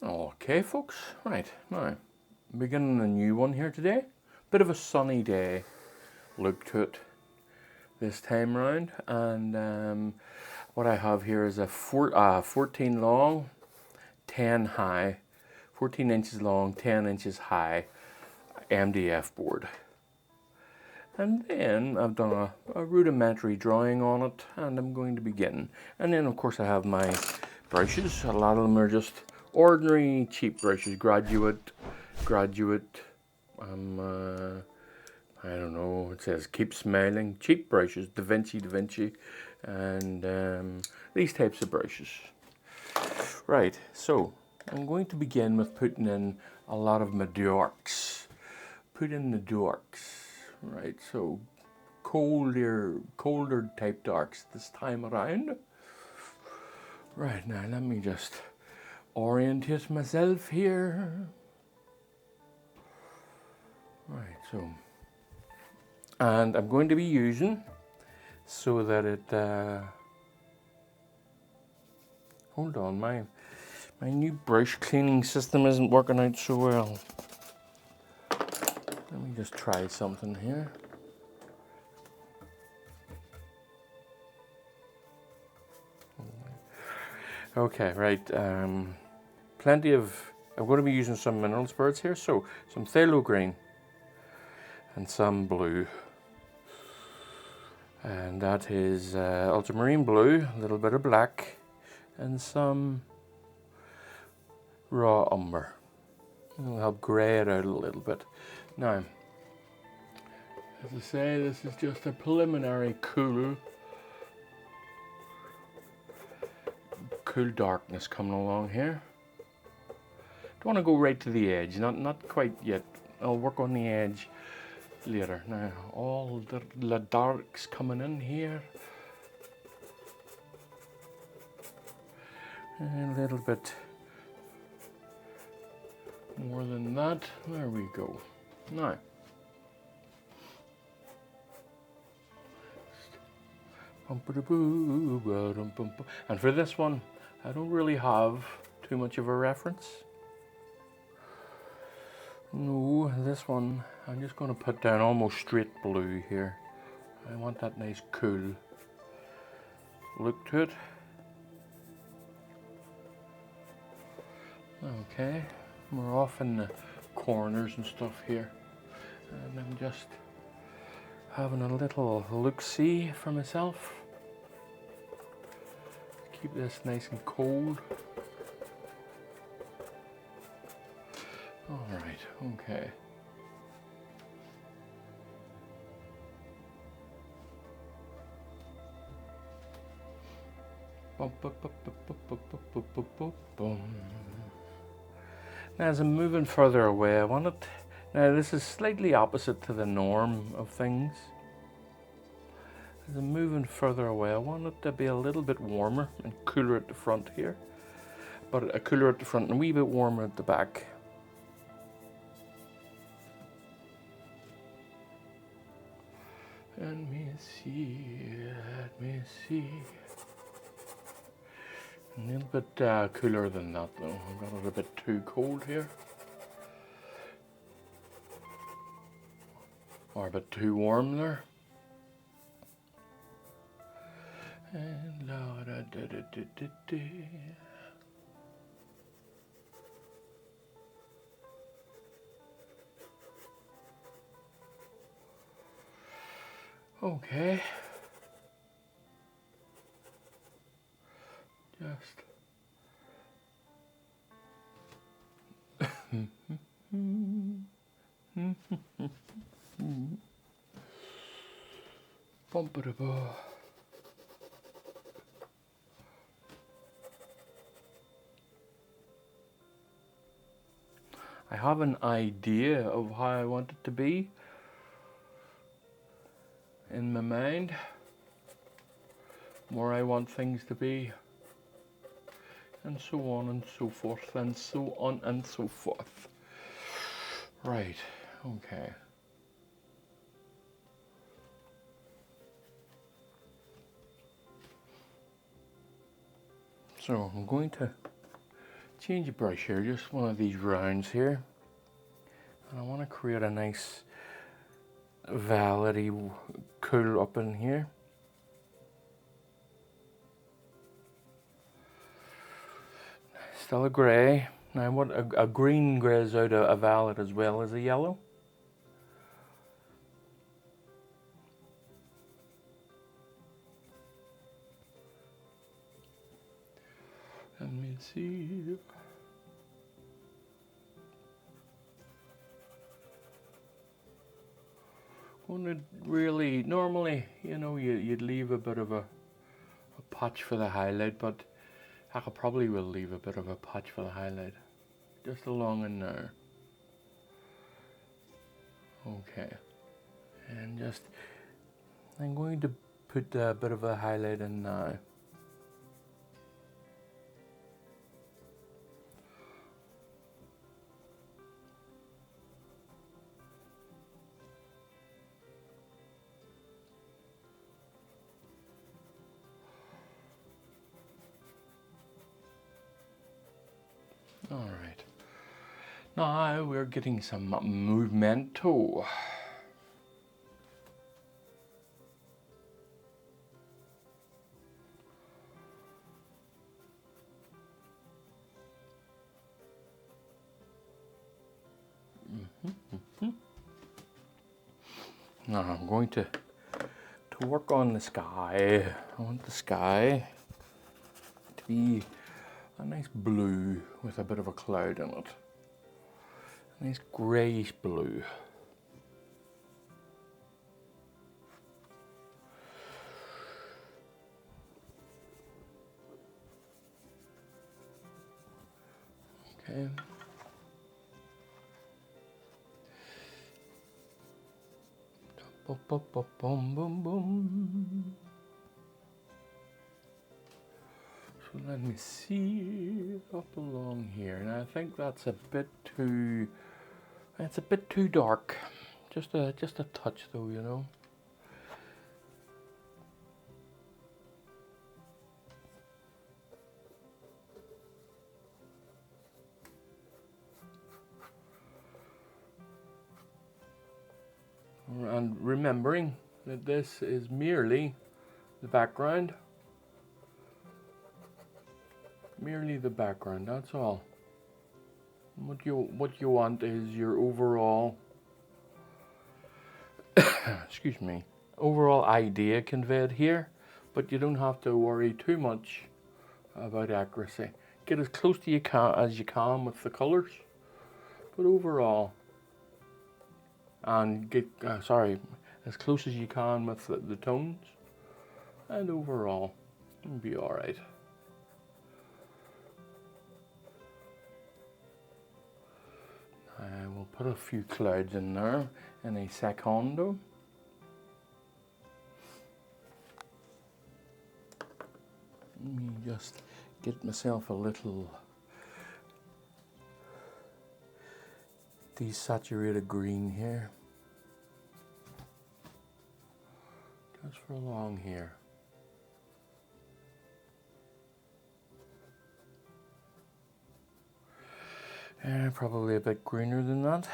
Okay, folks, right, now, beginning a new one here today. Bit of a sunny day look to it this time round, and what I have here is a 14 long, 10 high, 14 inches long, 10 inches high MDF board. And then I've done a rudimentary drawing on it, and I'm going to begin. And then of course I have my brushes. A lot of them are just ordinary cheap brushes, graduate, I don't know, it says keep smiling, cheap brushes, Da Vinci, and these types of brushes. Right, so I'm going to begin with putting in a lot of my darks. Put in the darks. Right, so colder type darks this time around. Right, now let me just orientate myself here. Right, so, and I'm going to be using so that it, hold on, my new brush cleaning system isn't working out so well. Let me just try something here. Okay, right, plenty of, I'm going to be using some mineral spirits here, so some phthalo green and some blue. And that is ultramarine blue, a little bit of black, and some raw umber. It'll help grey it out a little bit. Now, as I say, this is just a preliminary cool darkness coming along here. Don't want to go right to the edge, not quite yet. I'll work on the edge later. Now, all the darks coming in here. And a little bit more than that. There we go. Now, and for this one, I don't really have too much of a reference. No, this one, I'm just going to put down almost straight blue here. I want that nice cool look to it. Okay, we're off in the corners and stuff here. And I'm just having a little look-see for myself. Keep this nice and cold. All right, okay. Now as I'm moving further away, I want it, now this is slightly opposite to the norm of things. As I'm moving further away, I want it to be a little bit warmer and cooler at the front here. But a cooler at the front and a wee bit warmer at the back. Let me see. A little bit cooler than that though. I've got it a bit too cold here. Or a bit too warm there. And okay. Just bump it above. I have an idea of how I want it to be in my mind, where I want things to be, and so on and so forth, and so on and so forth. Right, okay. So I'm going to change of brush here, just one of these rounds here. And I want to create a nice valley cool up in here. Still a grey. Now what a green greys out a violet as well as a yellow. Let me see. Really, normally, you know, you'd leave a bit of a patch for the highlight, but I probably will leave a bit of a patch for the highlight, just along in there. Okay, and just, I'm going to put a bit of a highlight in now. All right, now we're getting some movement too. Now I'm going to work on the sky. I want the sky to be a nice blue with a bit of a cloud in it. A nice greyish blue. Okay. Boom, boom, boom. So let me see up along here. And I think that's a bit too. It's a bit too dark. Just a touch, though, you know. And remembering that this is merely the background. Merely the background, that's all. What you want is your overall excuse me, overall idea conveyed here, but you don't have to worry too much about accuracy. Get as close to as you can with the colors, but overall, and get as close as you can with the tones, and overall, you'll be all right. I will put a few clouds in there in a secondo. Let me just get myself a little desaturated green here. Just for along here. Probably a bit greener than that.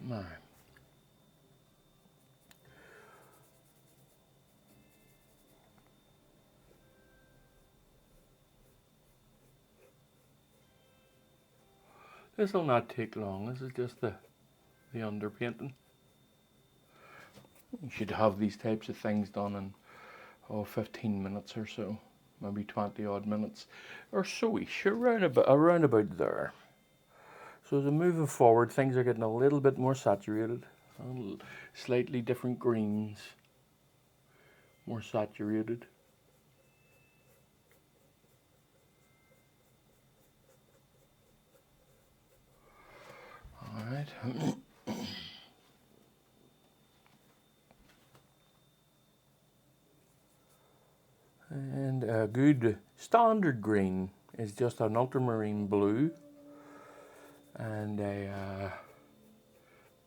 Now, this will not take long. This is just the underpainting. You should have these types of things done in 15 minutes or so, maybe 20 odd minutes or so-ish, around about there. So as I'm moving forward, things are getting a little bit more saturated, slightly different greens, more saturated. All right. And a good standard green is just an ultramarine blue and a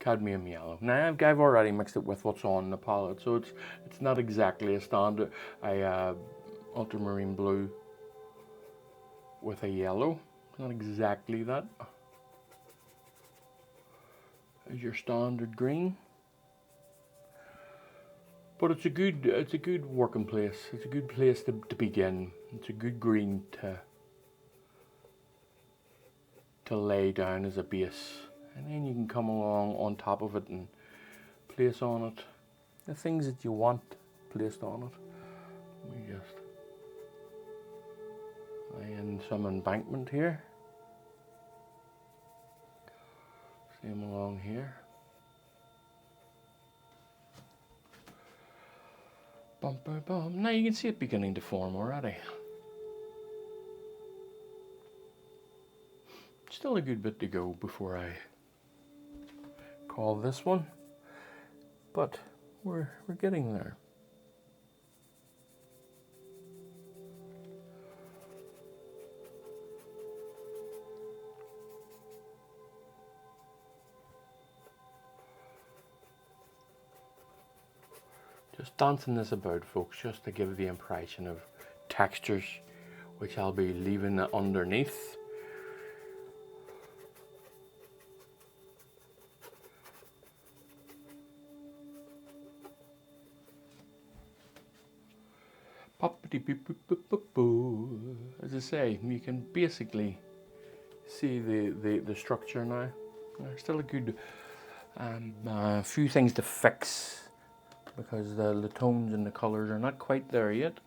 cadmium yellow. Now I've already mixed it with what's on the palette, so it's not exactly a standard ultramarine blue with a yellow. It's not exactly that as your standard green, but it's a good working place. It's a good place to begin. It's a good green to lay down as a base, and then you can come along on top of it and place on it the things that you want placed on it. Let me just lay in some embankment here. Same along here. Bum, bum, bum. Now you can see it beginning to form already. Still a good bit to go before I call this one, but we're getting there. Just dancing this about, folks, just to give the impression of textures, which I'll be leaving underneath. As I say, you can basically see the structure now. There's still a good few things to fix because the tones and the colours are not quite there yet.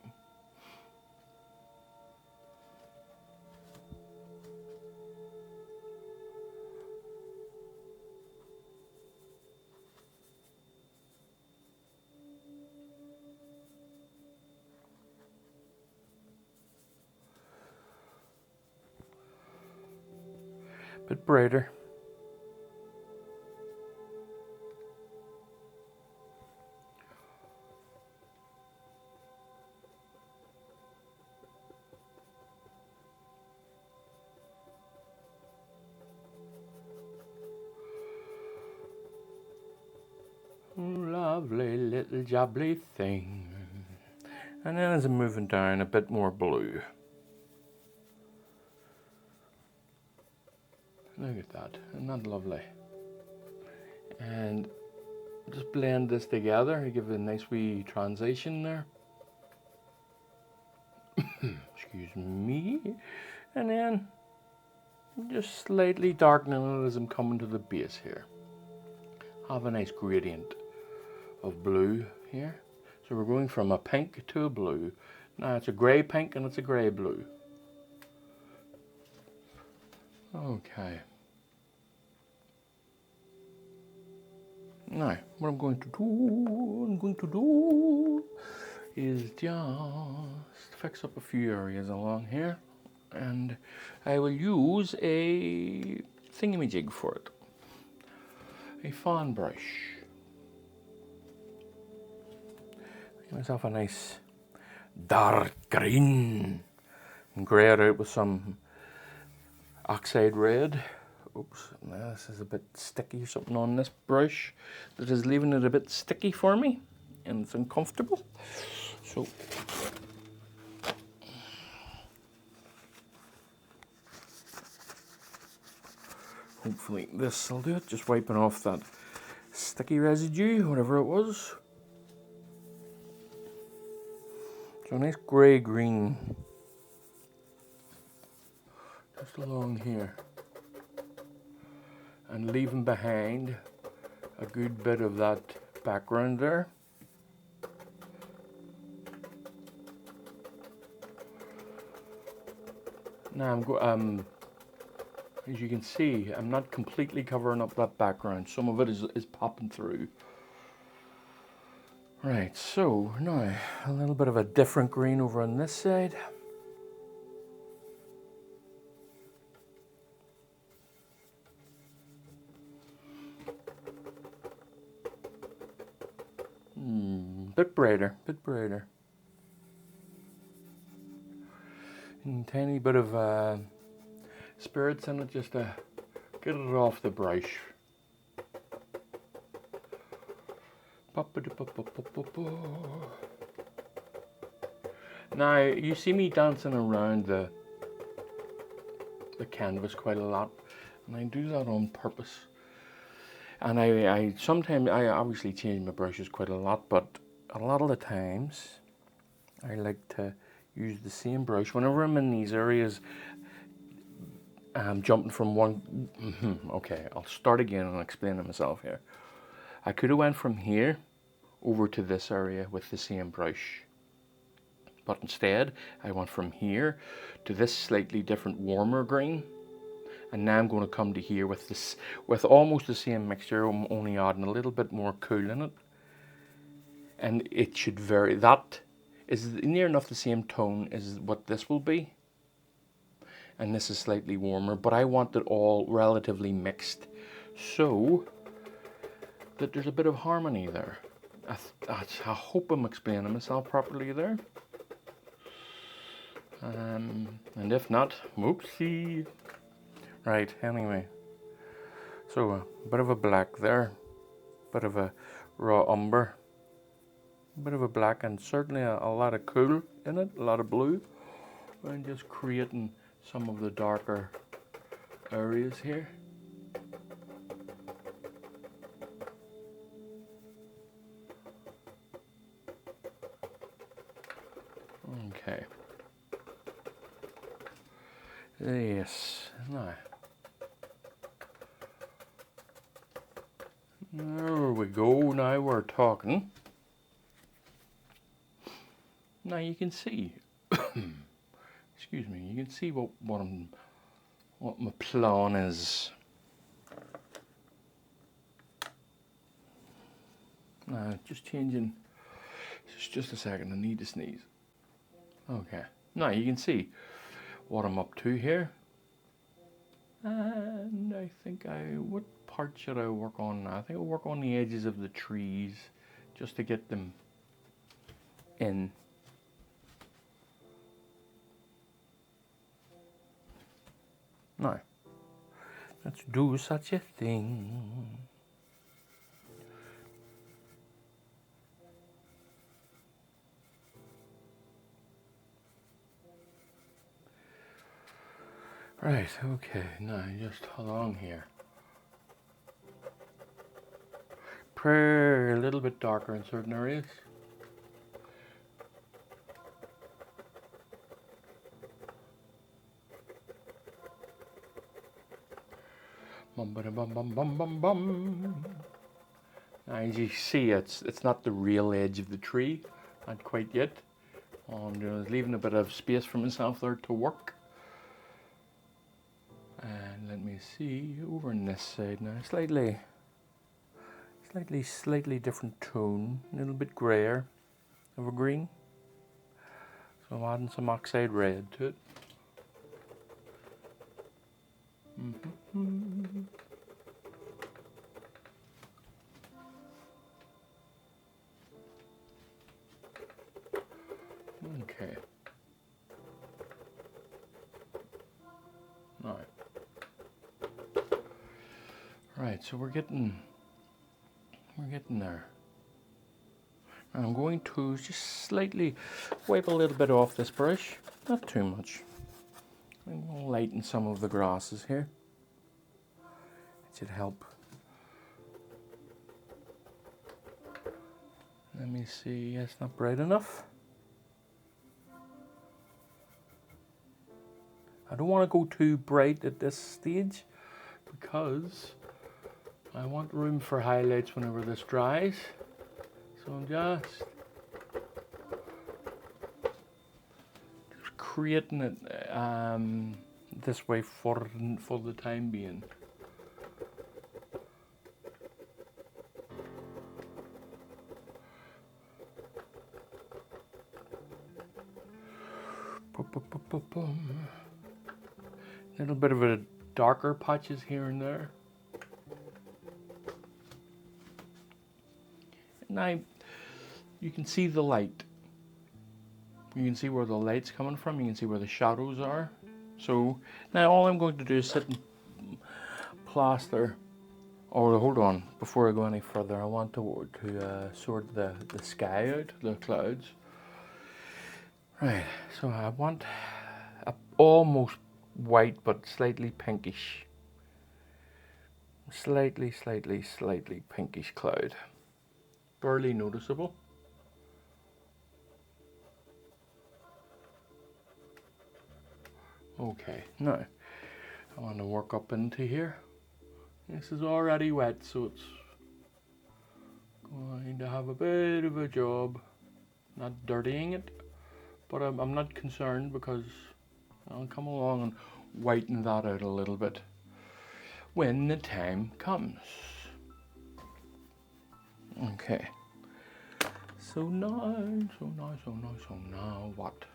Bit brighter. Lovely little jubbly thing. And then as I'm moving down, a bit more blue. Look at that, isn't that lovely? And just blend this together to give it a nice wee transition there. Excuse me. And then just slightly darkening it as I'm coming to the base here. Have a nice gradient of blue here. So we're going from a pink to a blue. Now it's a grey pink and it's a grey blue. Okay. Now, what I'm going to do is just fix up a few areas along here, and I will use a thingamajig for it. A fan brush. Make myself a nice dark green and grey it out with some oxide red. Oops, now this is a bit sticky or something on this brush that is leaving it a bit sticky for me and it's uncomfortable. So hopefully this will do it, just wiping off that sticky residue, whatever it was. So a nice grey-green just along here. And leaving behind a good bit of that background there. Now as you can see, I'm not completely covering up that background. Some of it is popping through. Right, so now a little bit of a different green over on this side. Bit brighter, bit brighter. tiny bit of spirits in it just to get it off the brush. Now, you see me dancing around the canvas quite a lot, and I do that on purpose. And I sometimes, I obviously change my brushes quite a lot, but a lot of the times I like to use the same brush whenever I'm in these areas. I'm jumping from one. Okay, I'll start again and explain to myself here. I could have went from here over to this area with the same brush, but instead I went from here to this slightly different warmer green, and now I'm going to come to here with this, with almost the same mixture. I'm only adding a little bit more cool in it, and it should vary. That is near enough the same tone as what this will be, and this is slightly warmer, but I want it all relatively mixed so that there's a bit of harmony there. I hope I'm explaining myself properly there. And if not, whoopsie. Right, anyway. So a bit of a black there, bit of a raw umber, a bit of a black, and certainly a lot of cool in it, a lot of blue. And just creating some of the darker areas here. Okay. Yes. Now. There we go. Now we're talking. Now you can see. Excuse me. You can see what my plan is. Now just changing. Just a second. I need to sneeze. Okay. Now you can see what I'm up to here. And I think what part should I work on now? I think I'll work on the edges of the trees just to get them in. Now, let's do such a thing. Right, okay, now just along here. A little bit darker in certain areas. Bum ba bum bum bum bum bum. Now, as you see, it's not the real edge of the tree, not quite yet. And I was leaving a bit of space for myself there to work. And let me see over on this side now, slightly different tone, a little bit grayer of a green. So I'm adding some oxide red to it. Okay. All right. Right, so we're getting there. And I'm going to just slightly wipe a little bit off this brush, not too much. I'm going to lighten some of the grasses here. It should help. Let me see, it's not bright enough. I don't want to go too bright at this stage because I want room for highlights whenever this dries. So I'm just creating it this way for the time being. A little bit of a darker patches here and there. Now you can see the light. You can see where the light's coming from, you can see where the shadows are. So now all I'm going to do is sit and plaster. Oh, hold on, before I go any further, I want to sort the sky out, the clouds. Right, so I want a almost white but slightly pinkish. Slightly pinkish cloud. Barely noticeable. Okay, now I want to work up into here. This is already wet, so it's going to have a bit of a job not dirtying it, but I'm not concerned because I'll come along and whiten that out a little bit when the time comes. Okay, so now what?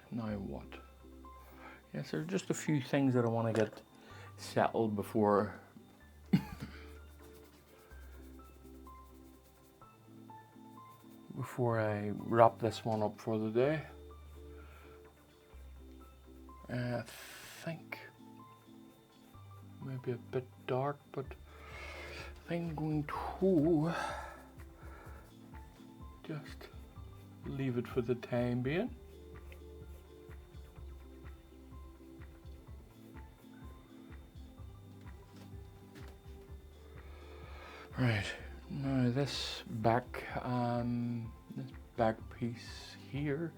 Yes, there are just a few things that I want to get settled before I wrap this one up for the day. I think maybe a bit dark, but I think I'm going to just leave it for the time being. Right, now this back piece here,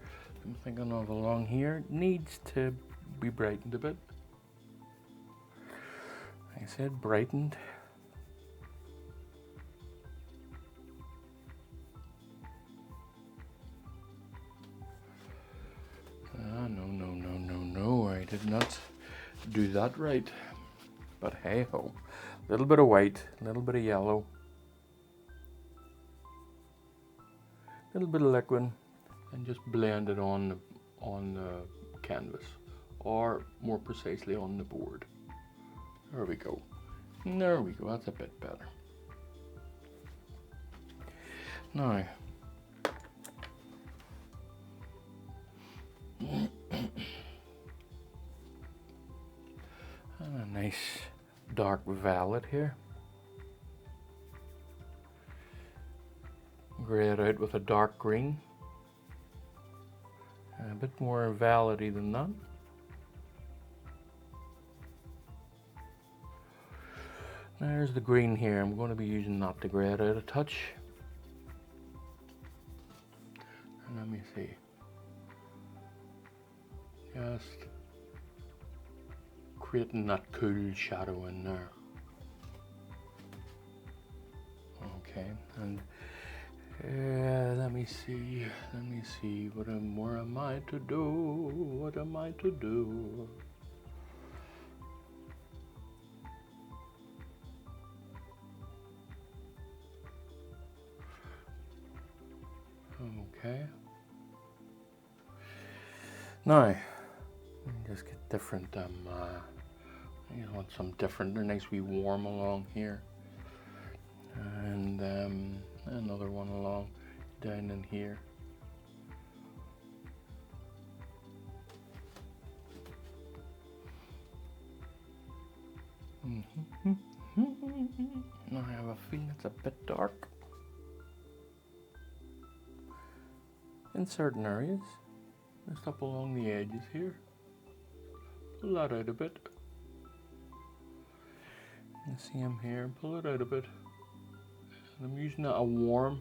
I'm thinking of along here, needs to be brightened a bit. Like I said, brightened. No, I did not do that right. But hey ho, a little bit of white, a little bit of yellow, a little bit of liquid, and just blend it on the canvas, or more precisely on the board. There we go. There we go, that's a bit better. Now, a nice dark violet here. Grey it out with a dark green. A bit more violety than that. There's the green here. I'm going to be using that to grey it out a touch. And let me see. Just creating that cool shadow in there. Okay, and let me see. Where am I to do? What am I to do? Okay. Now, just get different. You want some different. They're nice, wee warm along here, and another one along down in here. Now I have a feeling it's a bit dark in certain areas. Just up along the edges here. Pull that out a bit. You see him here, pull it out a bit. And I'm using a warm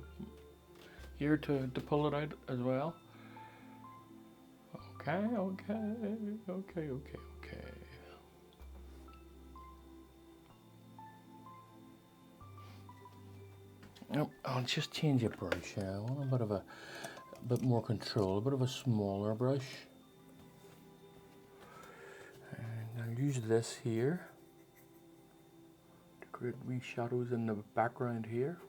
here to pull it out as well. Okay. Nope, I'll just change a brush here. I want a bit more control, a bit of a smaller brush. And I'll use this here to create wee shadows in the background here.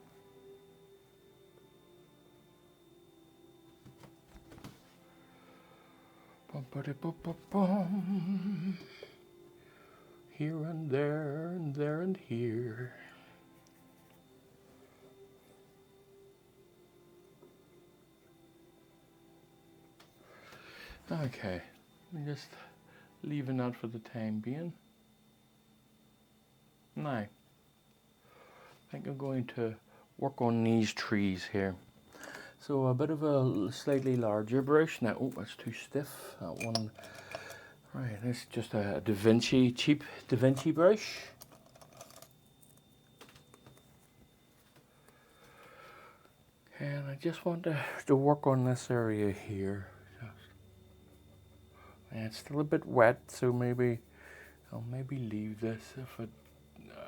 Here and there and there and here. Okay, I'm just leaving that for the time being. Now, I think I'm going to work on these trees here. So a bit of a slightly larger brush. Now, oh, that's too stiff, that one. Right, it's just a cheap Da Vinci brush. And I just want to work on this area here. And it's still a bit wet, so maybe I'll leave this if it,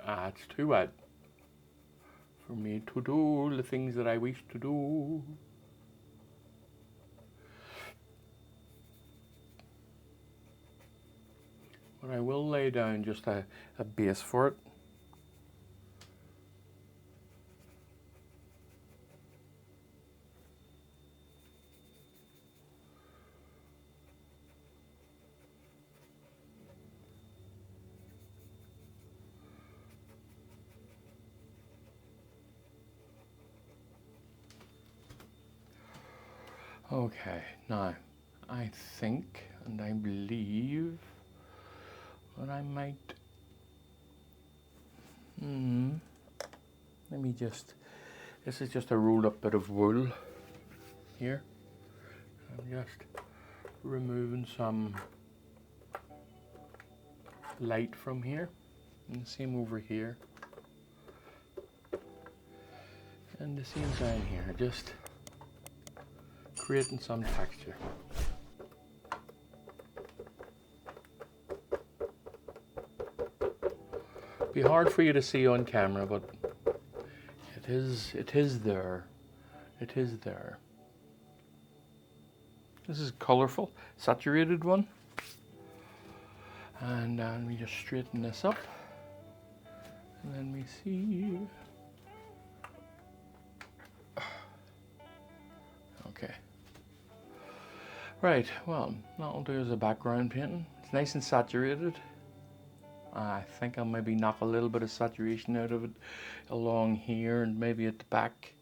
it's too wet for me to do the things that I wish to do. But I will lay down just a base for it. Okay, now I think and I believe that I might. Let me just. This is just a rolled up bit of wool here. I'm just removing some light from here, and the same over here, and the same down here. Just creating some texture. Be hard for you to see on camera, but it is there. It is there. This is a colourful, saturated one. And let me just straighten this up. And then we see. Okay. Right, well, that'll do as a background painting. It's nice and saturated. I think I'll maybe knock a little bit of saturation out of it along here and maybe at the back.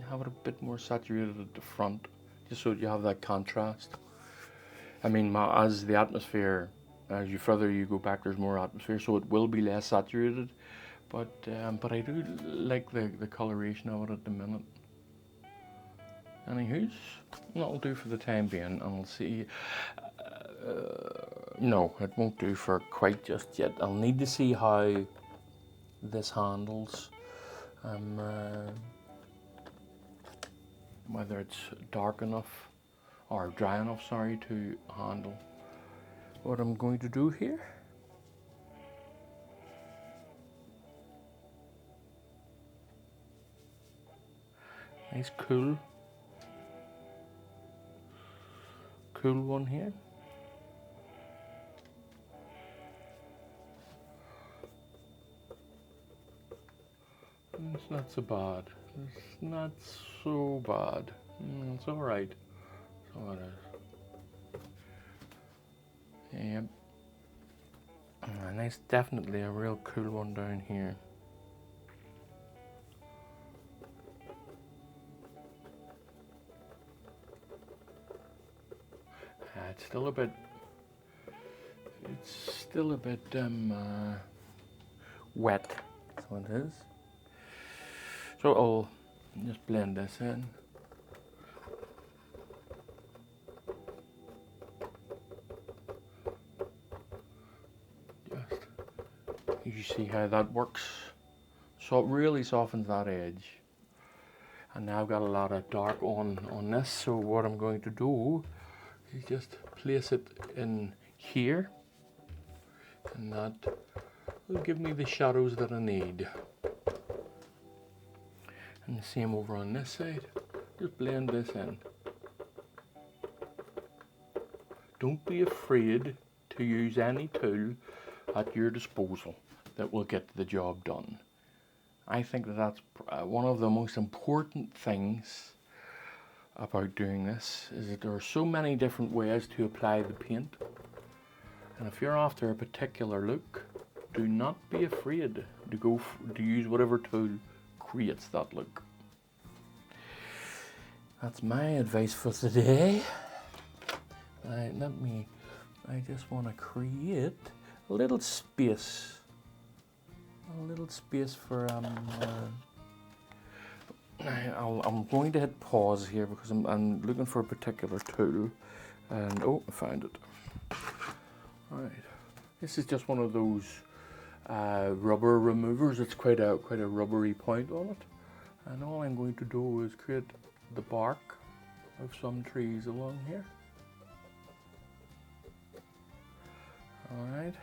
Have it a bit more saturated at the front, just so you have that contrast. I mean, as the atmosphere, as you further you go back, there's more atmosphere, so it will be less saturated. But I do like the coloration of it at the minute. Anywho's, that'll do for the time being, and I'll see. No, it won't do for quite just yet. I'll need to see how this handles. Whether it's dark enough or dry enough, sorry, to handle what I'm going to do here. Nice cool one here. It's not so bad. It's not so bad. It's all right. So it is. Yep. Nice, definitely a real cool one down here. It's still a bit. It's still a bit wet. That's what it is. So I'll just blend this in. Just, you see how that works. So it really softens that edge. And now I've got a lot of dark on this, so what I'm going to do is just place it in here, and that will give me the shadows that I need. And the same over on this side. Just blend this in. Don't be afraid to use any tool at your disposal that will get the job done. I think that that's one of the most important things about doing this, is that there are so many different ways to apply the paint. And if you're after a particular look, do not be afraid to use whatever tool creates that look. That's my advice for today. Right, I just want to create a little space. A little space for, I'm going to hit pause here because I'm looking for a particular tool. And, oh, I found it. Right. This is just one of those rubber removers. It's quite a rubbery point on it. And all I'm going to do is create the bark of some trees along here. Alright.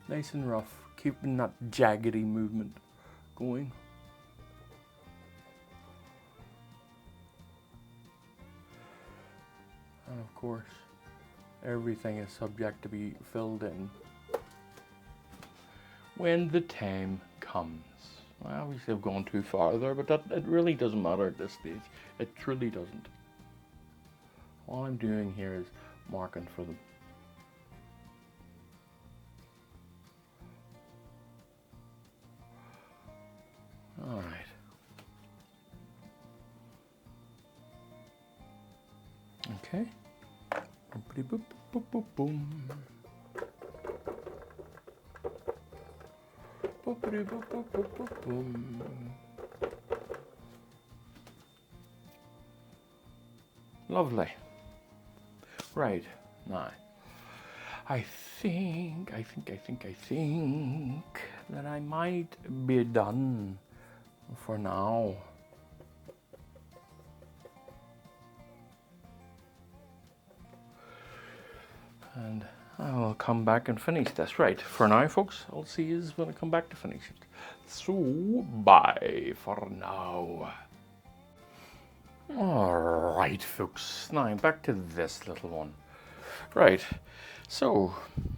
Nice and rough, keeping that jaggedy movement going. And of course, everything is subject to be filled in when the time comes. Well, obviously I've gone too far there, but it really doesn't matter at this stage. It truly doesn't. All I'm doing here is marking for them. All right. Okay. Boop, boop, boop, boop, boom. Boop, boop, boop, boop, boop, boom. Lovely. Right, now, I think that I might be done for now. And I'll come back and finish this. Right, for now, folks, I'll see you when I come back to finish it. So, bye for now. Alright, folks, now back to this little one. Right, so,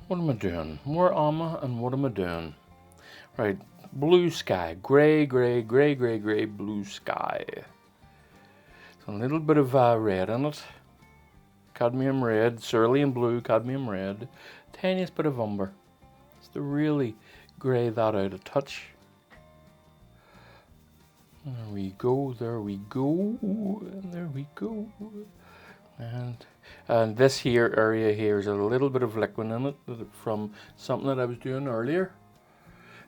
what am I doing? More armor, and what am I doing? Right, blue sky, grey, blue sky. So a little bit of red on it. Cadmium red, cerulean blue, cadmium red. Tiniest bit of umber. Just to really grey that out a touch. There we go, there we go, and there we go. And this here area here is a little bit of liquid in it from something that I was doing earlier.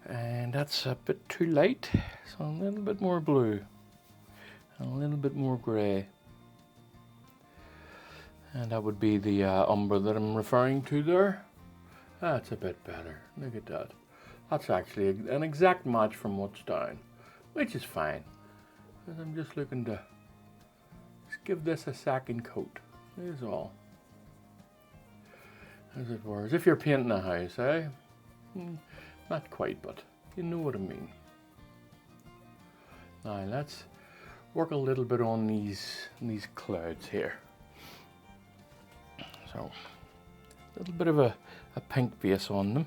And that's a bit too light, so a little bit more blue. And a little bit more grey. And that would be the umber that I'm referring to there. That's a bit better, look at that. That's actually an exact match from what's down. Which is fine, because I'm just looking to just give this a second coat, is all. As it were, as if you're painting a house, eh? Not quite, but you know what I mean. Now let's work a little bit on these clouds here. So, a little bit of a pink base on them.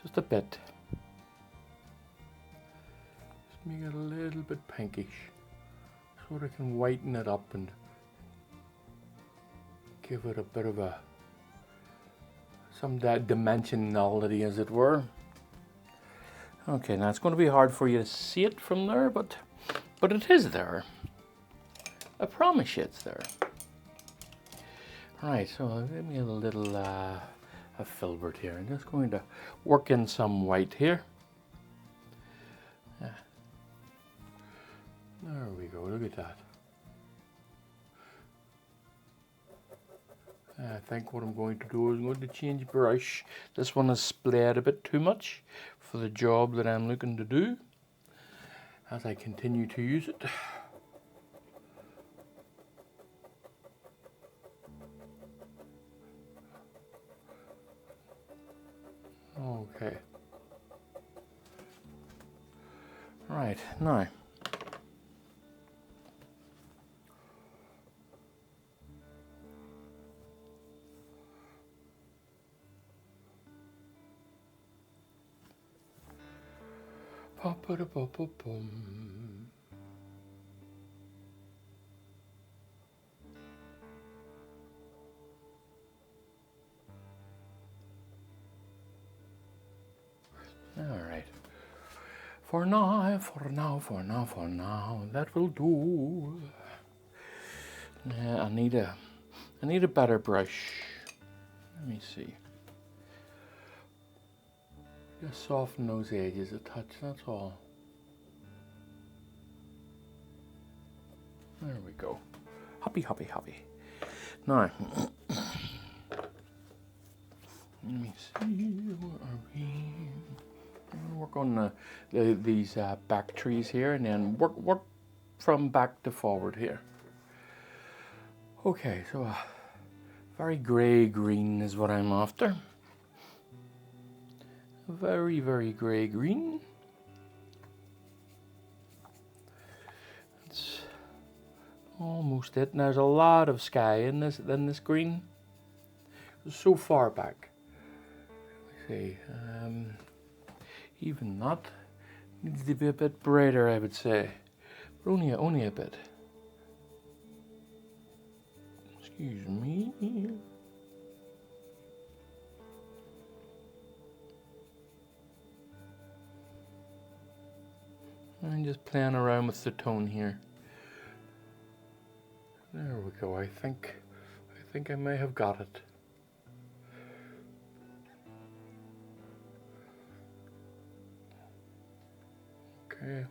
Just a bit. Just make it a little bit pinkish so that I can whiten it up and give it a bit of some dimensionality, as it were. Okay, now it's going to be hard for you to see it from there, but it is there. I promise you it's there. Right, so give me a little a filbert here. I'm just going to work in some white here. There we go, look at that. I think what I'm going to do is I'm going to change brush. This one is splayed a bit too much for the job that I'm looking to do as I continue to use it. Okay. Right, now. Pop-a-da-pop-a-pum. All right. For now, for now, for now, for now, that will do. I need a better brush. Let me see. Just soften those edges a touch, that's all. There we go. Happy, happy, happy. Now, let me see, where are we? Work on these back trees here, and then work from back to forward here. Okay, so very grey green is what I'm after. Very, very grey green. That's almost it. And there's a lot of sky in this green. So far back. Let's see. Even that needs to be a bit brighter, I would say, but only a bit. Excuse me. I'm just playing around with the tone here. There we go. I think I may have got it. Okay.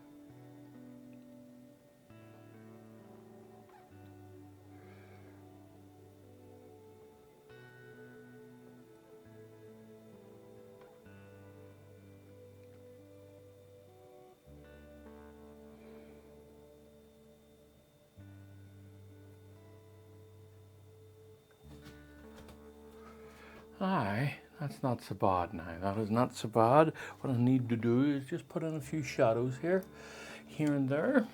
Aye, that's not so bad now. That is not so bad. What I need to do is just put in a few shadows here and there.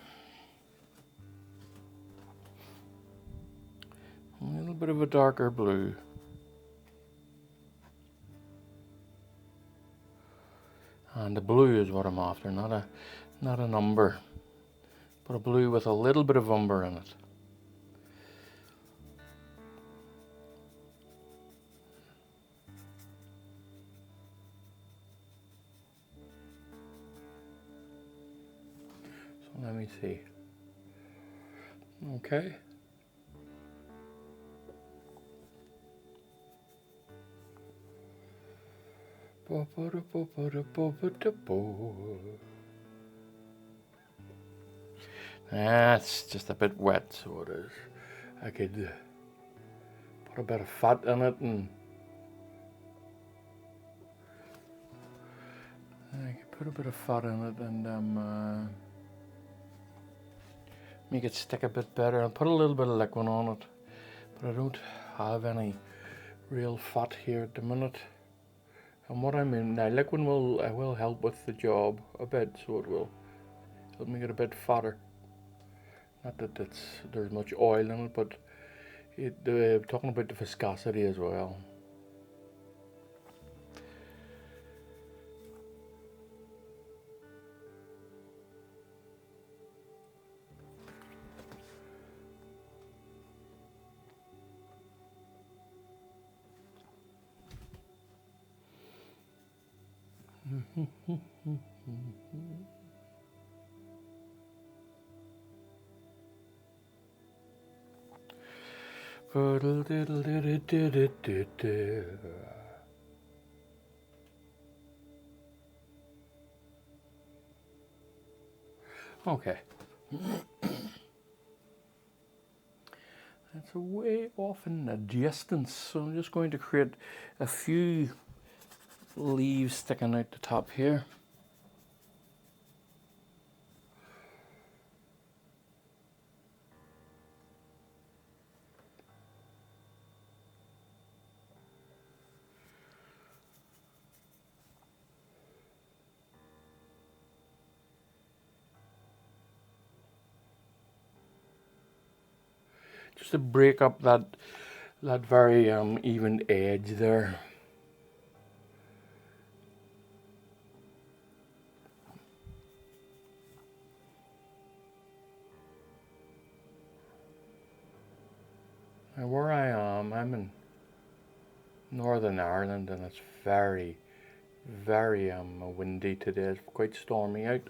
A little bit of a darker blue. And the blue is what I'm after, not an umber, but a blue with a little bit of umber in it. Let me see. Okay. That's just a bit wet, so it is. I could put a bit of fat in it, and make it stick a bit better. I'll put a little bit of liquid on it, but I don't have any real fat here at the minute. And what I mean now, liquid will help with the job a bit, so it'll make it a bit fatter. Not that there's much oil in it, but talking about the viscosity as well. Okay. That's way off in the distance, so I'm just going to create a few leaves sticking out the top here. Just to break up that very even edge there. Now where I'm in Northern Ireland, and it's very, very windy today. It's quite stormy out.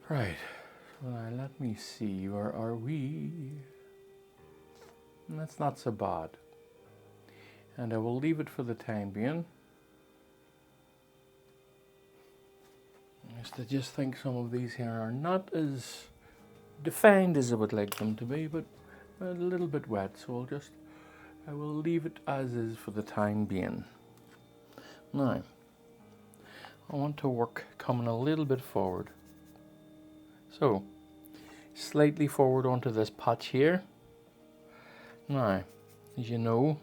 Right, so now let me see, where are we? That's not so bad. And I will leave it for the time being. I just think some of these here are not as defined as I would like them to be, but a little bit wet, so I will leave it as is for the time being. Now, I want to work coming a little bit forward. So, slightly forward onto this patch here. Now, as you know,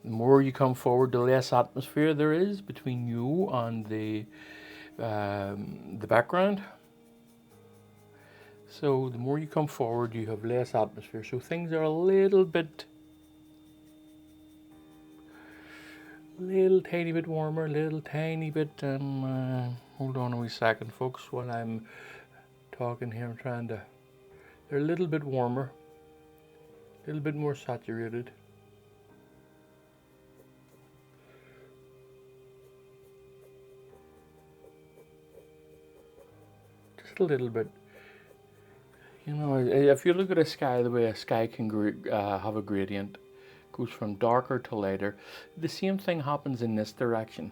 the more you come forward, the less atmosphere there is between you and the background. So the more you come forward, you have less atmosphere. So things are a little tiny bit warmer, little tiny bit. Hold on a wee second, folks. While I'm talking here, I'm trying to. They're a little bit warmer, a little bit more saturated. Just a little bit. You know, if you look at a sky, the way a sky can have a gradient, goes from darker to lighter, the same thing happens in this direction.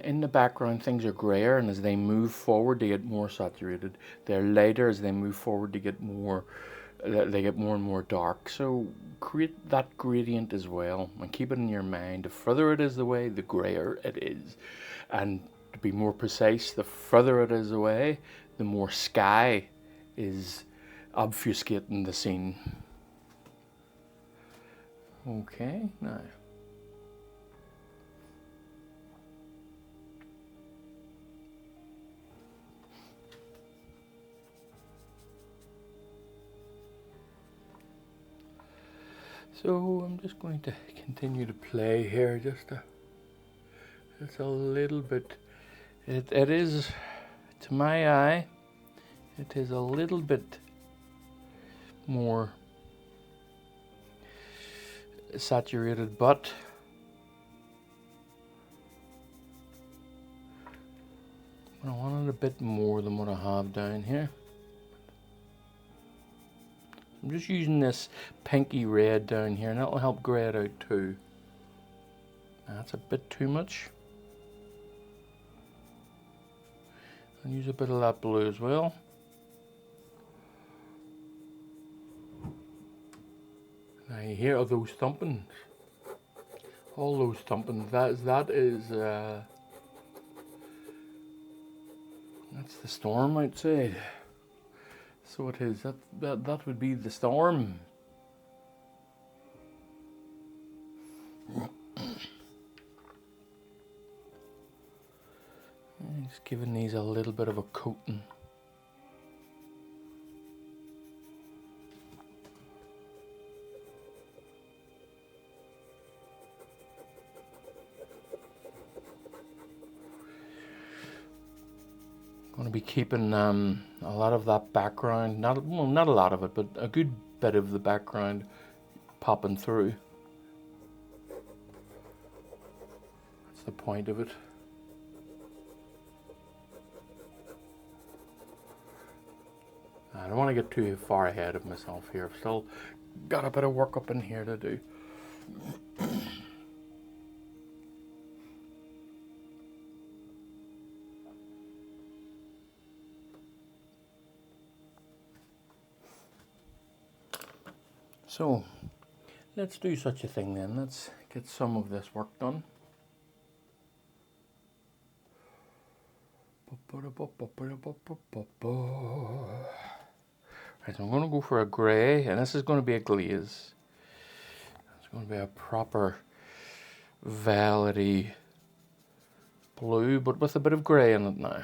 In the background, things are grayer, and as they move forward, they get more saturated. They're lighter as they move forward, they get more and more dark. So create that gradient as well, and keep it in your mind. The further it is away, the grayer it is. And to be more precise, the further it is away, the more sky is obfuscating the scene. Okay, now. So I'm just going to continue to play here, it's a little bit, it is, to my eye, it is a little bit more saturated, but I wanted a bit more than what I have down here. I'm just using this pinky red down here, and that'll help grey it out too. That's a bit too much. And use a bit of that blue as well. Now you hear those thumpings. All those thumpings. That is that's the storm outside. So it is. That would be the storm. Just giving these a little bit of a coating. Going to be keeping a lot of that background, not a lot of it, but a good bit of the background popping through. That's the point of it. I don't want to get too far ahead of myself here. I've still got a bit of work up in here to do. So, let's do such a thing then. Let's get some of this work done. Right, so I'm going to go for a grey, and this is going to be a glaze. It's going to be a proper velvety blue, but with a bit of grey in it now.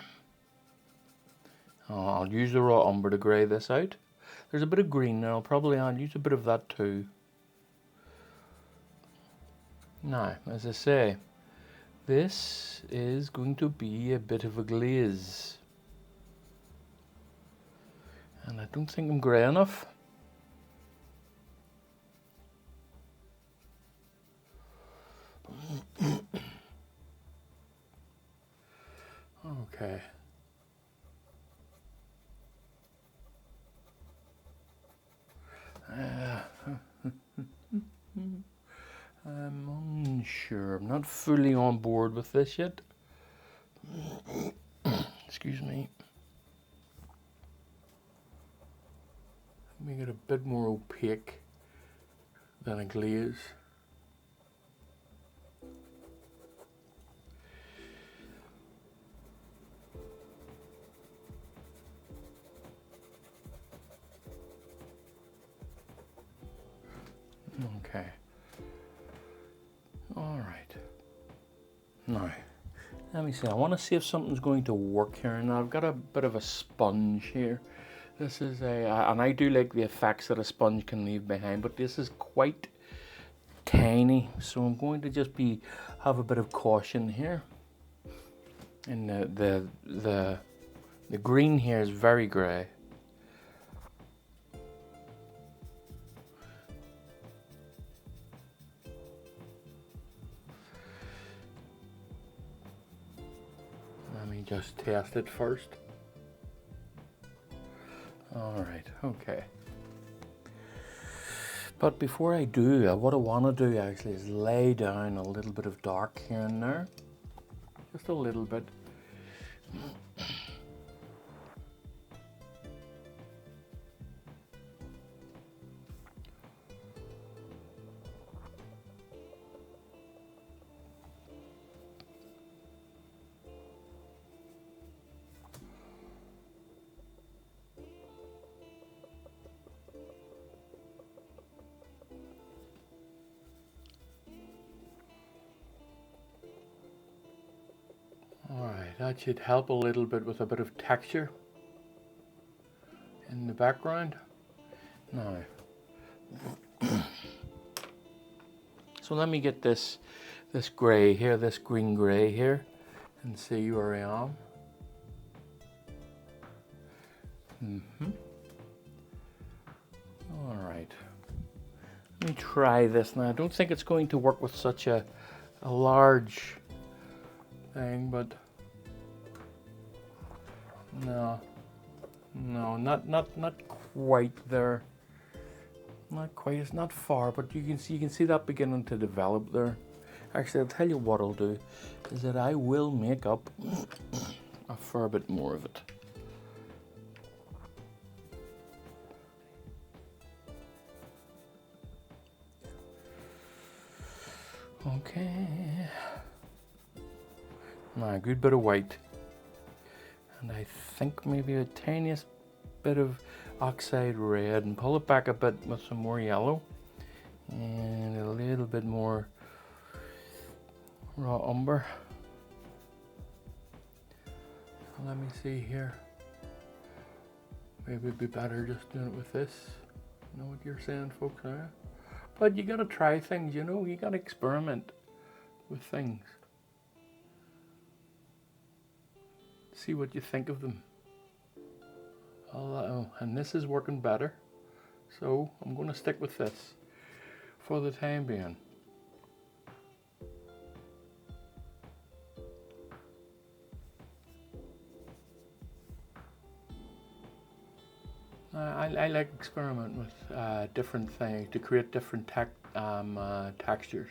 I'll use the raw umber to grey this out. There's a bit of green there, I'll use a bit of that too. Now, as I say, this is going to be a bit of a glaze. And I don't think I'm grey enough. Okay. I'm unsure. I'm not fully on board with this yet. Excuse me. Make it a bit more opaque than a glaze. Okay. All right. Now, let me see. I want to see if something's going to work here. Now I've got a bit of a sponge here. This is and I do like the effects that a sponge can leave behind, but this is quite tiny, so I'm going to just have a bit of caution here. And the green here is very grey. Let me just test it first. All right, okay. But before I do, what I want to do actually is lay down a little bit of dark here and there. Just a little bit. Alright, that should help a little bit with a bit of texture in the background. Now, so let me get this grey here, this green grey here, and see where I am. Alright, let me try this now. I don't think it's going to work with such a large thing, but no, not quite there. Not quite. It's not far, but you can see that beginning to develop there. Actually, I'll tell you what I'll do is that I will make up a fair bit more of it. Okay. Now, a good bit of white. And I think maybe a tiniest bit of oxide red, and pull it back a bit with some more yellow and a little bit more raw umber. Let me see here. Maybe it'd be better just doing it with this. You know what you're saying, folks, huh? But you gotta try things, you know, you gotta experiment with things. See what you think of them. And this is working better, so I'm going to stick with this for the time being. I like experimenting with different things to create different textures.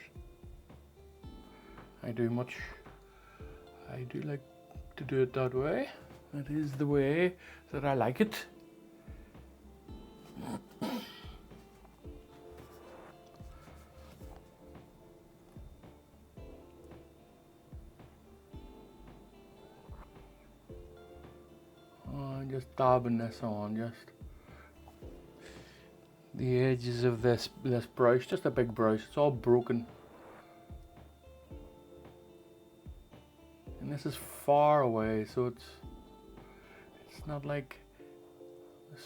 I do like to do it that way. That is the way that I like it. Just dabbing this on, just the edges of this brush, just a big brush. It's all broken, and this is far away, so it's not like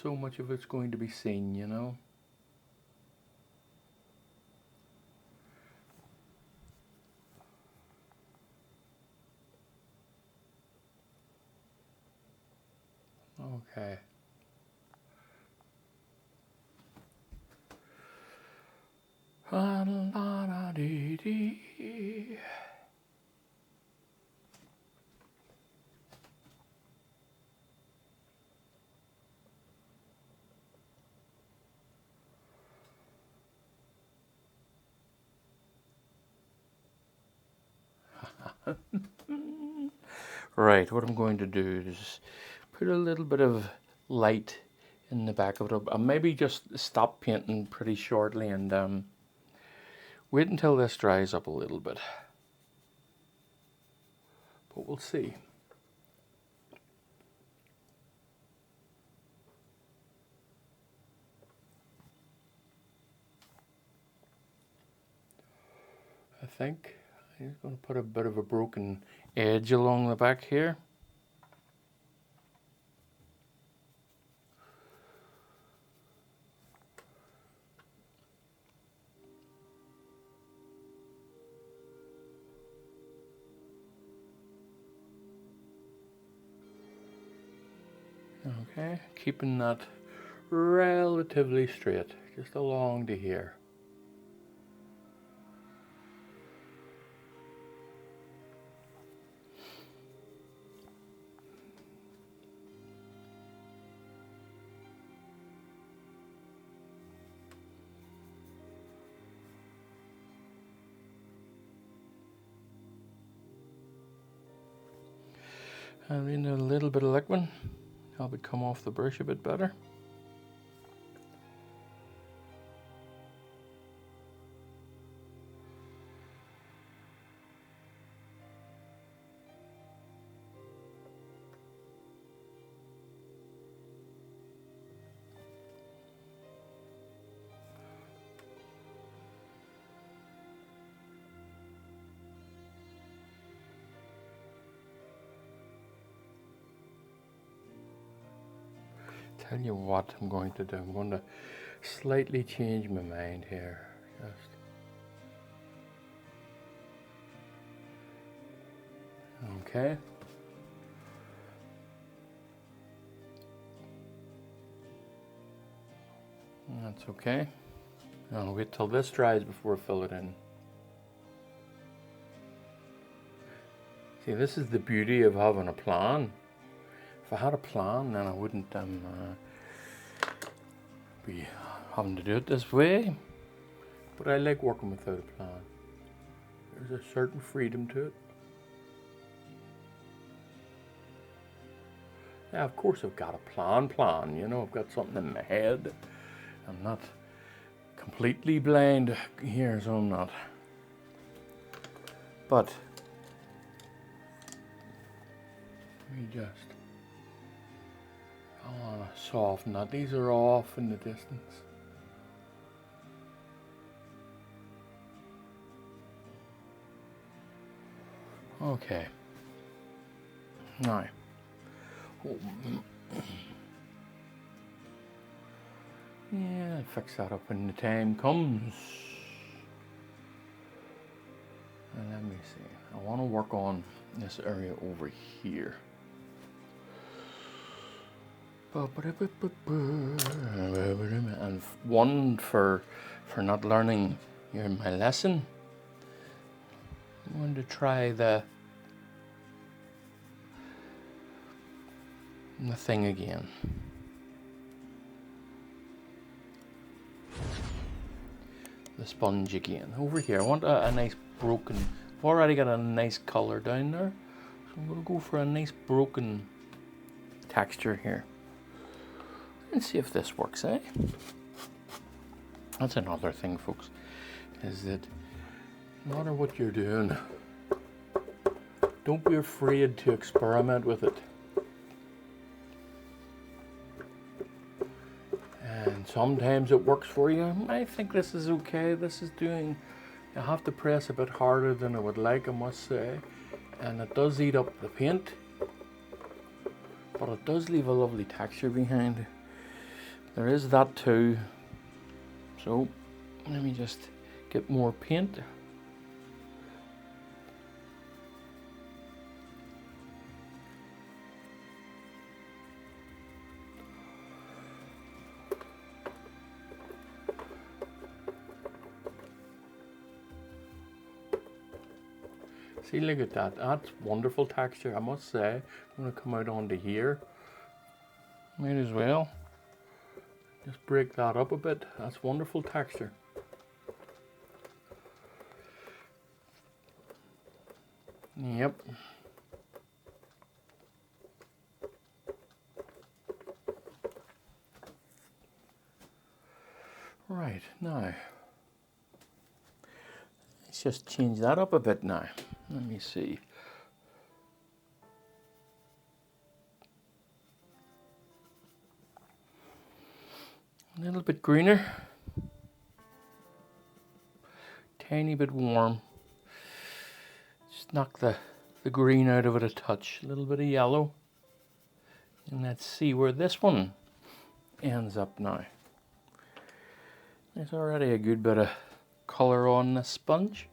so much of it's going to be seen, you know. Okay. Right, what I'm going to do is put a little bit of light in the back of it. I'll maybe just stop painting pretty shortly and wait until this dries up a little bit. But we'll see. I think I'm going to put a bit of a broken edge along the back here. Okay, keeping that relatively straight, just along to here. And in a little bit of liquid, help it come off the brush a bit better. Tell you what I'm going to do. I'm going to slightly change my mind here. Okay. That's okay. I'll wait till this dries before I fill it in. See, this is the beauty of having a plan. If I had a plan, then I wouldn't be having to do it this way. But I like working without a plan. There's a certain freedom to it. Yeah, of course I've got a plan, you know, I've got something in my head. I'm not completely blind here, so I'm not. But, let me just, I want to soften that. These are off in the distance. Okay. Now. Yeah, fix that up when the time comes. And let me see. I want to work on this area over here. And one for not learning my lesson. I'm going to try the thing again. The sponge again. Over here, I want a nice broken. I've already got a nice color down there, so I'm going to go for a nice broken texture here. And see if this works, eh? That's another thing, folks, is that no matter what you're doing, don't be afraid to experiment with it. And sometimes it works for you. I think this is okay. This is doing, I have to press a bit harder than I would like, I must say. And it does eat up the paint, but it does leave a lovely texture behind. There is that too. So let me just get more paint. See, look at that. That's wonderful texture, I must say. I'm going to come out onto here. Might as well. Just break that up a bit. That's wonderful texture. Yep. Right, now, let's just change that up a bit now. Let me see. A little bit greener. Tiny bit warm. Just knock the green out of it a touch. A little bit of yellow. And let's see where this one ends up now. There's already a good bit of colour on the sponge.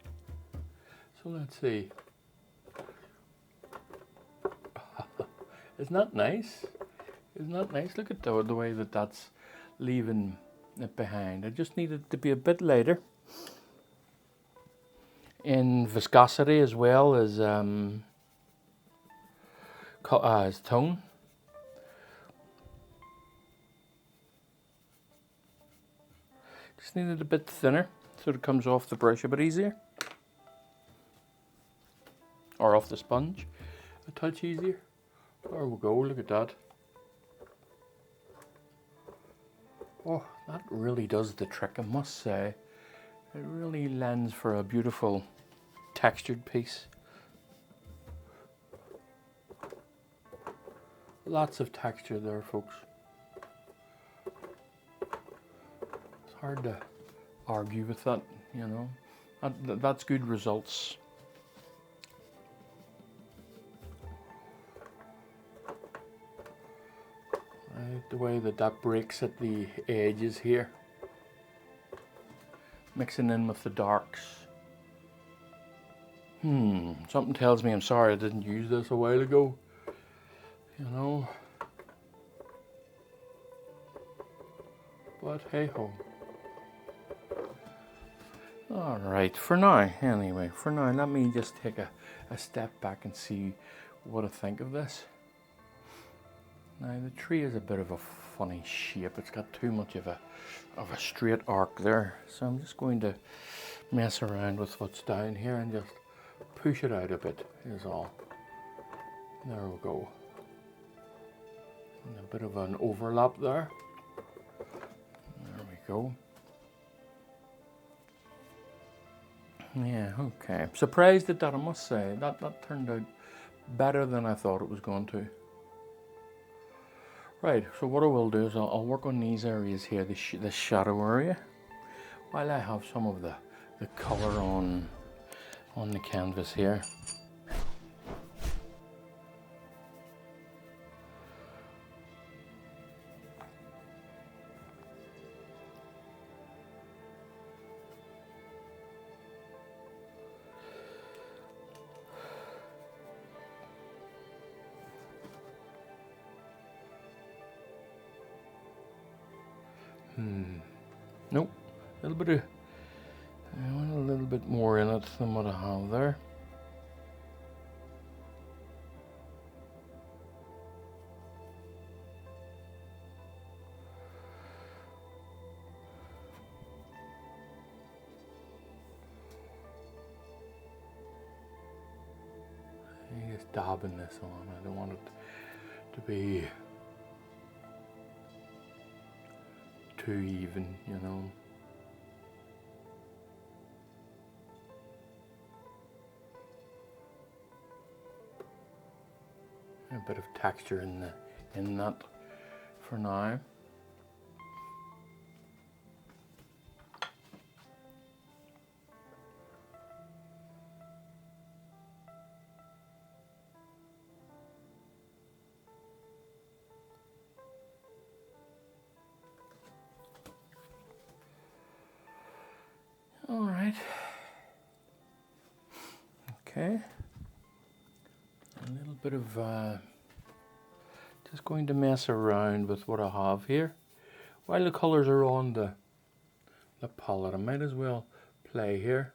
So let's see. Isn't that nice? Isn't that nice? Look at the way that's leaving it behind. I just need it to be a bit lighter in viscosity as well as tone. Just need it a bit thinner so it comes off the brush a bit easier, or off the sponge a touch easier. There we go, look at that. Oh, that really does the trick, I must say. It really lends for a beautiful textured piece. Lots of texture there, folks. It's hard to argue with that, you know. That's good results. The way that breaks at the edges here, mixing in with the darks. Something tells me I'm sorry I didn't use this a while ago, you know, but hey ho. Alright, for now anyway, let me just take a step back and see what I think of this. Now the tree is a bit of a funny shape. It's got too much of a straight arc there. So I'm just going to mess around with what's down here and just push it out a bit is all. There we go. And a bit of an overlap there. There we go. Yeah, okay. Surprised at that, I must say. That turned out better than I thought it was going to. Right, so what I will do is I'll work on these areas here, the shadow area, while I have some of the colour on the canvas here. Nope, I want a little bit more in it than what I have there. I'm just dabbing this on. I don't want it to be too even, you know. A bit of texture in that for now. All right. Okay. A little bit of just going to mess around with what I have here. While the colours are on the palette, I might as well play here.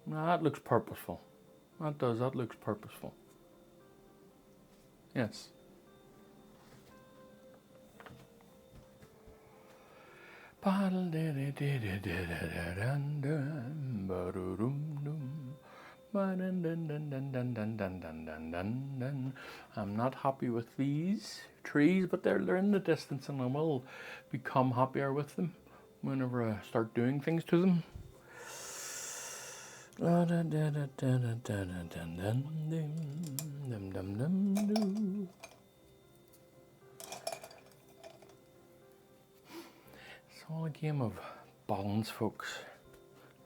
Now that looks purposeful. That looks purposeful. Yes. I'm not happy with these trees, but they're in the distance, and I will become happier with them whenever I start doing things to them. It's all a game of balance, folks.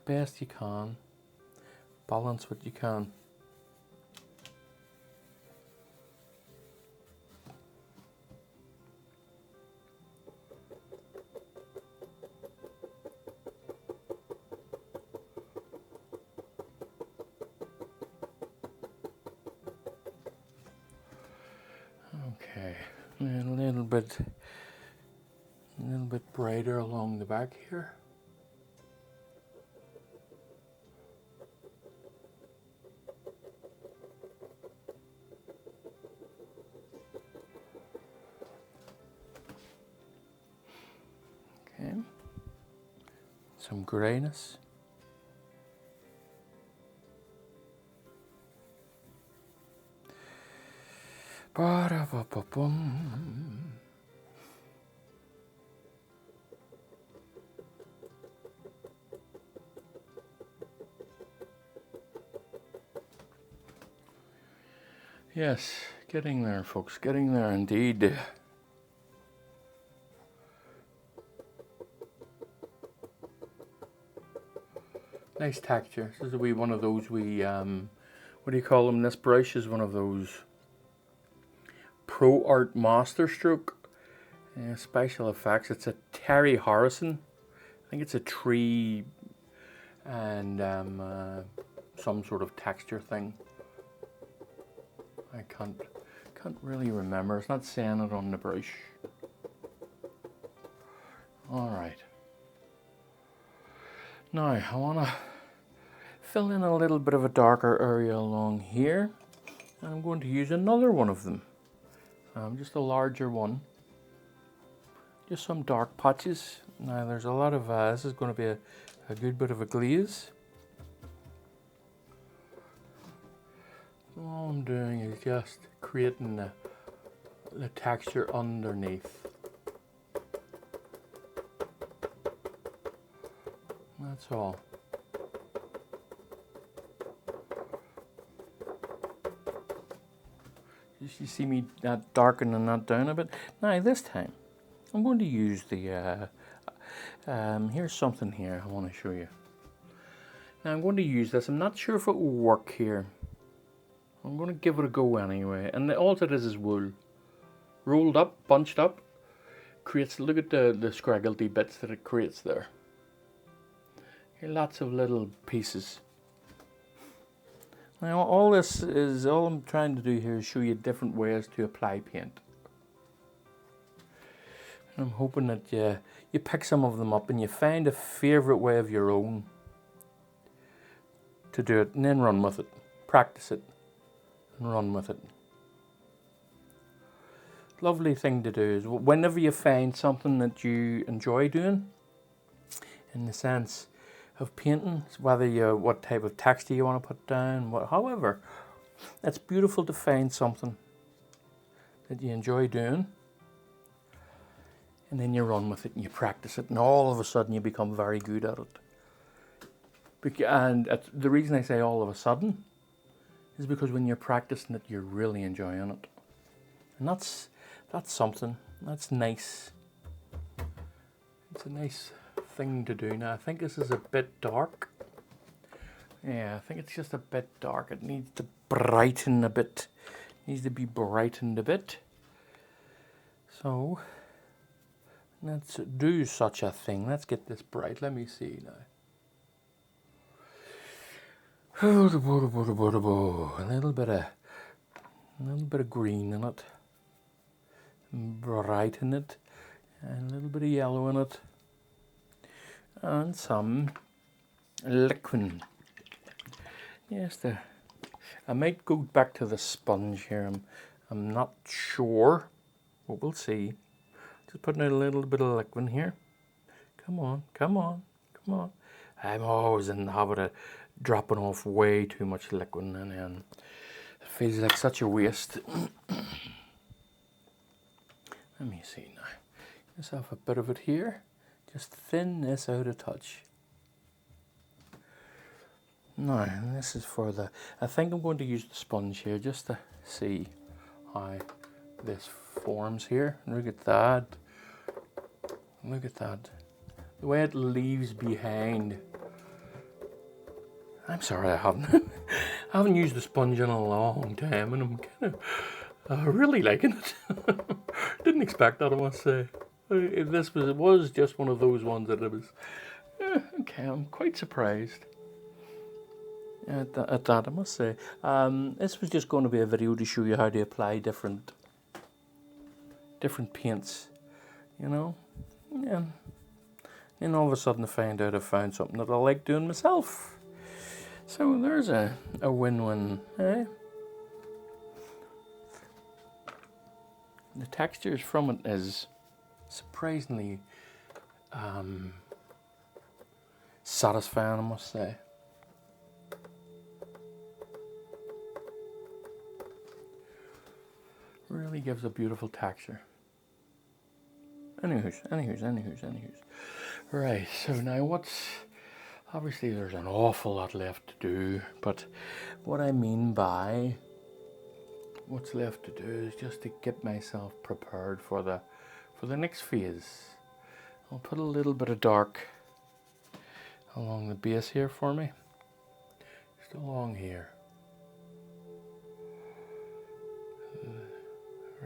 Best you can. Balance what you can. Okay, a little bit brighter along the back here. Okay, some grayness. Ba-da-ba-ba-bum. Yes, getting there, folks, getting there indeed. Nice texture. This is a wee one of those wee, what do you call them? This brush is one of those Pro Art Master Stroke special effects. It's a Terry Harrison. I think it's a tree and some sort of texture thing. I can't really remember. It's not saying it on the brush. All right. Now I want to fill in a little bit of a darker area along here, and I'm going to use another one of them. Just a larger one. Just some dark patches. Now there's a lot of, this is going to be a good bit of a glaze. All I'm doing is just creating the texture underneath. That's all. You see me darkening that down a bit. Now this time, I'm going to use the, here's something here I want to show you. Now I'm going to use this. I'm not sure if it will work here. I'm going to give it a go anyway. And all it is wool. Rolled up, bunched up. Creates, look at the scraggledy bits that it creates there. Lots of little pieces. Now all I'm trying to do here is show you different ways to apply paint. And I'm hoping that you pick some of them up and you find a favourite way of your own to do it, and then run with it. Practice it and run with it. Lovely thing to do is whenever you find something that you enjoy doing, in the sense of painting, whether what type of texture you want to put down, however, it's beautiful to find something that you enjoy doing, and then you run with it and you practice it, and all of a sudden you become very good at it. And the reason I say all of a sudden is because when you're practicing it, you're really enjoying it, and that's something. That's nice. It's a nice thing to do. Now I think this is a bit dark. Yeah, I think it's just a bit dark. It needs to brighten a bit. It needs to be brightened a bit. So let's do such a thing. Let's get this bright. Let me see now. A little bit of green in it. Brighten it. And a little bit of yellow in it. And some liquid. Yes, I might go back to the sponge here. I'm not sure, but we'll see. Just putting a little bit of liquid here, Come on, come on, come on. I'm always in the habit of dropping off way too much liquid, and then it feels like such a waste. Let me see now. Just have a bit of it here. Just thin this out a touch. Now, this is for the... I think I'm going to use the sponge here just to see how this forms here. Look at that. Look at that. The way it leaves behind. I'm sorry I haven't I haven't used the sponge in a long time, and I'm kind of really liking it. Didn't expect that, I must say. If this was just one of those ones that it was okay, I'm quite surprised at that, I must say. This was just going to be a video to show you how to apply different paints, you know. Yeah. And all of a sudden I found something that I like doing myself. So there's a win-win, eh? The textures from it is surprisingly satisfying, I must say. Really gives a beautiful texture. Anywho's. Right, so now obviously there's an awful lot left to do, but what I mean by what's left to do is just to get myself prepared for the next phase. I'll put a little bit of dark along the base here for me, just along here.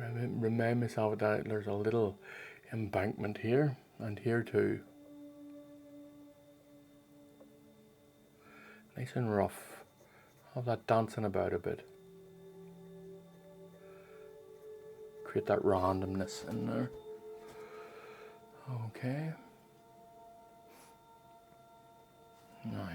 Remind myself that there's a little embankment here and here too. Nice and rough. Have that dancing about a bit. Create that randomness in there. Okay. Now.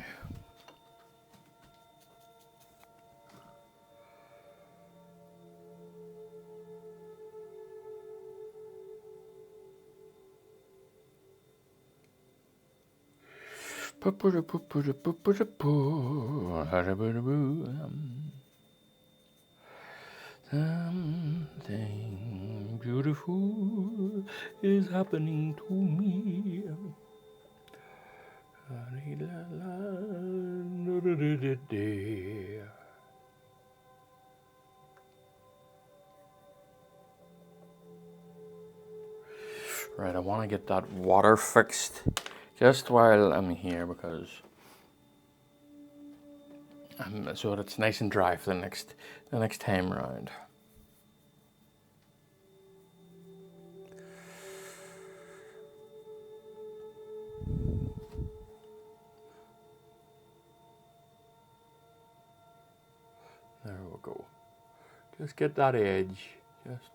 Something beautiful is happening to me. Right, I want to get that water fixed just while I'm here, because so that it's nice and dry for the next time round. There we go. Just get that edge. Just.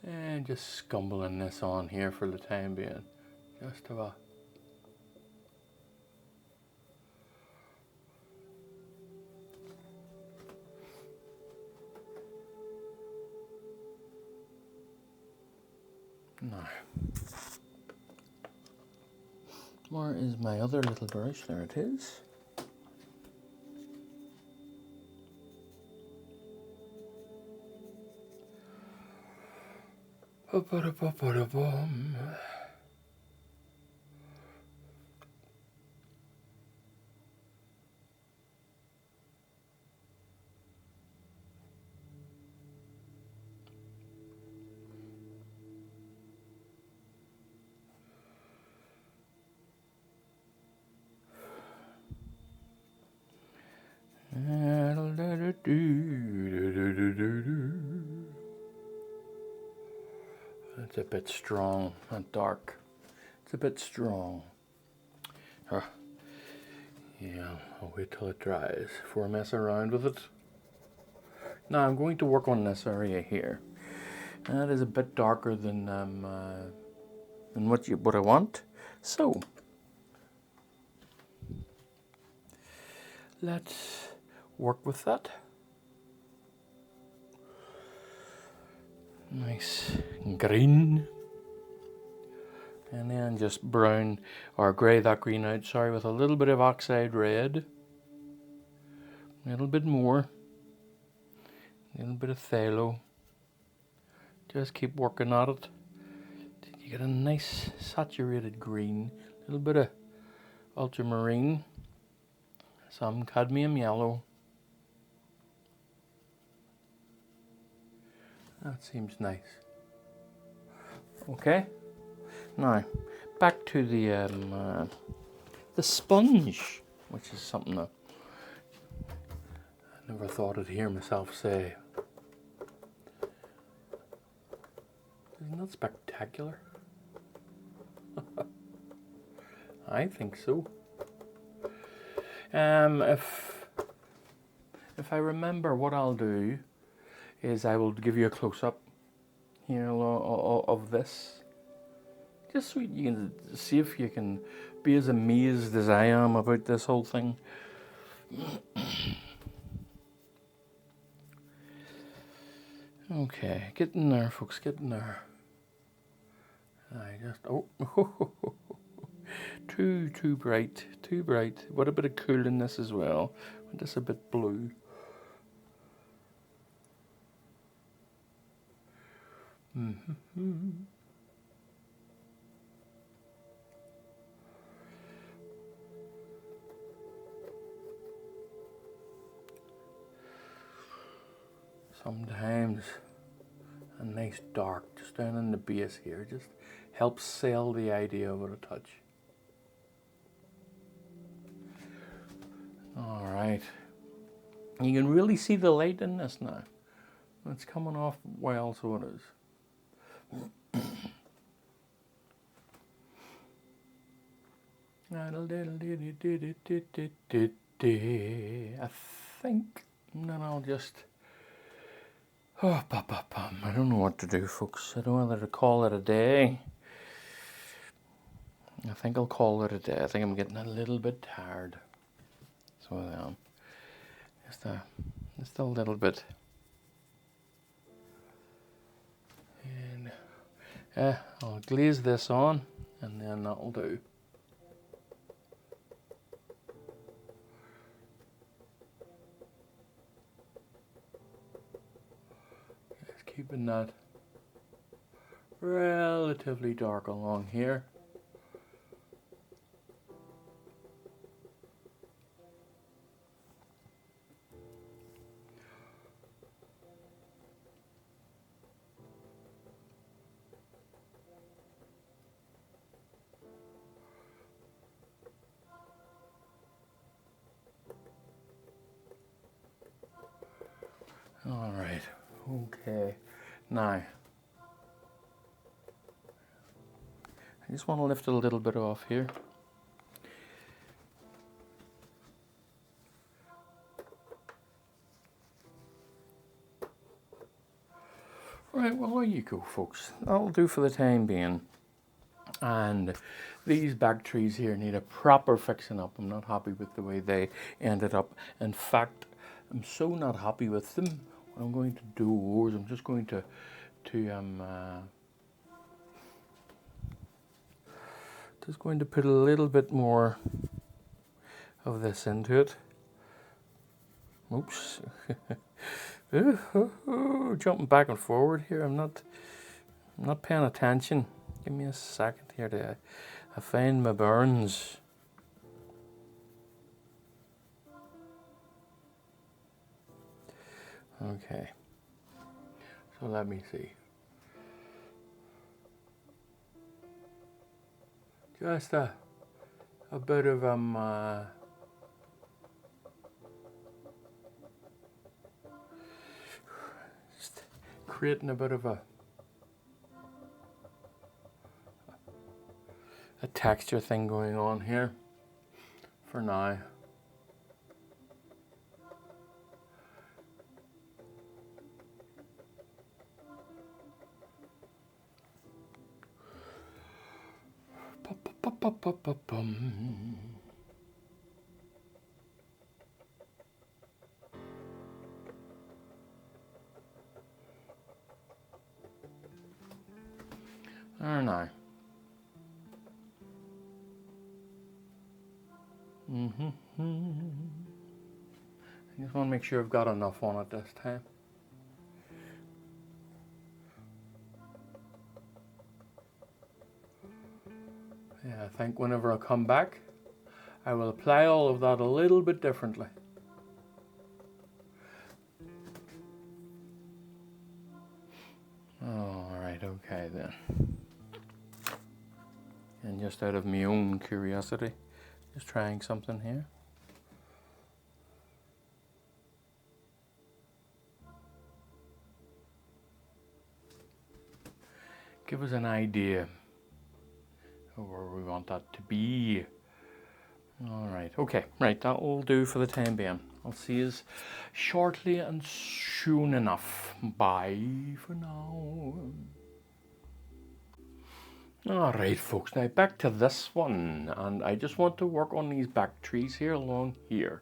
And just scumbling this on here for the time being. Just about. Now, where is my other little brush? There it is. It's a bit strong and dark. It's a bit strong. Yeah, I'll wait till it dries before I mess around with it. Now I'm going to work on this area here. That is a bit darker than what I want. So let's work with that. Nice green. And then just brown, or grey that green out, sorry, with a little bit of oxide red. A little bit more. A little bit of phthalo. Just keep working at it. You get a nice saturated green. A little bit of ultramarine. Some cadmium yellow. That seems nice. Okay. Now, back to the sponge, which is something that I never thought I'd hear myself say. Isn't that spectacular? I think so. If I remember, what I'll do is I will give you a close-up here of this, just so you can see if you can be as amazed as I am about this whole thing. Okay, get in there, folks, get in there. I just, too bright, too bright. What a bit of cool in this as well. Just a bit blue. Sometimes a nice dark just down in the base here just helps sell the idea of it a touch. All right, you can really see the light in this now. It's coming off well, so it is. I think, and then I'll just, I don't know what to do, folks. I don't know whether to call it a day. I think I'll call it a day. I think I'm getting a little bit tired. So I am. Just a little bit. And I'll glaze this on, and then that'll do. Just keeping that relatively dark along here. All right, okay. Now, I just want to lift a little bit off here. Right, well, there you go, folks. That'll do for the time being. And these back trees here need a proper fixing up. I'm not happy with the way they ended up. In fact, I'm so not happy with them. What I'm going to do is I'm just going to put a little bit more of this into it. Oops. Jumping back and forward here. I'm not paying attention. Give me a second here to find my burns. Okay. So let me see. Just a bit of just creating a bit of a texture thing going on here for now. There now. I just want to make sure I've got enough on it this time. Yeah, I think whenever I come back, I will apply all of that a little bit differently. Alright, okay then. And just out of my own curiosity, just trying something here. Give us an idea of where we want that to be. Alright, okay, right, that will do for the time being. I'll see you shortly and soon enough. Bye for now. Alright folks, now back to this one, and I just want to work on these back trees here along here.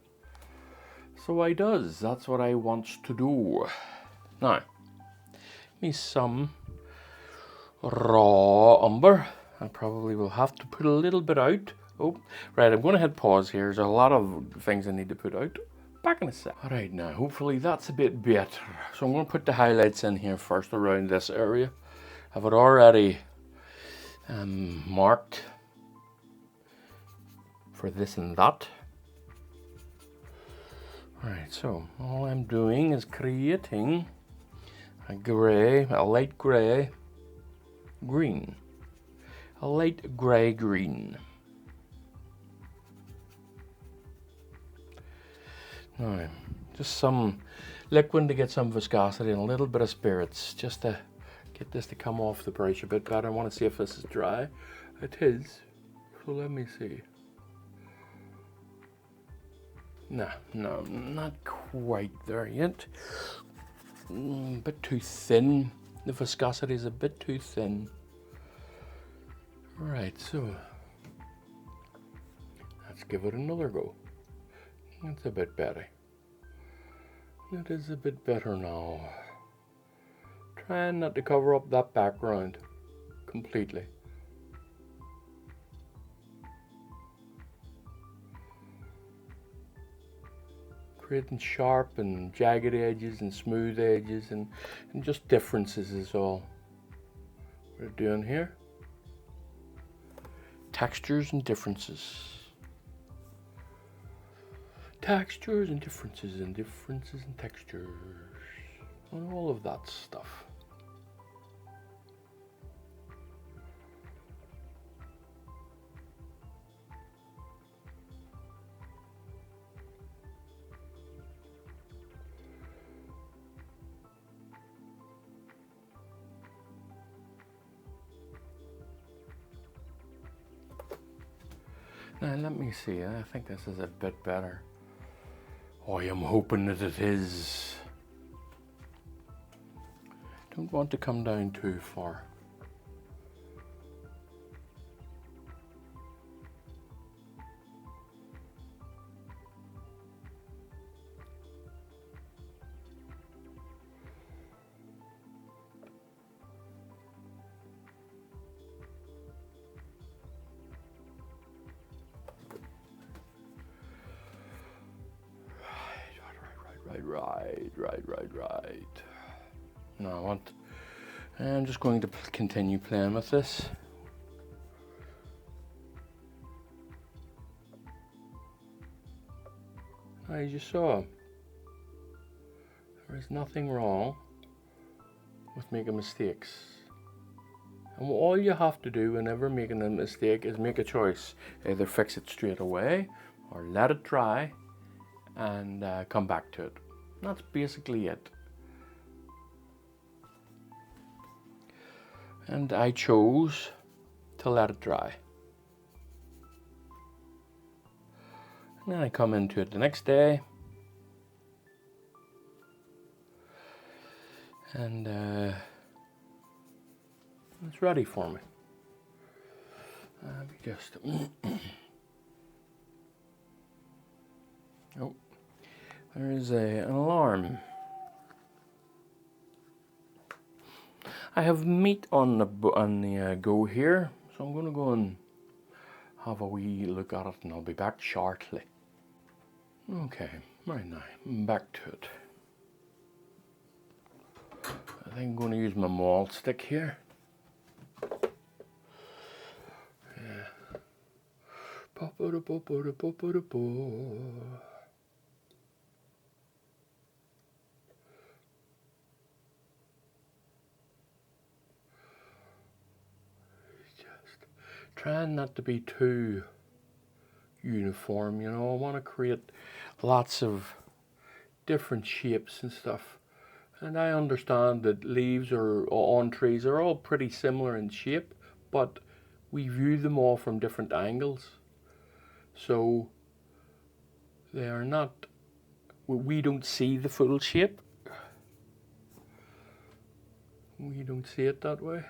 So I does, that's what I wants to do. Now, me some raw umber. I probably will have to put a little bit out. Oh, right, I'm going to hit pause here. There's a lot of things I need to put out. Back in a sec. Alright now, hopefully that's a bit better. So I'm going to put the highlights in here first around this area. I have it already marked for this and that. Alright, so all I'm doing is creating a grey, a light grey green. A light grey green. Now, just some liquid to get some viscosity and a little bit of spirits, just to get this to come off the brush a bit better. I want to see if this is dry. It is. So let me see. No, not quite there yet. A bit too thin. The viscosity is a bit too thin. Right, so let's give it another go. That's a bit better. That is a bit better now. Trying not to cover up that background completely. Creating sharp and jagged edges and smooth edges and just differences is all we're doing here. Textures and differences. Textures and differences and differences and textures. And all of that stuff. Now let me see, I think this is a bit better. Oh, I'm hoping that it is. Don't want to come down too far. Right. Now I'm just going to continue playing with this. As you saw, there is nothing wrong with making mistakes. And all you have to do whenever making a mistake is make a choice. Either fix it straight away or let it dry and come back to it. That's basically it. And I chose to let it dry. And then I come into it the next day. And it's ready for me. Let me just... oh, there is an alarm. I have meat on the go here, so I'm going to go and have a wee look at it, and I'll be back shortly. Okay, right now, back to it. I think I'm going to use my maul stick here. Yeah. Just trying not to be too uniform, you know. I want to create lots of different shapes and stuff. And I understand that leaves or on trees are all pretty similar in shape, but we view them all from different angles. So they are not, we don't see the full shape. We don't see it that way.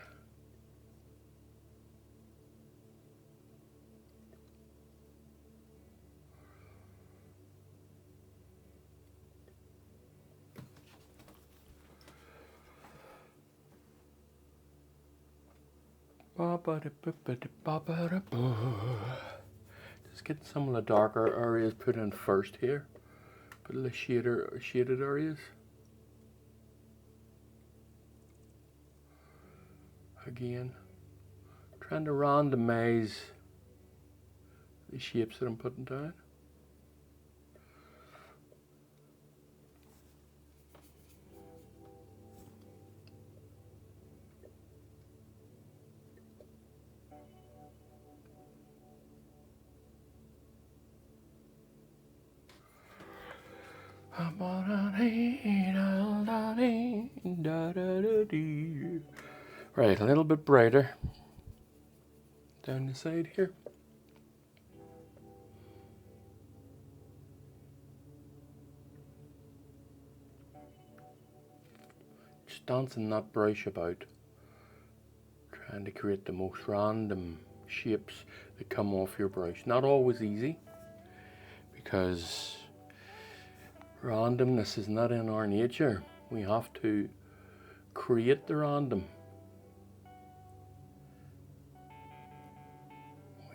Just get some of the darker areas put in first here. Put the shaded areas. Again, trying to randomize the shapes that I'm putting down. Right, a little bit brighter down the side here. Just dancing that brush about, trying to create the most random shapes that come off your brush. Not always easy, because randomness is not in our nature. We have to create the random.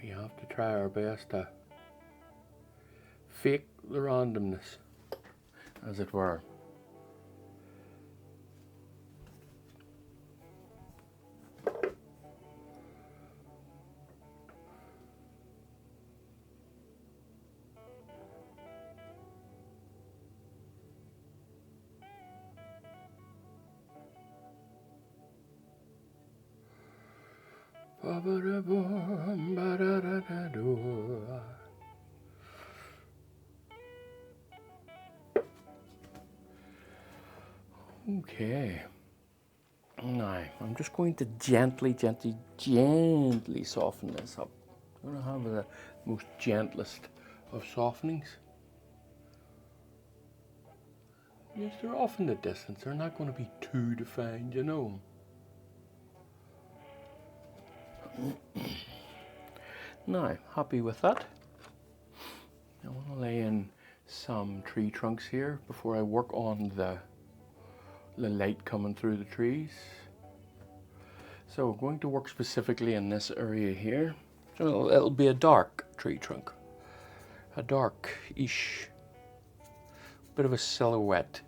We have to try our best to fake the randomness, as it were. Okay. Now, I'm just going to gently soften this up. I'm going to have the most gentlest of softenings. Yes, they're off in the distance. They're not going to be too defined, you know. Now, happy with that. I want to lay in some tree trunks here before I work on the light coming through the trees. So we're going to work specifically in this area here. So it'll be a dark tree trunk. A dark-ish, bit of a silhouette.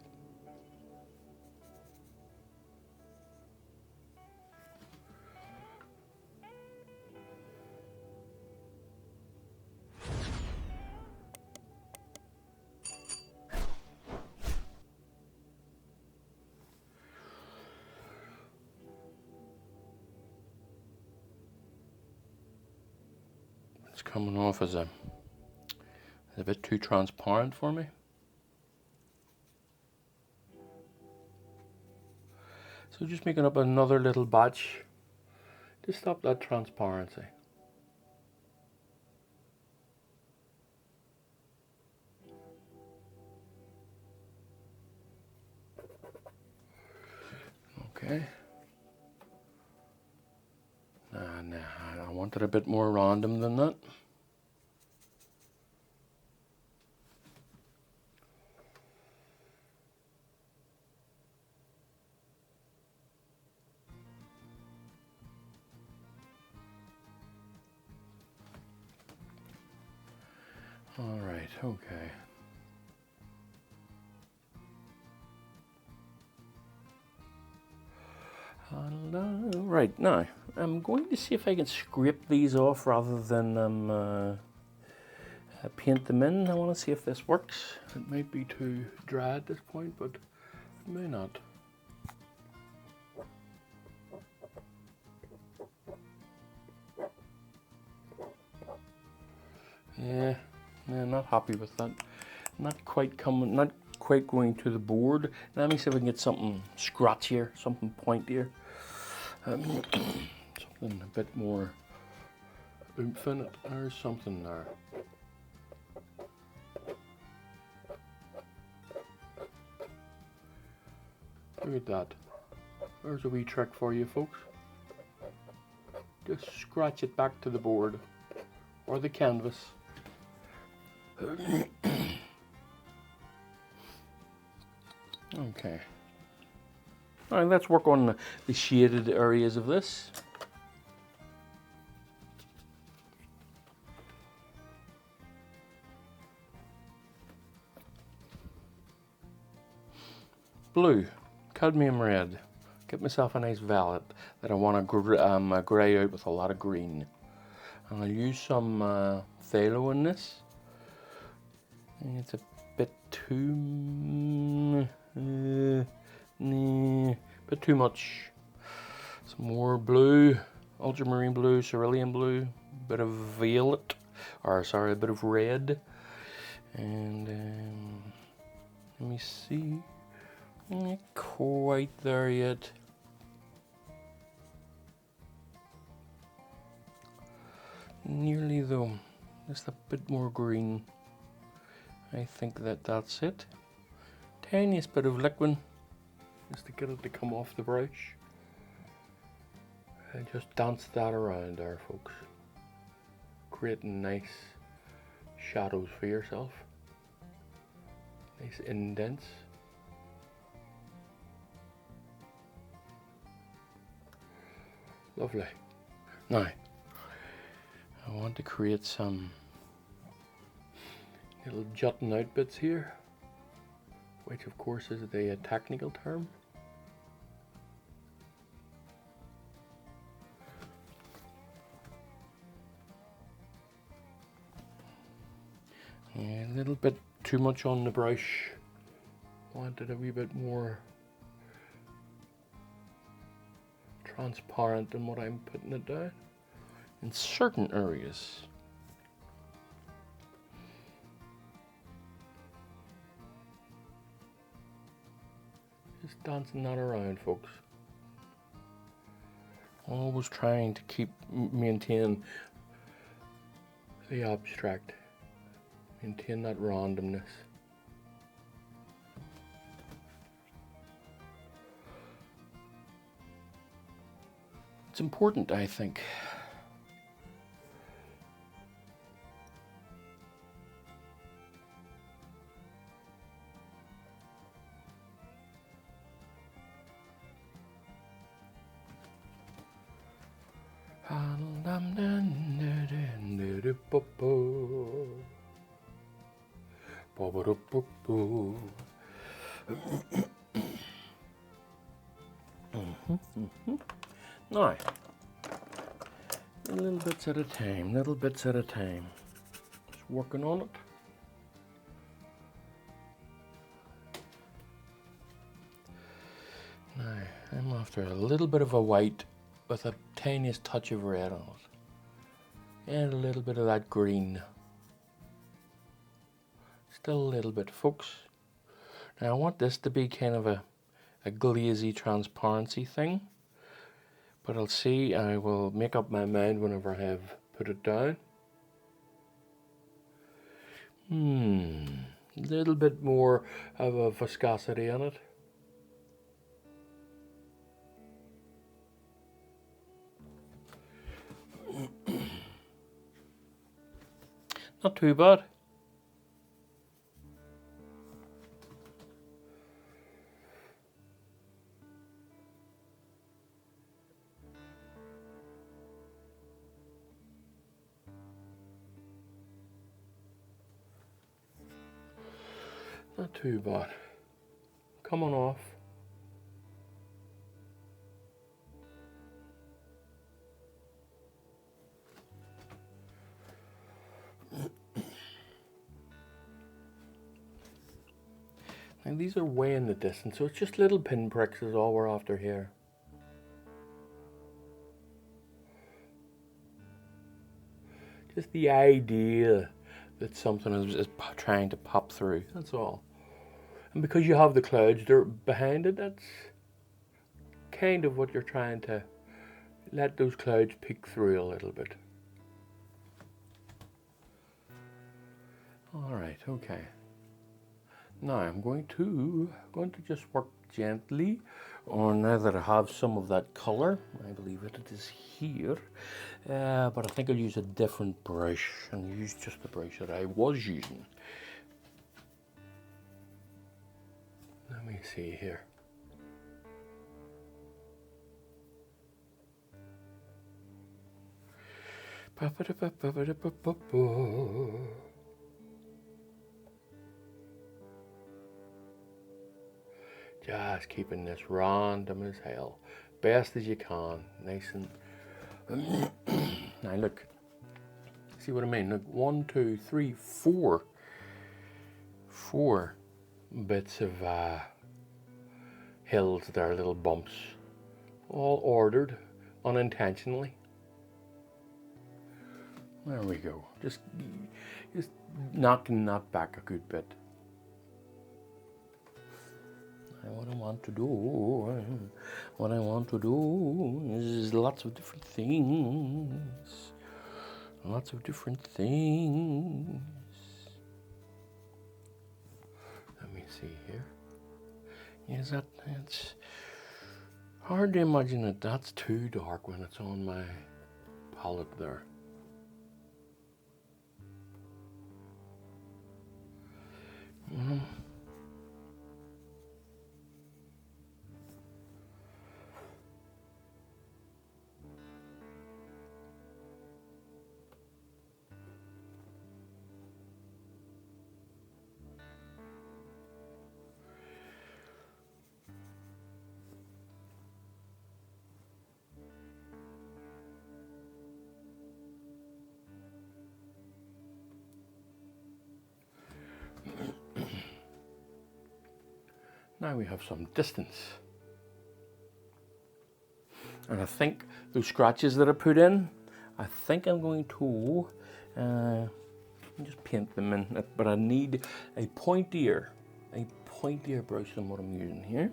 It's coming off as a bit too transparent for me. So just making up another little batch to stop that transparency. Okay. And I want it a bit more random than that. All right, okay. Right, now, I'm going to see if I can scrape these off rather than paint them in. I want to see if this works. It might be too dry at this point, but it may not. Yeah, not happy with that. Not quite going to the board. Let me see if we can get something scratchier, something pointier. Something a bit more oomph in it. There's something there. Look at that. There's a wee trick for you folks. Just scratch it back to the board or the canvas. Okay. Alright, let's work on the shaded areas of this. Blue, cadmium red. Get myself a nice violet that I want to grey out with a lot of green. And I'll use some phthalo in this. It's a bit too bit too much. Some more blue, ultramarine blue, cerulean blue, bit of violet, or sorry, a bit of red, and let me see, not quite there yet. Nearly though, just a bit more green. I think that's it. Tiniest bit of liquid, just to get it to come off the brush. And just dance that around there, folks. Creating nice shadows for yourself. Nice indents. Lovely. Now, I want to create some little jutting out bits here, which of course is the technical term. Yeah, a little bit too much on the brush. Wanted a wee bit more transparent than what I'm putting it down in certain areas. Just dancing that around, folks. Always trying to maintain the abstract, maintain that randomness. It's important, I think. Now, little bits at a time, little bits at a time. Just working on it. Now, I'm after a little bit of a white with a tiniest touch of red on it. And a little bit of that green. Still a little bit, folks. Now I want this to be kind of a glazy transparency thing. But I'll see, I will make up my mind whenever I have put it down. A little bit more of a viscosity on it. Not too bad. not too bad. Coming off. And these are way in the distance, so it's just little pinpricks is all we're after here. Just the idea that something is trying to pop through, that's all. And because you have the clouds behind it, that's kind of what you're trying to let those clouds peek through a little bit. Alright, okay. Now I'm going to just work gently on, now that I have some of that colour. I believe it is here, but I think I'll use a different brush and use just the brush that I was using. Let me see here. Just keeping this random as hell, best as you can, nice and. Now look, see what I mean? Look, 1, 2, 3, 4 bits of hills there, little bumps, all ordered unintentionally. There we go. Just knocking that back a good bit. What I want to do is lots of different things. Lots of different things. Let me see here. Is it's hard to imagine that that's too dark when it's on my palette there. Now we have some distance. And I think those scratches that I put in, I think I'm going to just paint them in, but I need a pointier brush than what I'm using here.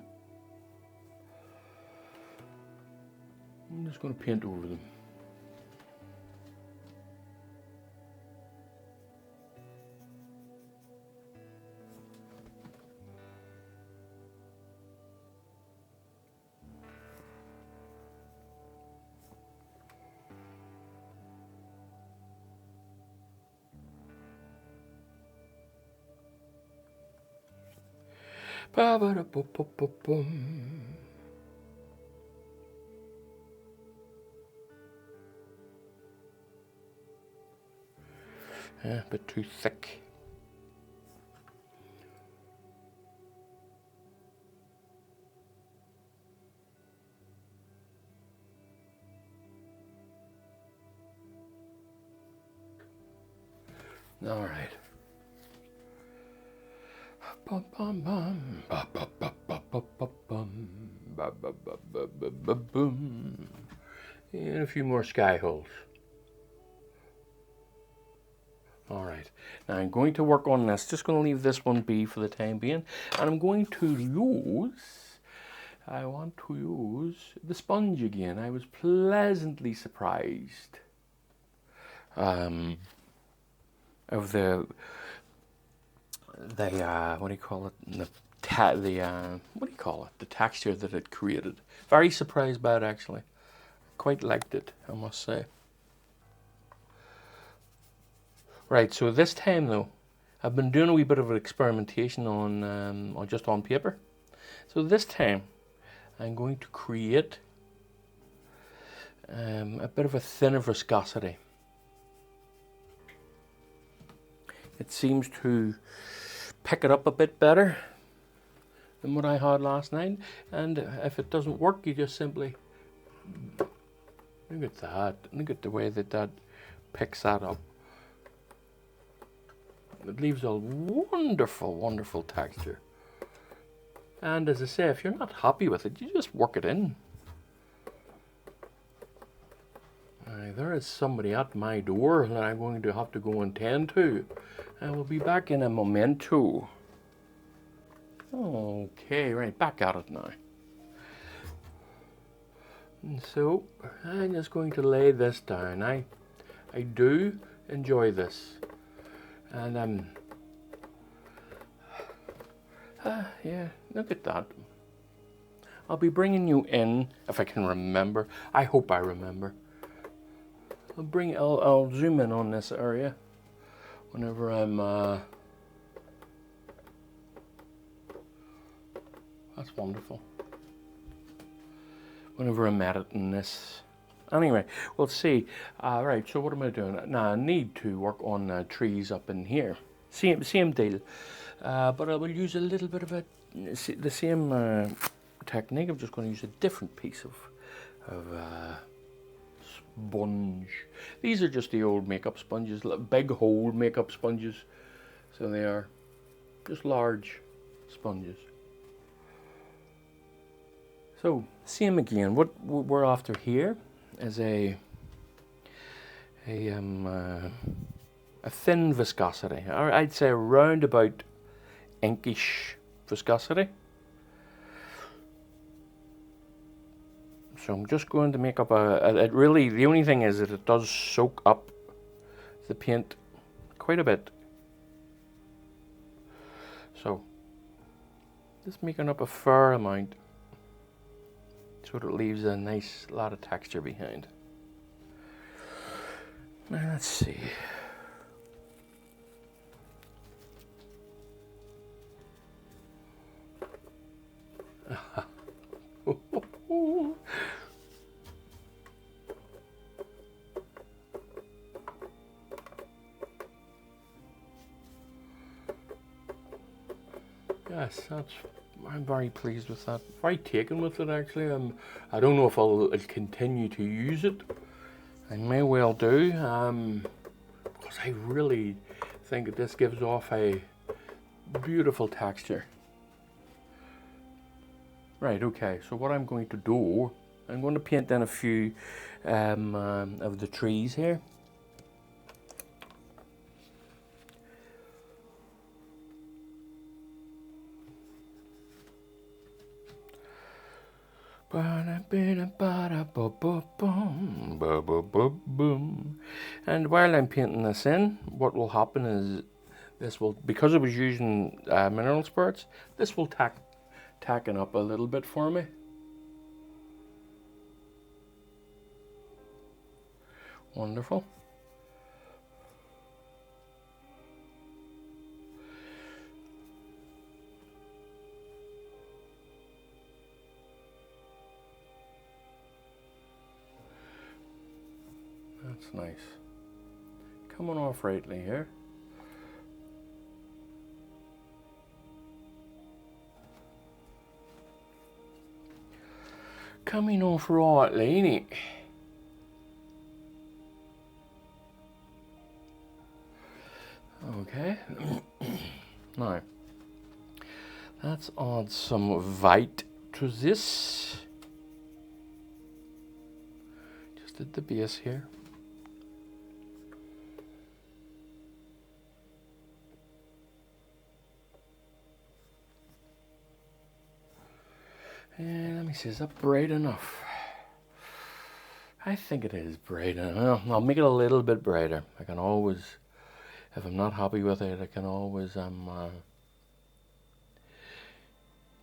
I'm just going to paint over them. Ba-ba-da-bum-bum-bum. A bit too thick. All right. Bum, bum, bum. Ba, ba, ba, ba, ba, ba, bum. Ba, ba, ba, ba, ba, ba, boom. And a few more sky holes. All right. Now I'm going to work on this. Just going to leave this one be for the time being. And I'm going to use, I want to use the sponge again. I was pleasantly surprised of the what do you call it? The texture that it created. Very surprised by it, actually. Quite liked it, I must say. Right, so this time though, I've been doing a wee bit of an experimentation on just on paper. So this time, I'm going to create a bit of a thinner viscosity. It seems to pick it up a bit better than what I had last night. And if it doesn't work, you just simply, look at that. Look at the way that that picks that up. It leaves a wonderful, wonderful texture. And as I say, if you're not happy with it, you just work it in. There is somebody at my door that I'm going to have to go and tend to. And we'll be back in a momento. Okay, right, back at it now. And so, I'm just going to lay this down. I do enjoy this. And yeah, look at that. I'll be bringing you in, if I can remember. I hope I remember. I'll zoom in on this area whenever I'm, that's wonderful. Whenever I'm editing this. Anyway, we'll see. Right, so what am I doing? Now, I need to work on trees up in here. Same deal. But I will use a little bit of the same technique. I'm just going to use a different piece of sponge. These are just the old makeup sponges, big hole makeup sponges. So they are just large sponges. So same again. What we're after here is a thin viscosity, or I'd say around about inkish viscosity. So I'm just going to make up it really, the only thing is that it does soak up the paint quite a bit. So just making up a fair amount so that it leaves a nice lot of texture behind. Now let's see. Yes, I'm very pleased with that. Very taken with it actually. I don't know if I'll continue to use it. I may well do, because I really think that this gives off a beautiful texture. Right, okay, so what I'm going to do, I'm going to paint in a few of the trees here. And while I'm painting this in, what will happen is this will, because I was using mineral spirits, this will tacken up a little bit for me. Wonderful. That's nice. Coming off rightly here. Coming off rightly, ain't it? Okay. Now, let's add some white to this. Just at the base here. And let me see, is that bright enough? I think it is bright enough. I'll make it a little bit brighter. I can always, if I'm not happy with it, I can always, what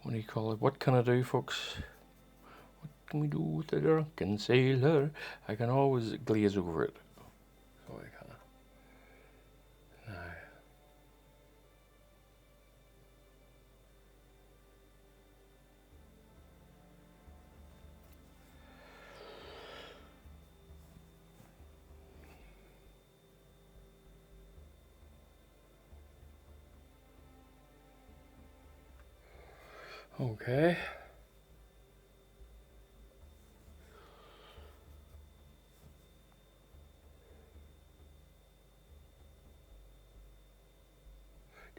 do you call it? What can I do, folks? What can we do with the drunken sailor? I can always glaze over it. So I can. Now. Okay.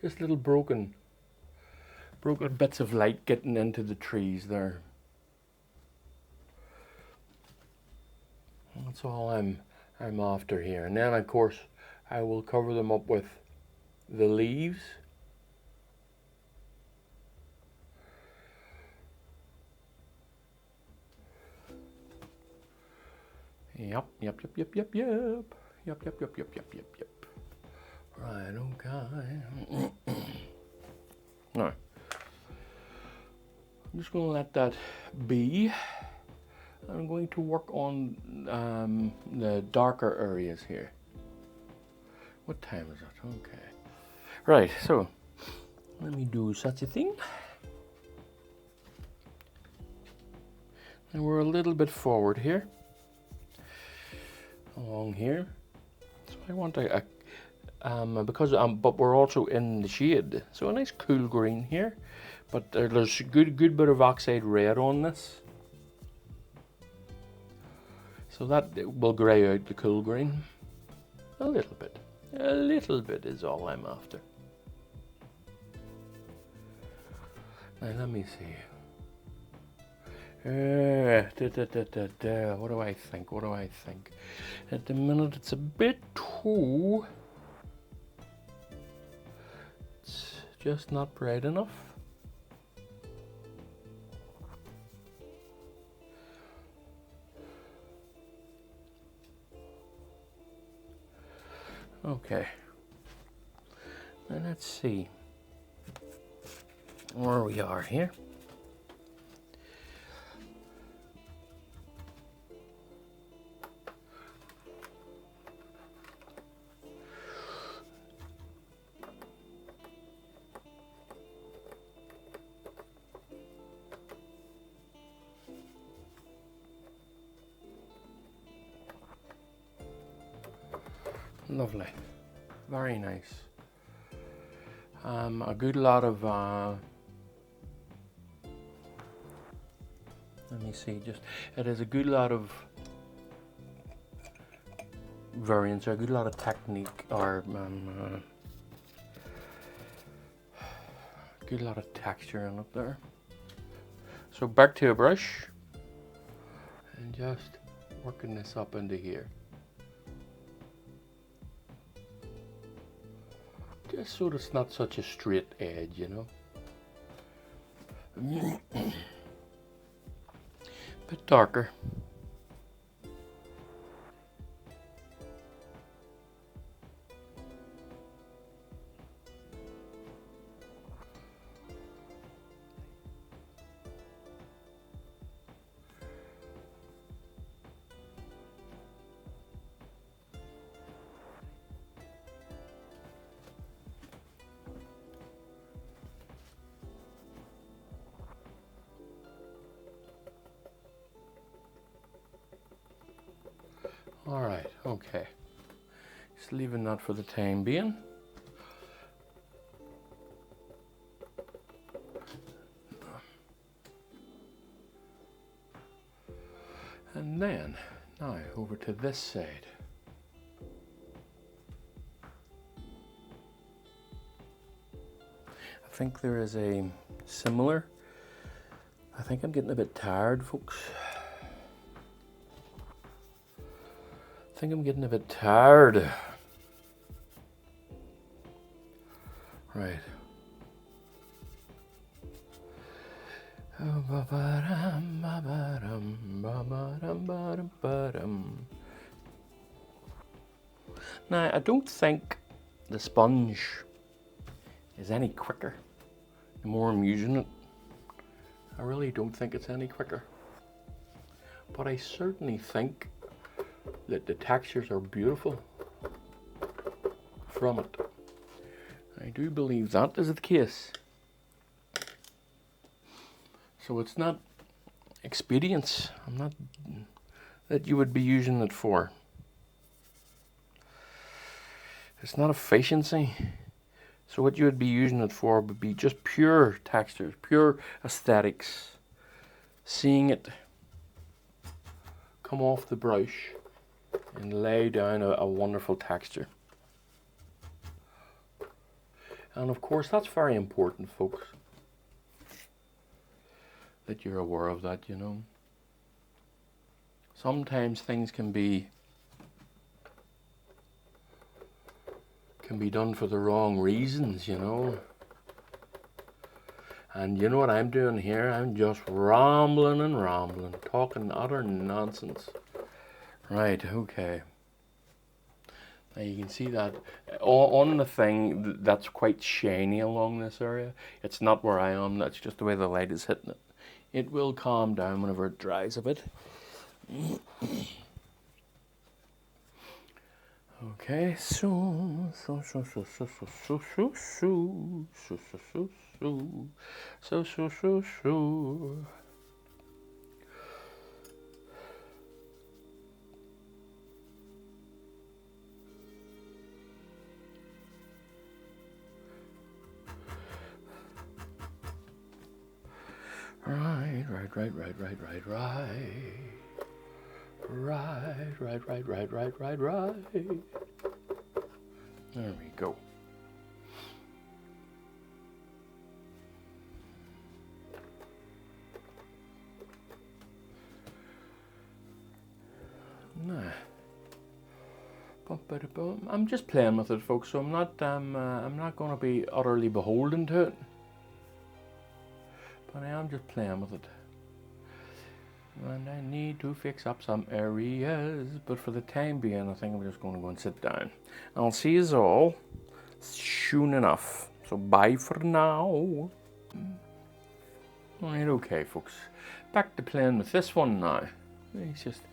Just little broken bits of light getting into the trees there. That's all I'm after here. And then of course I will cover them up with the leaves. Yep. Right, okay. Now, I'm just going to let that be. I'm going to work on the darker areas here. What time is it? Okay. Right, so let me do such a thing. And we're a little bit forward here. Along here. So I want but we're also in the shade. So a nice cool green here. But there's a good bit of oxide red on this. So that will grey out the cool green. A little bit. A little bit is all I'm after. Now let me see. What do I think? What do I think? At the minute it's a bit too... It's just not bright enough. Okay. Now let's see where we are here. Lovely, very nice. A good lot of let me see, it is a good lot of variance, or a good lot of technique, or good lot of texture in it there. So back to a brush and just working this up into here. Just so it's not such a straight edge, you know. Bit darker. All right, okay. Just leaving that for the time being. And then, now over to this side. I think there is a similar. I think I'm getting a bit tired, folks. I think I'm getting a bit tired. Right. Now, I don't think the sponge is any quicker the more I'm using it. I really don't think it's any quicker. But I certainly think that the textures are beautiful from it. I do believe that is the case. So it's not expedience. I'm not that you would be using it for. It's not efficiency. So what you would be using it for would be just pure textures, pure aesthetics. Seeing it come off the brush and lay down a wonderful texture. And of course that's very important, folks, that you're aware of that, you know. Sometimes things can be done for the wrong reasons, you know. And you know what I'm doing here? I'm just rambling and rambling, talking utter nonsense. Right, okay. Now you can see that on the thing that's quite shiny along this area. It's not where I am, that's just the way the light is hitting it. It will calm down whenever it dries a bit. Okay, so. Right. There we go. Nah. I'm just playing with it, folks. So I'm not going to be utterly beholden to it. But I am just playing with it. And I need to fix up some areas, but for the time being I think I'm just going to go and sit down. And I'll see you all soon enough. So bye for now. Alright, okay folks. Back to playing with this one now. You just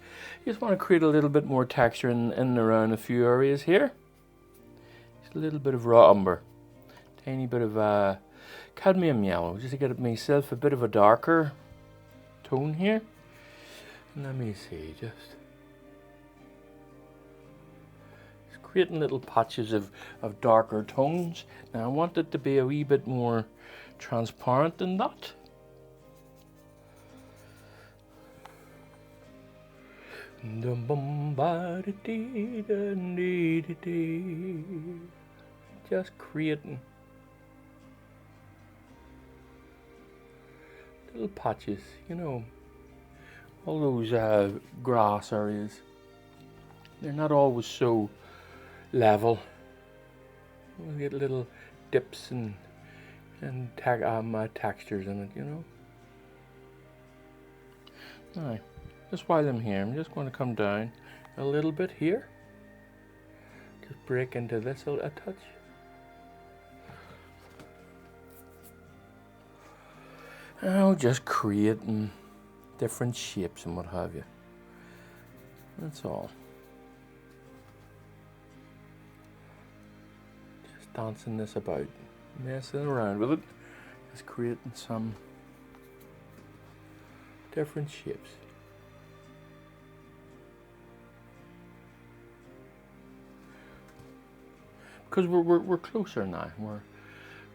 want to create a little bit more texture in and around a few areas here. Just a little bit of raw umber. Tiny bit of cadmium yellow, just to get myself a bit of a darker tone here. Let me see, just creating little patches of darker tones. Now I want it to be a wee bit more transparent than that. Just creating little patches, you know. All those grass areas, they're not always so level. We get little dips and textures in it, you know. Now, just while I'm here, I'm just going to come down a little bit here. Just break into this a touch. Oh, just creating different shapes and what have you. That's all. Just dancing this about, messing around with it, just creating some different shapes. Because we're closer now.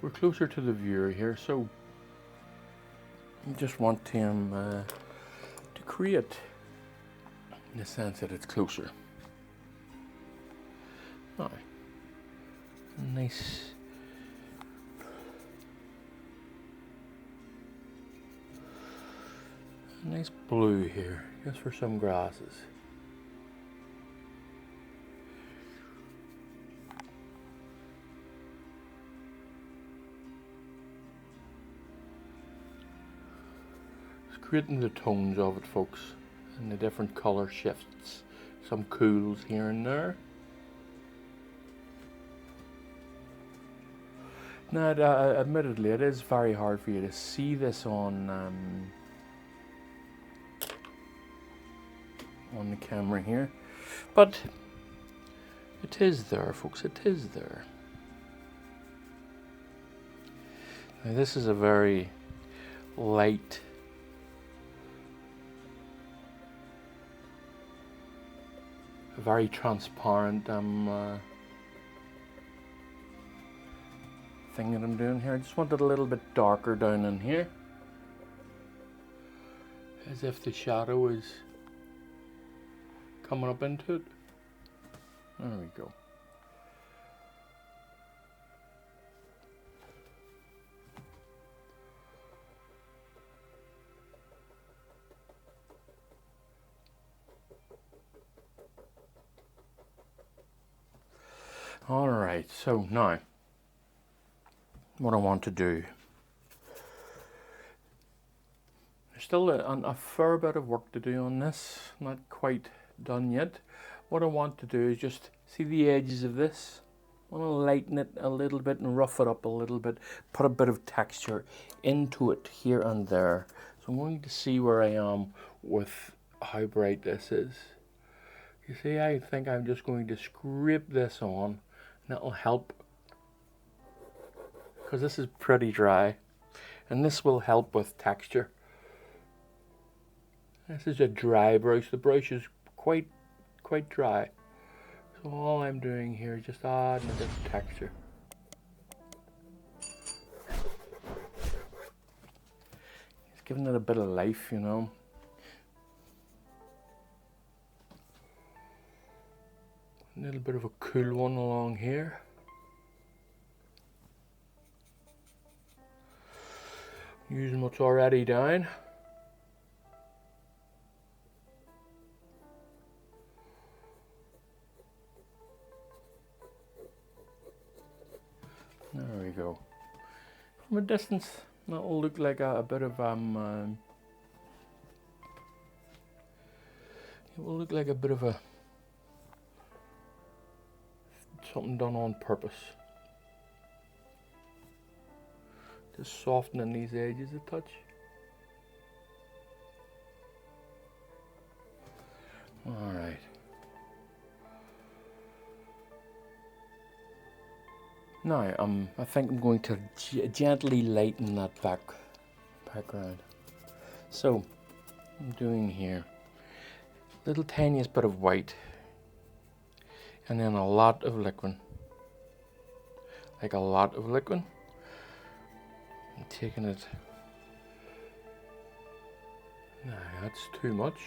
We're closer to the viewer here, so I just want him to create in the sense that it's closer. Now, nice blue here, just for some grasses. Creating the tones of it, folks, and the different color shifts, some cools here and there. Now, admittedly, it is very hard for you to see this on the camera here, but it is there, folks. It is there. Now, this is a very light, very transparent thing that I'm doing here. I just want it a little bit darker down in here, as if the shadow is coming up into it. There we go. Alright, so now what I want to do, there's still a fair bit of work to do on this, not quite done yet. What I want to do is just see the edges of this. I want to lighten it a little bit and rough it up a little bit, put a bit of texture into it here and there. So I'm going to see where I am with how bright this is. You see, I think I'm just going to scrape this on. That'll help, because this is pretty dry, and this will help with texture. This is a dry brush. The brush is quite dry, so all I'm doing here is just adding a bit of texture. Just giving it a bit of life, you know. A little bit of a cool one along here. Using what's already down. There we go. From a distance, that'll look like a bit of it will look like a bit of a something done on purpose. Just softening these edges a touch. Alright. Now, I think I'm going to gently lighten that background. So, I'm doing here little tiniest bit of white, and then a lot of liquid. Like a lot of liquid. I'm taking it. Nah, that's too much.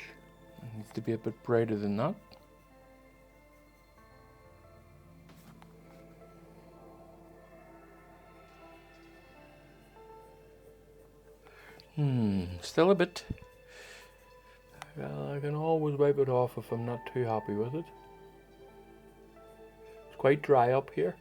It needs to be a bit brighter than that. Still a bit. Well, I can always wipe it off if I'm not too happy with it. It's quite dry up here.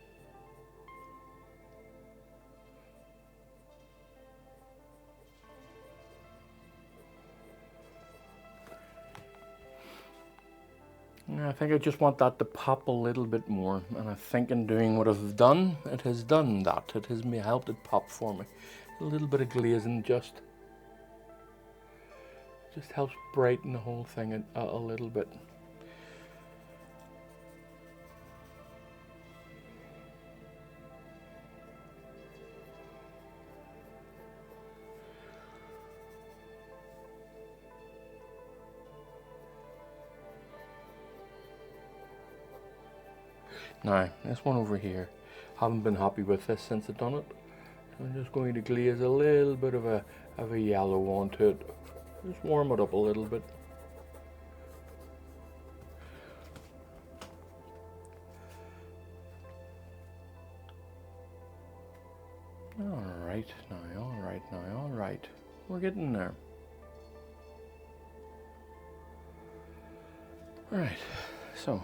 I think I just want that to pop a little bit more, and I think in doing what I've done, it has done that. It has helped it pop for me. A little bit of glazing just helps brighten the whole thing a little bit. Now, this one over here, haven't been happy with this since I've done it. So I'm just going to glaze a little bit of a yellow onto it. Just warm it up a little bit. Alright, alright. We're getting there. Alright, so.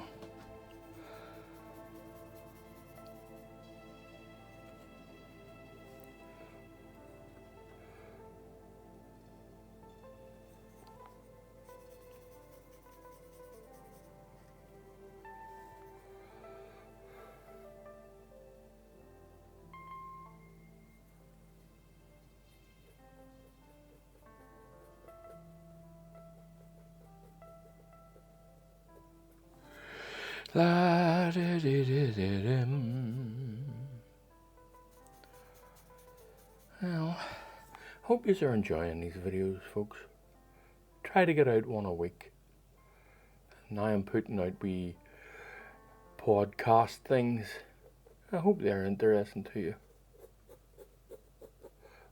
Well, hope you are enjoying these videos, folks. Try to get out one a week. Now I'm putting out wee podcast things. I hope they're interesting to you.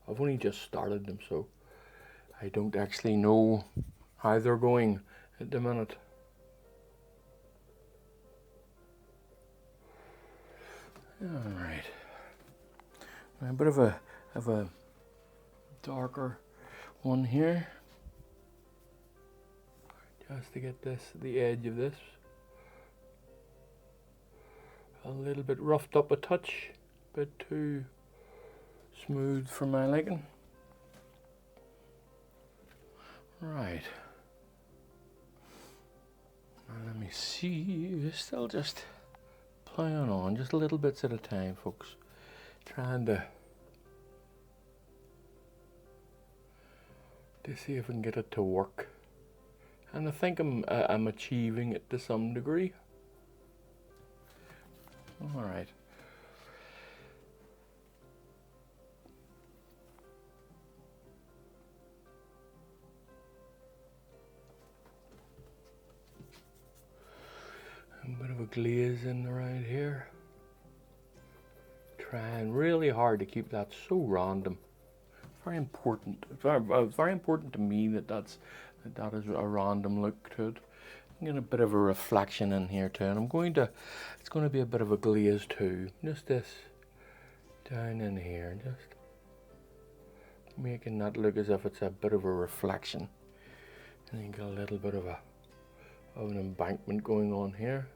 I've only just started them, so I don't actually know how they're going at the minute. Alright. A bit of a darker one here. Just to get this, the edge of this a little bit roughed up a touch, a bit too smooth for my liking. Right. Now let me see, we're still just playing on, just little bits at a time, folks. Trying to see if I can get it to work. And I think I'm achieving it to some degree. All right. A bit of a glaze in around here. Trying really hard to keep that so random. Very important. Very important to me that is a random look to it. I'm getting a bit of a reflection in here too, and it's going to be a bit of a glaze too. Just this down in here, just making that look as if it's a bit of a reflection. And you got a little bit of an embankment going on here.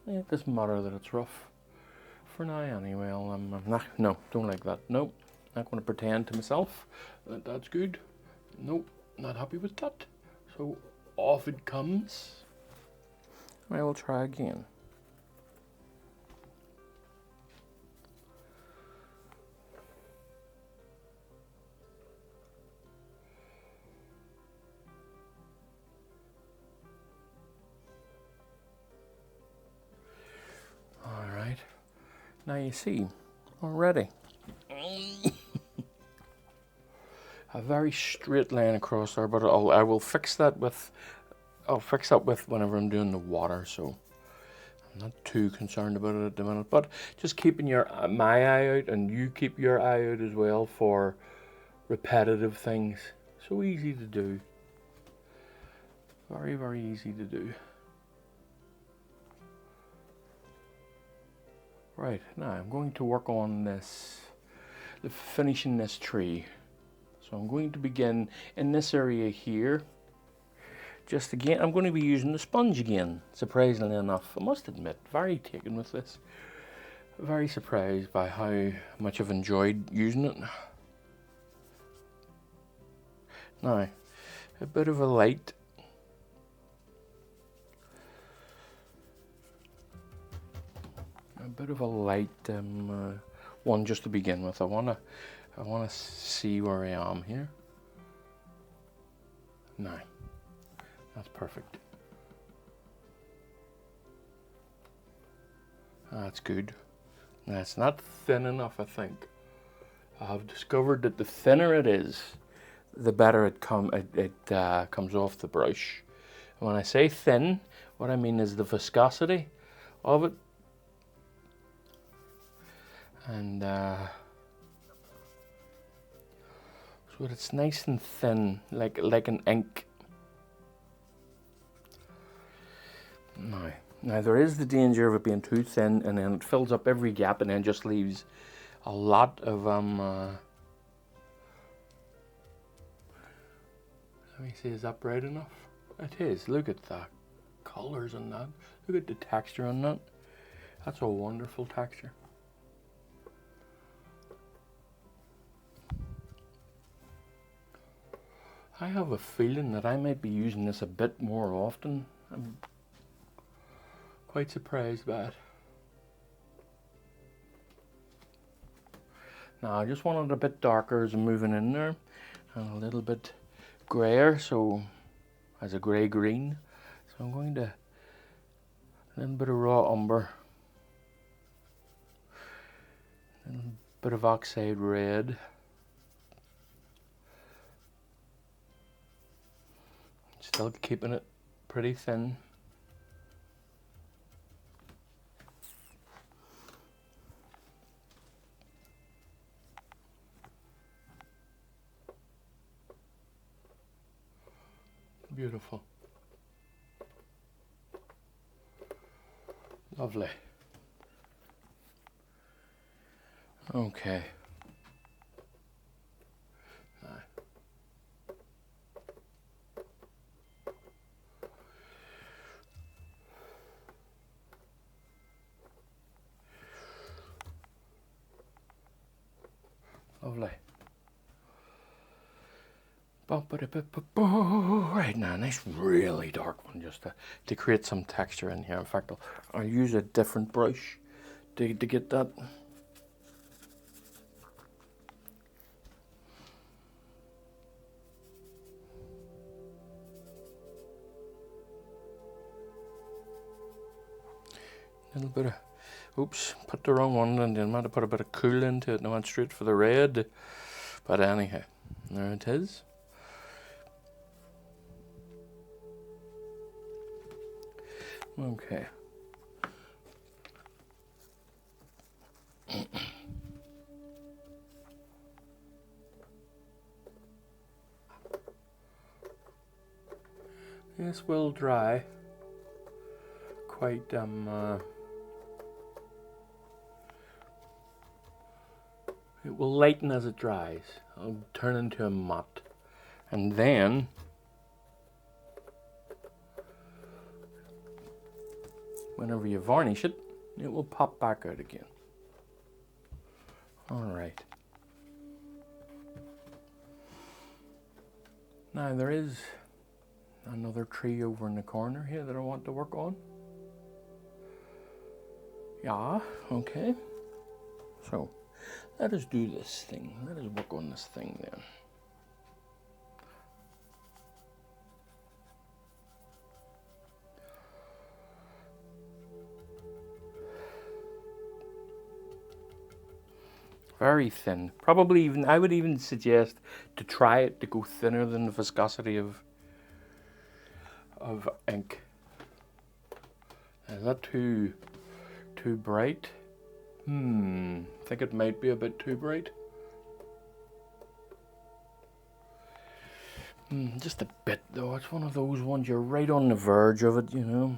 It doesn't matter that it's rough. For now anyway, I'm not, no, don't like that. Nope, not going to pretend to myself that that's good. Nope, not happy with that. So off it comes. I will try again. All right. Now you see, already, a very straight line across there, but I will fix that with, whenever I'm doing the water, so I'm not too concerned about it at the minute. But just keeping my eye out, and you keep your eye out as well for repetitive things. So easy to do. Very, very easy to do. Right, now I'm going to work on finishing this tree. So I'm going to begin in this area here. Just again, I'm going to be using the sponge again, surprisingly enough. I must admit, very taken with this. Very surprised by how much I've enjoyed using it. Now, a bit of a light. One just to begin with. I wanna see where I am here. Now, that's perfect. That's good. Now it's not thin enough, I think. I have discovered that the thinner it is, the better it comes off the brush. And when I say thin, what I mean is the viscosity of it. And so it's nice and thin, like an ink. Now there is the danger of it being too thin, and then it fills up every gap, and then just leaves a lot of let me see, is that bright enough? It is. Look at the colors on that. Look at the texture on that. That's a wonderful texture. I have a feeling that I might be using this a bit more often. I'm quite surprised by it. Now I just want it a bit darker as I'm moving in there, and a little bit grayer, so as a grey-green. So I'm going to, a little bit of raw umber, a little bit of oxide red. Still keeping it pretty thin. beautiful. Lovely. Okay. Lovely. Right now, nice really dark one just to create some texture in here. In fact, I'll use a different brush to get that. A little bit of, oops, put the wrong one and then I might have put a bit of cool into it and I went straight for the red. But anyhow, there it is. Okay. This will dry quite it will lighten as it dries. It'll turn into a matte, and then whenever you varnish it, it will pop back out again. All right. Now there is another tree over in the corner here that I want to work on. Yeah, okay. So let us do this thing. Let us work on this thing then. Very thin. Probably even, I would even suggest to try it to go thinner than the viscosity of ink. Is that too bright? I think it might be a bit too bright. Just a bit though. It's one of those ones you're right on the verge of it, you know.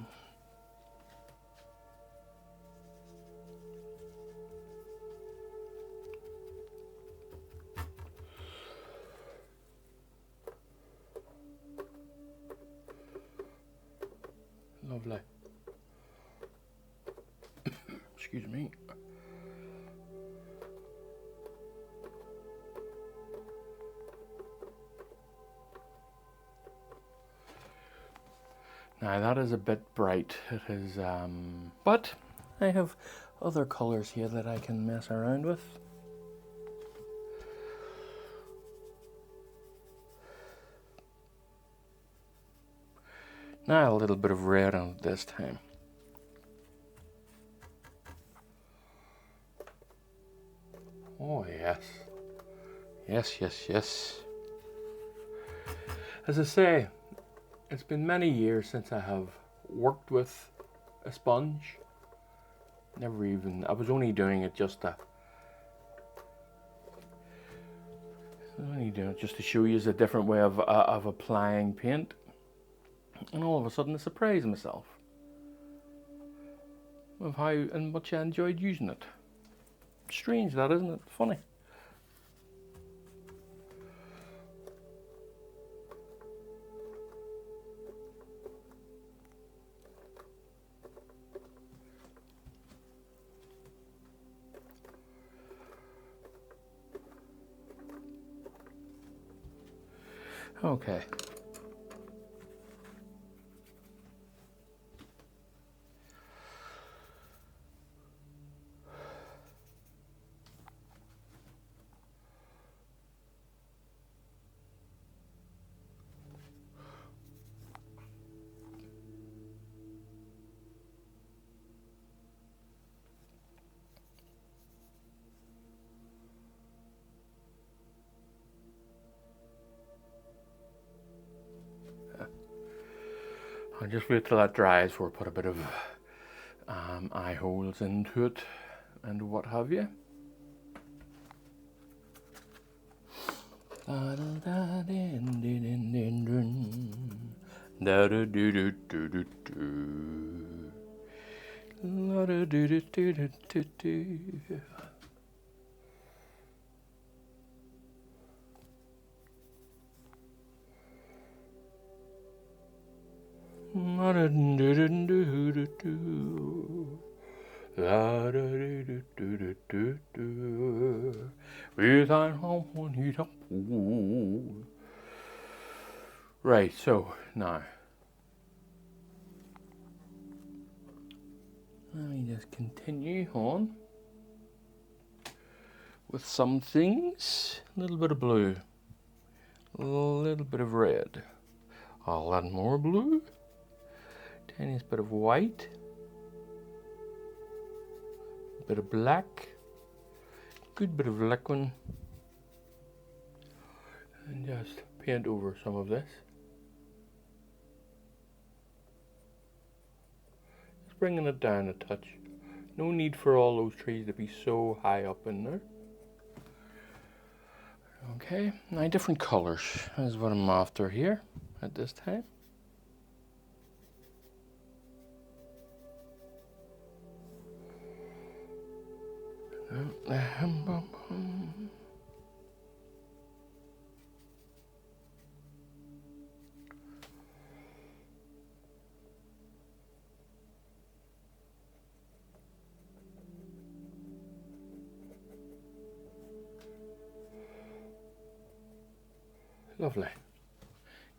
Lovely. Excuse me. Now that is a bit bright. It is, but I have other colors here that I can mess around with. Now a little bit of red on it this time. Oh yes. Yes, yes, yes. As I say, it's been many years since I have worked with a sponge. Never even, I was only doing it just to show you a different way of applying paint. And all of a sudden I surprised myself with how and much I enjoyed using it. Strange that, isn't it? Funny. Okay. I'll just wait till that dries before I put a bit of eye holes into it and what have you. Da do do do do do do. La do do do do do do do. La do do do do do do. La do do do do do do. With ein home heat up. Right, so now let me just continue on with some things. A little bit of blue, a little bit of red, a lot more blue, tiniest bit of white, a bit of black, good bit of liquid, and just paint over some of this. Just bringing it down a touch. No need for all those trees to be so high up in there. Okay, now different colors is what I'm after here at this time. Lovely.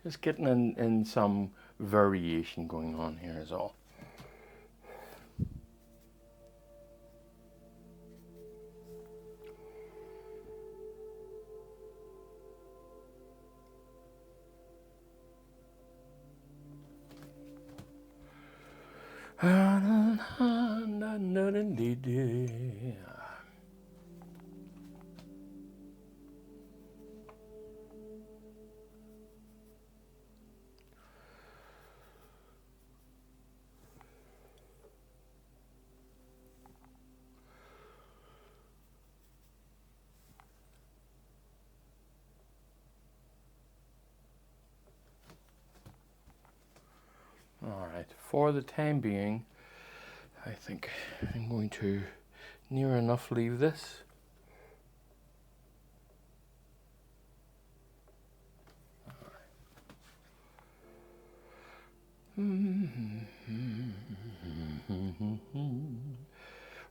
Just getting in some variation going on here is all. Alright, for the time being, I think I'm going to near enough leave this.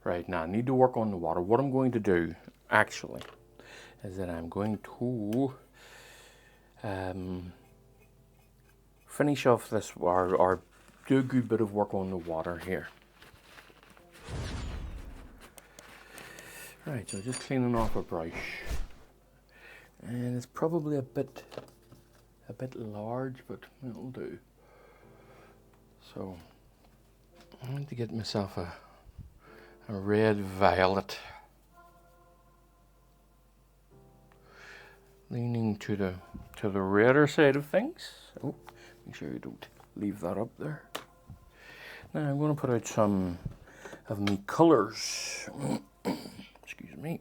Right, now I need to work on the water. What I'm going to do, actually, is that I'm going to finish off this, or do a good bit of work on the water here. Right, so just cleaning off a brush, and it's probably a bit large, but it'll do. So I need to get myself a red violet, leaning to the redder side of things. Oh, make sure you don't leave that up there. Now I'm going to put out some of my colours. Excuse me.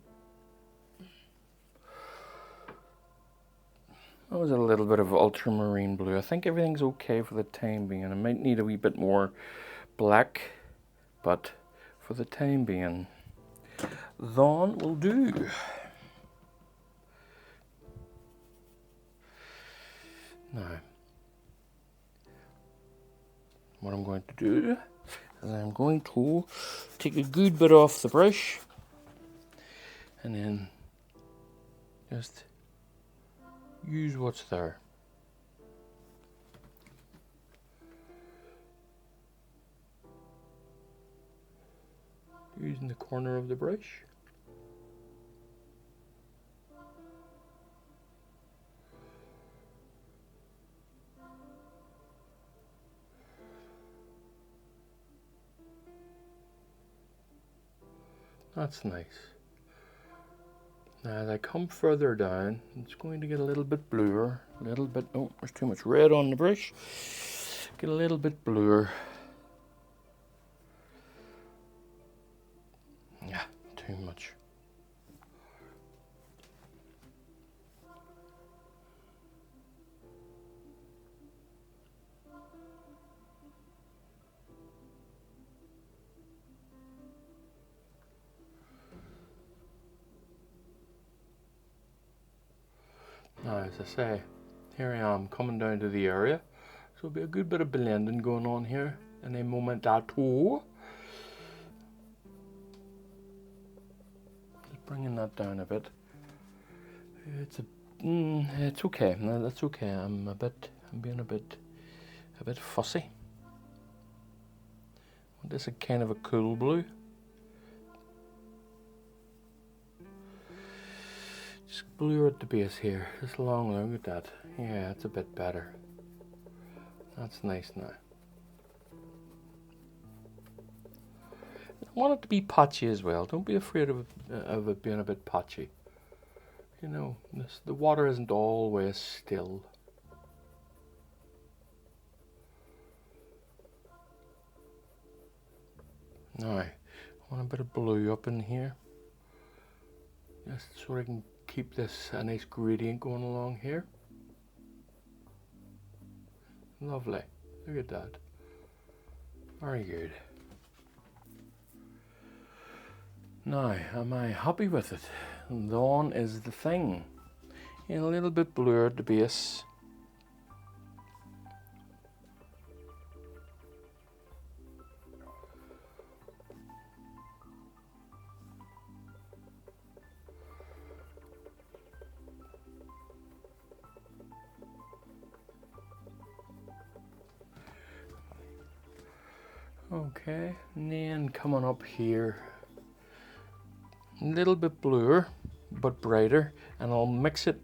That was a little bit of ultramarine blue. I think everything's okay for the time being. I might need a wee bit more black, but for the time being, Dawn will do. Now, what I'm going to do is I'm going to take a good bit off the brush and then just use what's there. Using the corner of the brush. That's nice. Now as I come further down, it's going to get a little bit bluer, a little bit, oh, there's too much red on the brush. Get a little bit bluer. Yeah, too much. as I say, here I am coming down to the area. So there'll be a good bit of blending going on here in a moment or two. Just bringing that down a bit. It's okay. No, that's okay. I'm being a bit fussy. This is kind of a cool blue. Just blue at the base here. Just along, look at that. Yeah, it's a bit better. That's nice now. I want it to be patchy as well. Don't be afraid of it being a bit patchy. You know, the water isn't always still. Now, I want a bit of blue up in here. Just so I can keep this a nice gradient going along here. Lovely. Look at that. Very good. Now, am I happy with it? Dawn is the thing. A little bit bluer at the base. Okay, and then coming up here, a little bit bluer, but brighter, and I'll mix it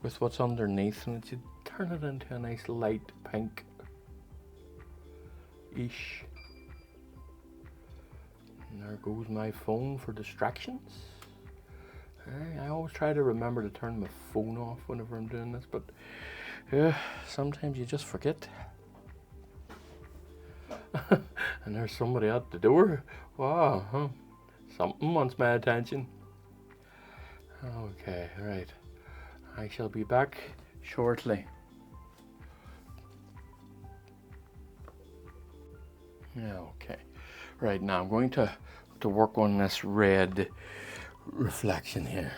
with what's underneath, and it should turn it into a nice light pink-ish. And there goes my phone for distractions. I always try to remember to turn my phone off whenever I'm doing this, but sometimes you just forget. And there's somebody at the door. Wow, huh? Something wants my attention. Okay, right. I shall be back shortly. Okay, right now I'm going to work on this red reflection here.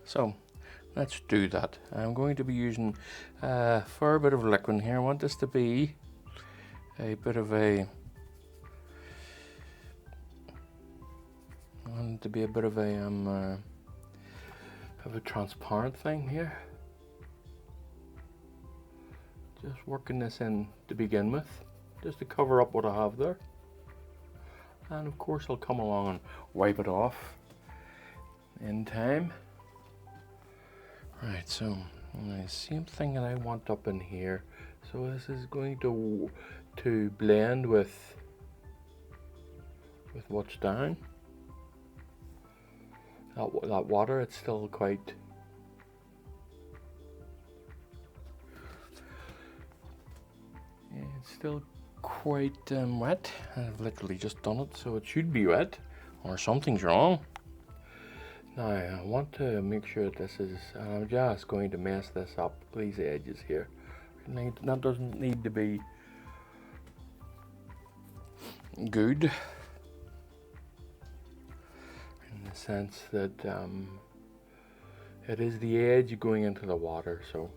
So let's do that. I'm going to be using a fair bit of liquid here. I want this to be a bit of a transparent thing here. Just working this in to begin with, just to cover up what I have there. And of course I'll come along and wipe it off in time. Right, so the same thing that I want up in here. So this is going to blend with what's down. That water, it's still quite wet. I've literally just done it, so it should be wet, or something's wrong. Now I want to make sure that this is, I'm just going to mess this up, these edges here. That doesn't need to be good, in the sense that it is the edge going into the water, so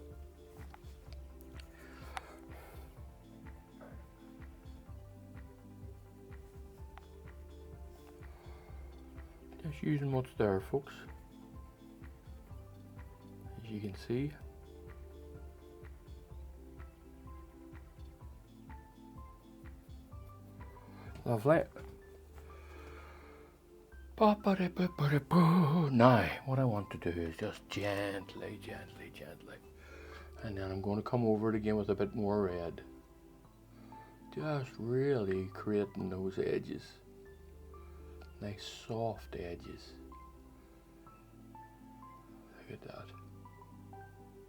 just using what's there, folks, as you can see. Lovely. Now, what I want to do is just gently, and then I'm going to come over it again with a bit more red. Just really creating those edges. Nice soft edges. Look at that.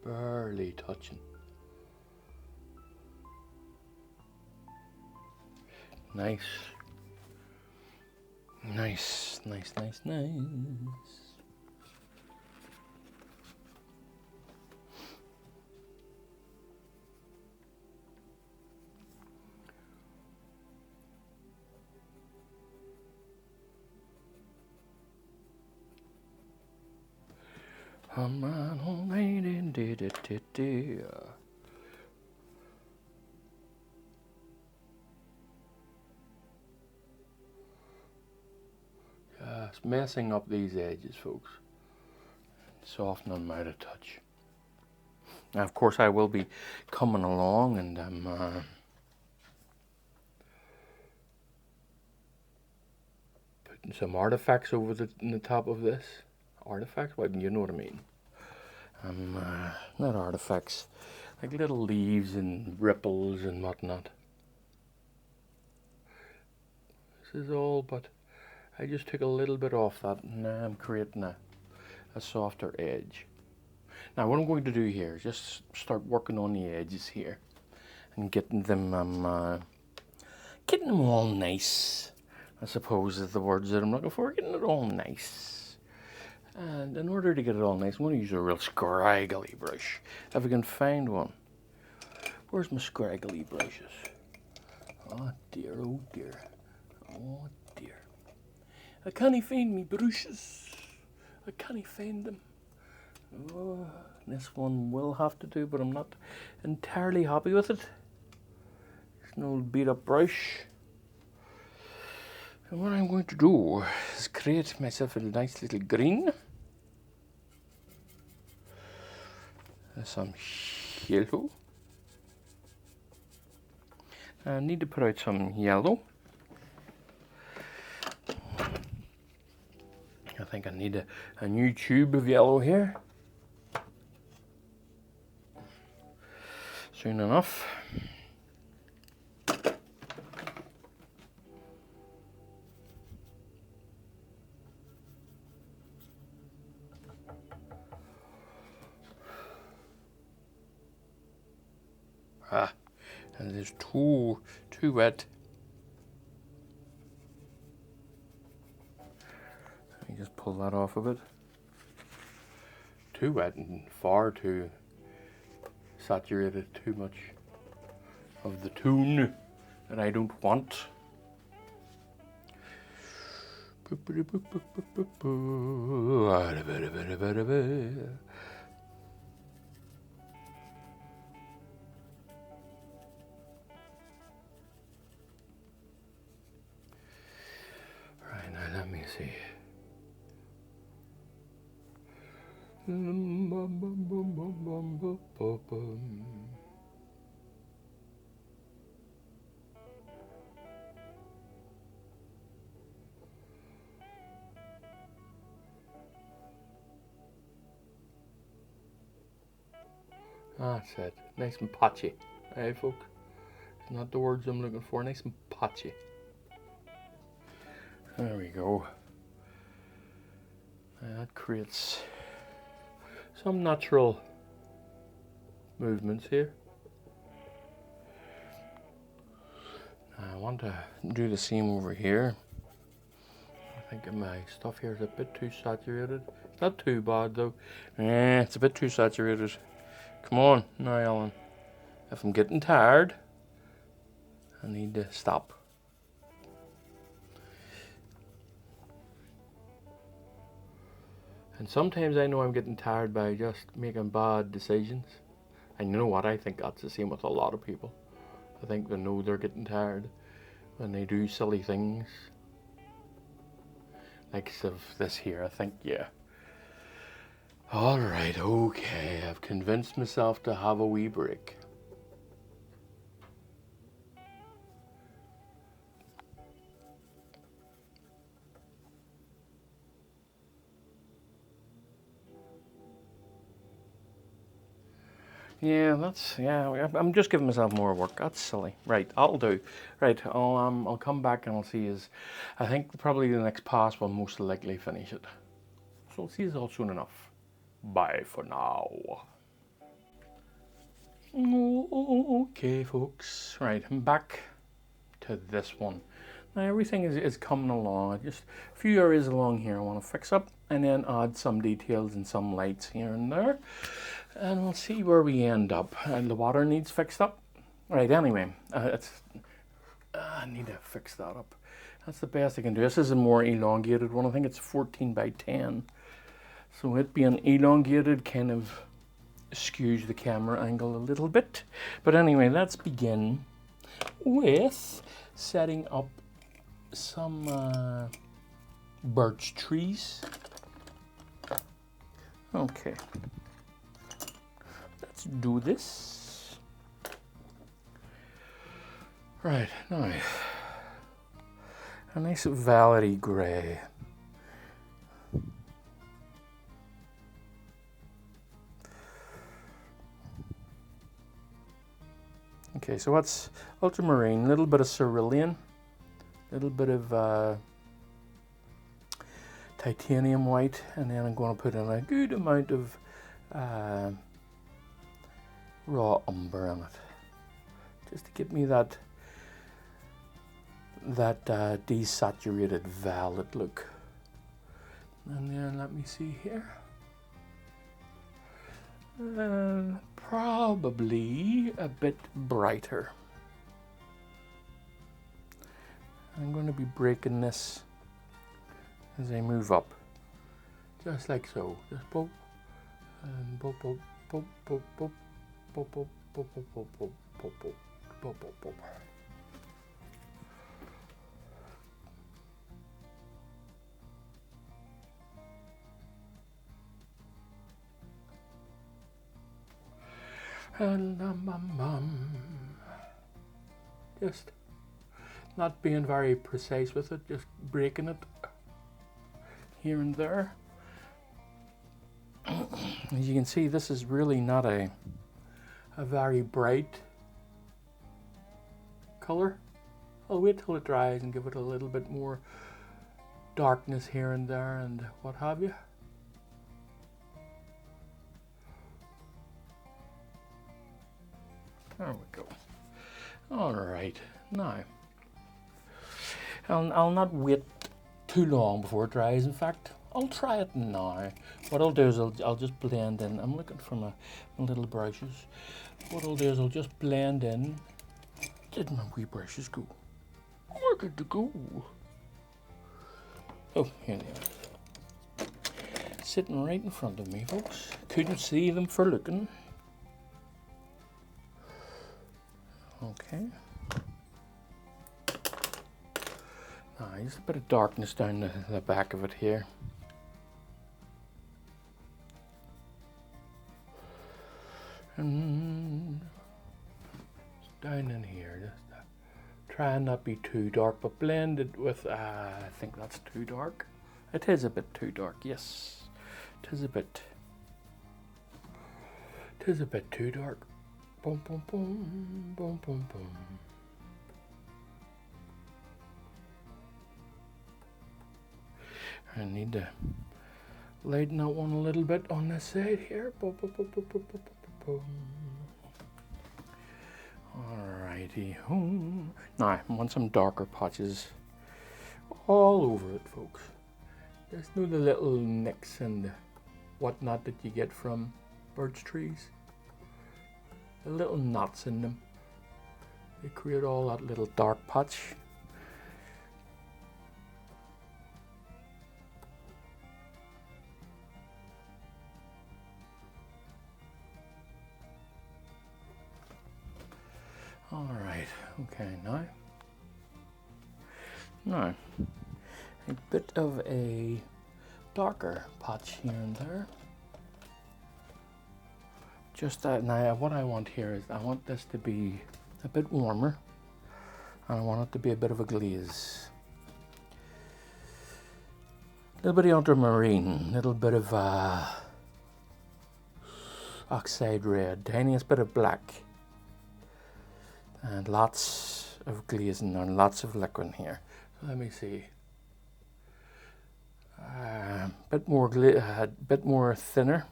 Barely touching. Nice. Nice. I'm right on it. Just messing up these edges, folks. Soften them out a touch. Now, of course, I will be coming along and I'm putting some artifacts over the top of this. Artifacts? Well, you know what I mean. Not artifacts, like little leaves and ripples and whatnot. This is all, but I just took a little bit off that, and now I'm creating a softer edge. Now what I'm going to do here is just start working on the edges here and getting them all nice, I suppose is the words that I'm looking for. Getting it all nice. And in order to get it all nice, I'm going to use a real scraggly brush, if I can find one. Where's my scraggly brushes? Oh dear, oh dear, oh dear. I can't find me brushes. I can't find them. Oh, this one will have to do, but I'm not entirely happy with it. It's an old beat up brush. And what I'm going to do is create myself a nice little green. Some yellow. I need to put out some yellow. I think I need a new tube of yellow here. Soon enough. And it's too wet. Let me just pull that off a bit. Too wet and far too saturated, too much of the tune that I don't want. Right, now let me see. That's it. Nice and patchy. Hey, folk. It's not the words I'm looking for. Nice and patchy. There we go. That creates some natural movements here. I want to do the same over here. I think my stuff here is a bit too saturated. It's not too bad though. It's a bit too saturated. Come on, now Ellen. If I'm getting tired, I need to stop. And sometimes I know I'm getting tired by just making bad decisions. And you know what? I think that's the same with a lot of people. I think they know they're getting tired when they do silly things. Like of this here, I think, yeah. Alright, okay, I've convinced myself to have a wee break. Yeah, I'm just giving myself more work. That's silly. Right, I'll do. Right, I'll come back and I'll see I think probably the next pass will most likely finish it. So I'll see you all soon enough. Bye for now. Okay, folks. Right, I'm back to this one. Now everything is coming along. Just a few areas along here I want to fix up and then add some details and some lights here and there. And we'll see where we end up. And the water needs fixed up. Right, anyway, I need to fix that up. That's the best I can do. This is a more elongated one. I think it's 14 by 10. So it being elongated kind of skews the camera angle a little bit. But anyway, let's begin with setting up some birch trees. Okay, let's do this. Right, now, a nice velvety grey. Okay, so what's ultramarine? A little bit of cerulean, a little bit of titanium white, and then I'm going to put in a good amount of raw umber in it, just to give me that desaturated violet look. And then let me see here. Probably a bit brighter. I'm going to be breaking this as I move up, just like so. Just pop, and pop, pop, pop, pop, pop, pop, pop, pop, pop, pop, pop, pop, pop, pop, pop. Just not being very precise with it, just breaking it here and there. As you can see, this is really not a very bright color. I'll wait till it dries and give it a little bit more darkness here and there and what have you. There we go. All right, now I'll not wait too long before it dries. In fact, I'll try it now. What I'll do is I'll just blend in. I'm looking for my little brushes. What I'll do is I'll just blend in. Did my wee brushes go? Where did they go? Oh, here they are. Sitting right in front of me, folks. Couldn't see them for looking. Okay. Just a bit of darkness down the back of it here. And down in here, just try and not be too dark, but blend it with, I think that's too dark. It is a bit too dark, yes. It is a bit too dark. Boom, boom, boom, boom, boom, boom. I need to lighten that one a little bit on this side here. Boom, boom, boom, boom, boom, boom, boom, boom. Alrighty. Now, I want some darker patches all over it, folks. Just know the little nicks and whatnot that you get from birch trees. The little knots in them. They create all that little dark patch. All right, okay, now a bit of a darker patch here and there. Just now what I want here is I want this to be a bit warmer, and I want it to be a bit of a glaze. A little bit of ultramarine, a little bit of oxide red, tiniest bit of black. And lots of glazing and lots of liquid here. Let me see. Bit more thinner.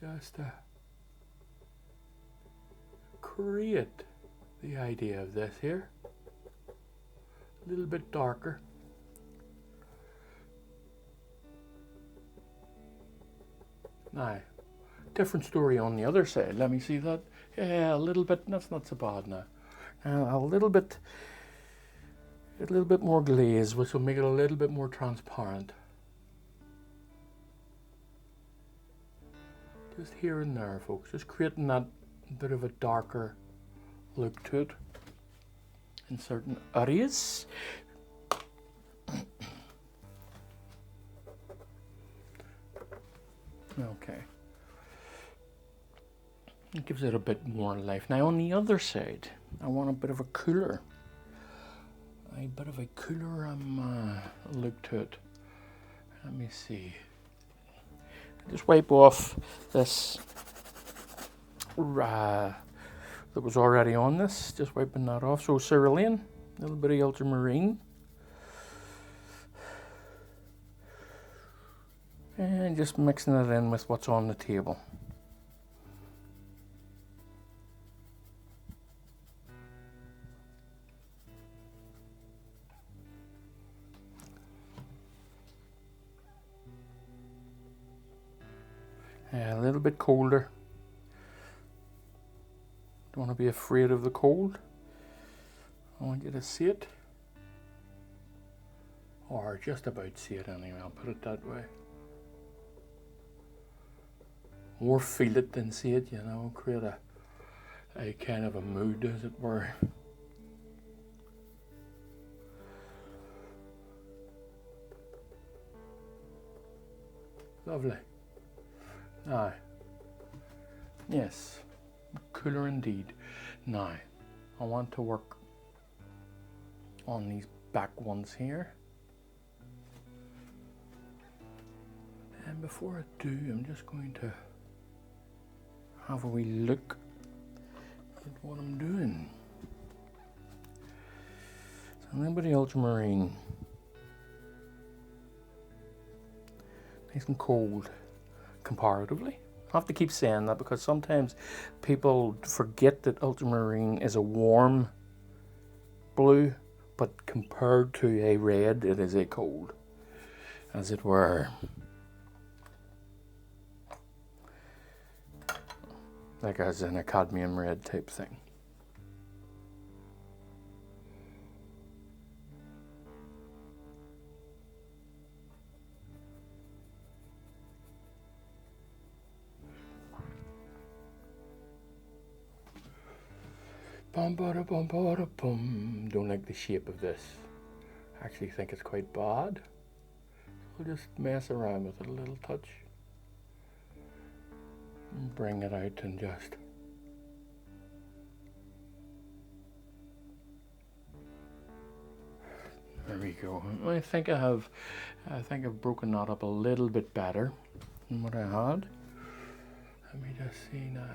Just to create the idea of this here. A little bit darker. Now, different story on the other side. Let me see that. Yeah, a little bit. That's not so bad now. A little bit more glaze, which will make it a little bit more transparent. Just here and there, folks. Just creating that bit of a darker look to it in certain areas. Okay. It gives it a bit more life. Now on the other side, I want a bit of a cooler. Look to it. Let me see. Just wipe off this that was already on this. Just wiping that off. So cerulean, a little bit of ultramarine. And just mixing it in with what's on the table. A little bit colder. Don't want to be afraid of the cold. I want you to see it. Or just about see it anyway, I'll put it that way. More feel it than see it, you know, create a kind of a mood, as it were. Lovely. Now, yes, cooler indeed. Now, I want to work on these back ones here. And before I do, I'm just going to have a wee look at what I'm doing. So a little bit of ultramarine. Nice and cold. Comparatively. I have to keep saying that because sometimes people forget that ultramarine is a warm blue, but compared to a red, it is a cold, as it were. Like as in a cadmium red type thing. Bum bada bum bada bum. Don't like the shape of this. Actually think it's quite bad. I'll just mess around with it a little touch. And bring it out and just there we go. I think I've broken that up a little bit better than what I had. Let me just see now.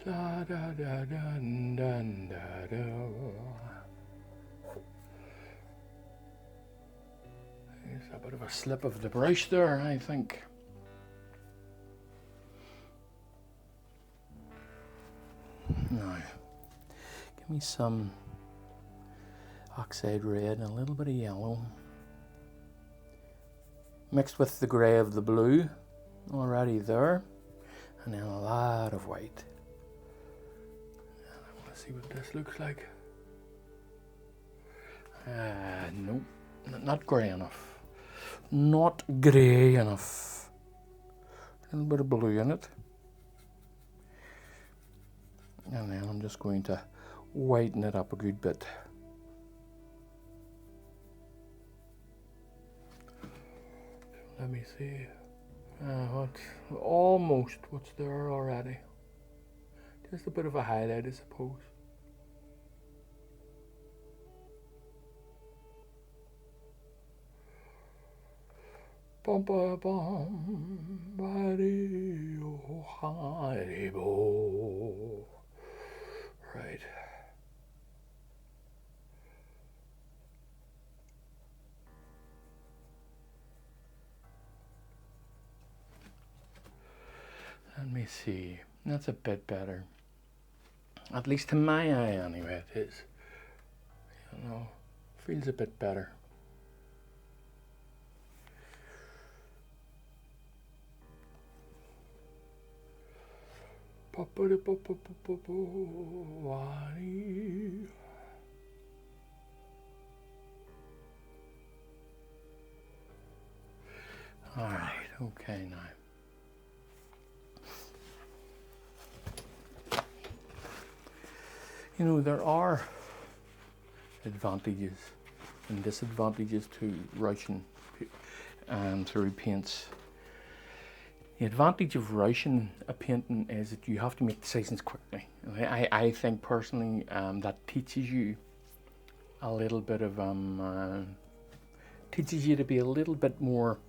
Da da da da da da da. There's a bit of a slip of the brush there, I think. Now, give me some oxide red and a little bit of yellow, mixed with the grey of the blue already there, and then a lot of white. See what this looks like. Nope, not grey enough. Not grey enough. A little bit of blue in it. And then I'm just going to whiten it up a good bit. Let me see. What's there already. Just a bit of a highlight, I suppose. Bum ba bum ba dee oh hi bo. Right. Let me see. That's a bit better. At least to my eye anyway, it is. You know, feels a bit better. You know, there are advantages and disadvantages to rushing through paints. The advantage of rushing a painting is that you have to make decisions quickly. I think personally that teaches you a little bit of teaches you to be a little bit more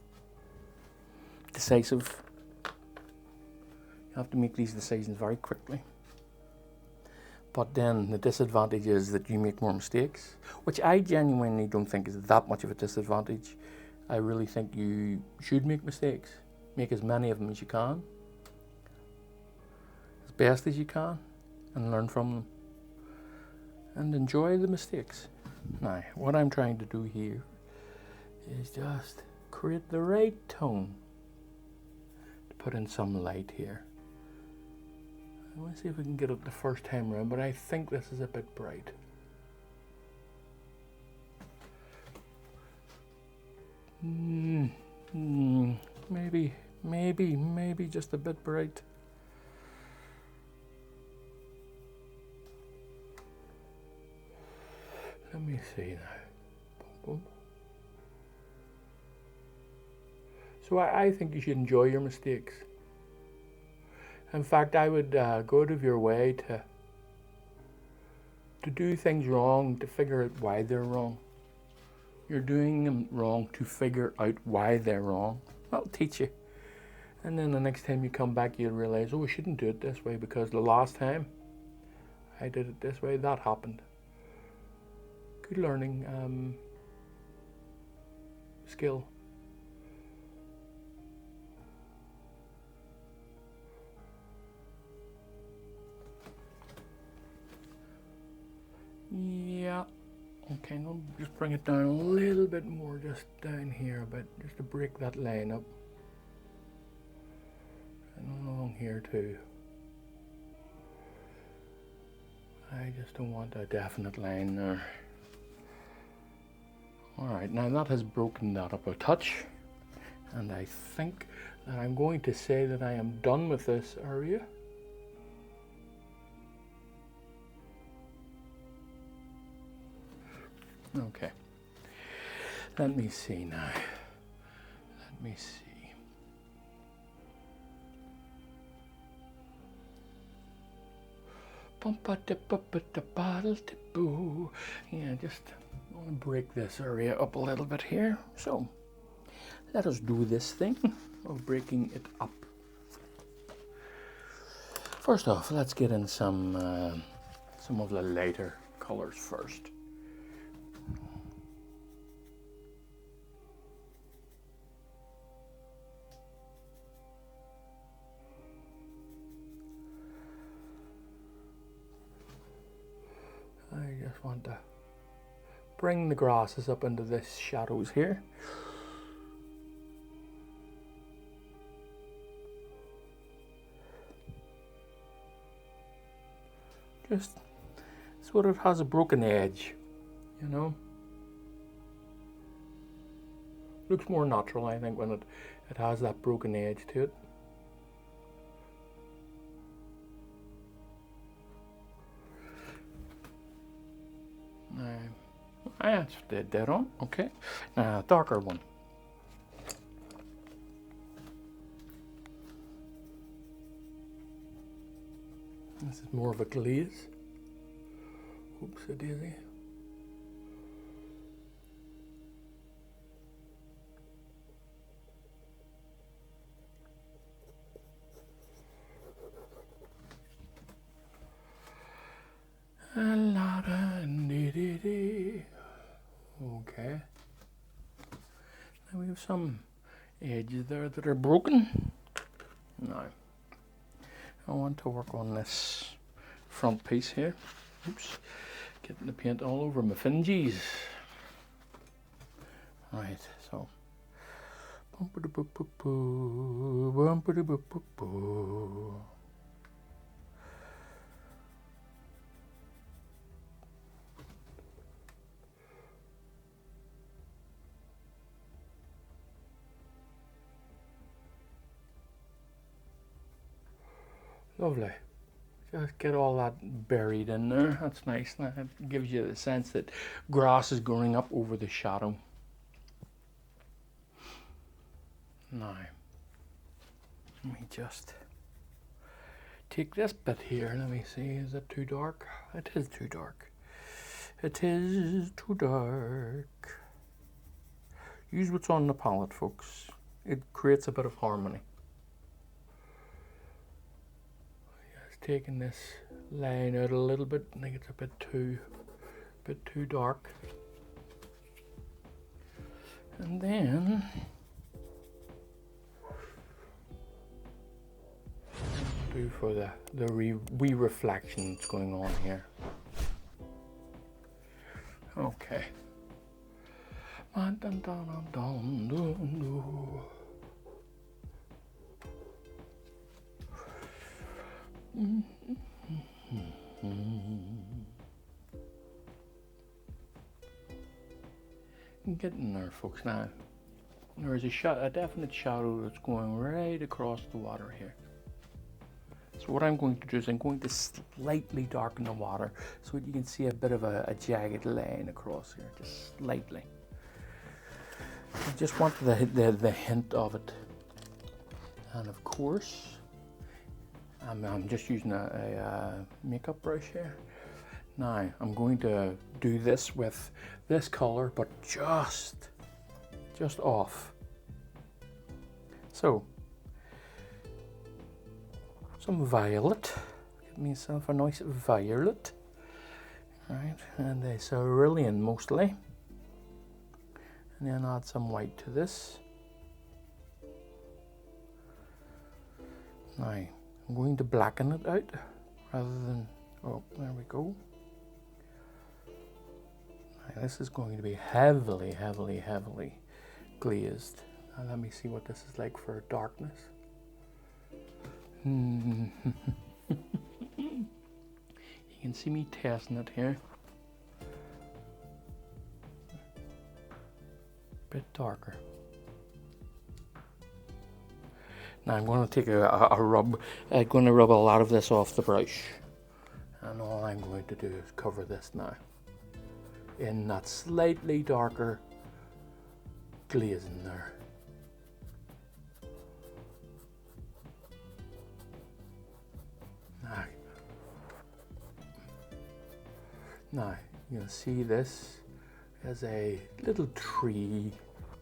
decisive. You have to make these decisions very quickly. But then the disadvantage is that you make more mistakes, which I genuinely don't think is that much of a disadvantage. I really think you should make mistakes. Make as many of them as you can, as best as you can, and learn from them. And enjoy the mistakes. Now, what I'm trying to do here is just create the right tone to put in some light here. I want to see if we can get it the first time around, but I think this is a bit bright. Maybe just a bit bright. Let me see now. So I think you should enjoy your mistakes. In fact, I would go out of your way to do things wrong, to figure out why they're wrong. You're doing them wrong to figure out why they're wrong. That'll teach you. And then the next time you come back, you'll realize, oh, I shouldn't do it this way because the last time I did it this way, that happened. Good learning skill. Yeah. Okay, I'll just bring it down a little bit more, just down here a bit, just to break that line up. And along here too. I just don't want a definite line there. Alright, now that has broken that up a touch. And I think that I'm going to say that I am done with this area. Okay. Let me see now. Let me see. Yeah, just want to break this area up a little bit here. So let us do this thing of breaking it up. First off, let's get in some of the lighter colors first. I just want to bring the grasses up into this shadows here. Just so that it has a broken edge, you know. Looks more natural, I think, when it has that broken edge to it. That's dead on. Okay. Now, darker one. This is more of a glaze. Oops, a daisy. Okay. Now we have some edges there that are broken. Now, I want to work on this front piece here. Oops, getting the paint all over my fingies. Right, so. Lovely. Just get all that buried in there. That's nice. That gives you the sense that grass is growing up over the shadow. Now, let me just take this bit here. Let me see, is it too dark? It is too dark. It is too dark. Use what's on the palette, folks. It creates a bit of harmony. Just taking this line out a little bit. I think it's a bit too dark. And then do for the wee reflections going on here. Okay. Getting there, folks. Now, there is a definite shadow that's going right across the water here. So what I'm going to do is I'm going to slightly darken the water so that you can see a bit of a jagged line across here, just slightly. I just want the hint of it. And of course, I'm just using a makeup brush here. Now, I'm going to do this with this color, but just off. So, some violet. Give myself a nice violet. Right, and a cerulean mostly. And then add some white to this. Now, I'm going to blacken it out rather than, oh, there we go. Now, this is going to be heavily glazed. Now, let me see what this is like for darkness. You can see me testing it here. Bit darker. Now I'm going to take a rub. I'm going to rub a lot of this off the brush, and all I'm going to do is cover this now in that slightly darker glazing there. Now you can see this as a little tree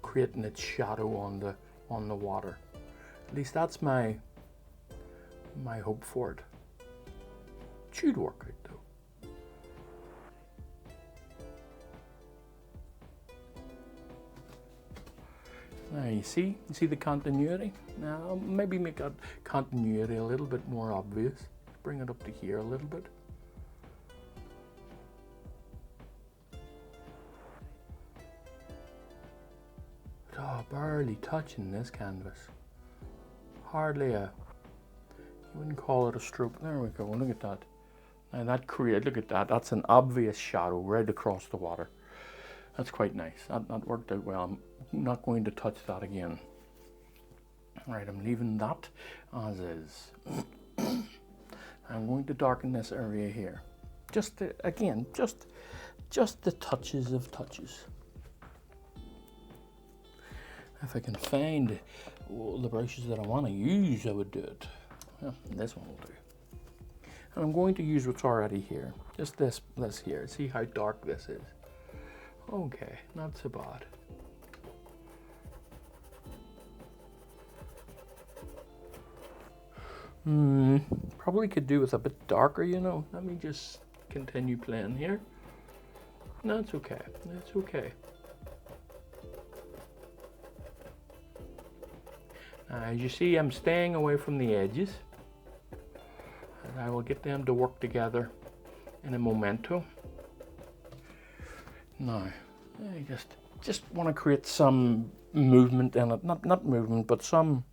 creating its shadow on the water. At least that's my hope for it. It should work out though. Now you see the continuity. Now I'll maybe make that continuity a little bit more obvious. Bring it up to here a little bit. Oh, barely touching this canvas. Hardly you wouldn't call it a stroke. There we go, look at that. Now look at that, that's an obvious shadow right across the water. That's quite nice, that worked out well. I'm not going to touch that again. Right, I'm leaving that as is. I'm going to darken this area here. Just the touches of touches. If I can find the brushes that I want to use, I would do it. Well, this one will do. And I'm going to use what's already here. Just this here. See how dark this is. Okay, not so bad. Probably could do with a bit darker, you know. Let me just continue playing here. No, it's okay. It's okay. As you see, I'm staying away from the edges. And I will get them to work together in a momento. Now, I just want to create some movement in it. Not movement, but some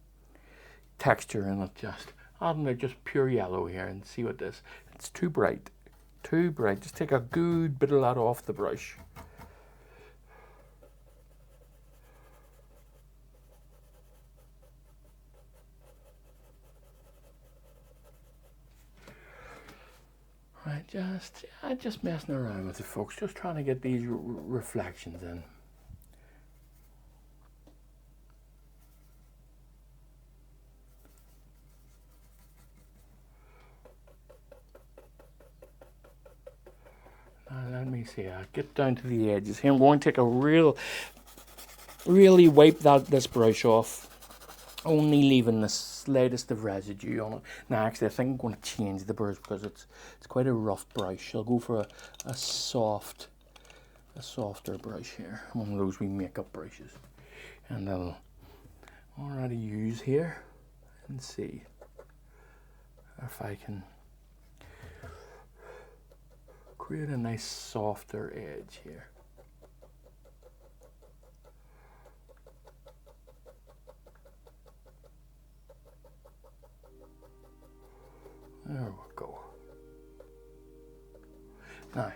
texture in it. Adding just pure yellow here and see what this. It's too bright. Too bright. Just take a good bit of that off the brush. Just messing around with it, folks. Just trying to get these reflections in. Now let me see. I'll get down to the edges here. I'm going to take a really wipe this brush off. Only leaving the slightest of residue on it. Now actually I think I'm going to change the brush because it's quite a rough brush. I'll go for a softer brush here. One of those wee makeup brushes. And I'll already use here and see if I can create a nice softer edge here. There we go. Now,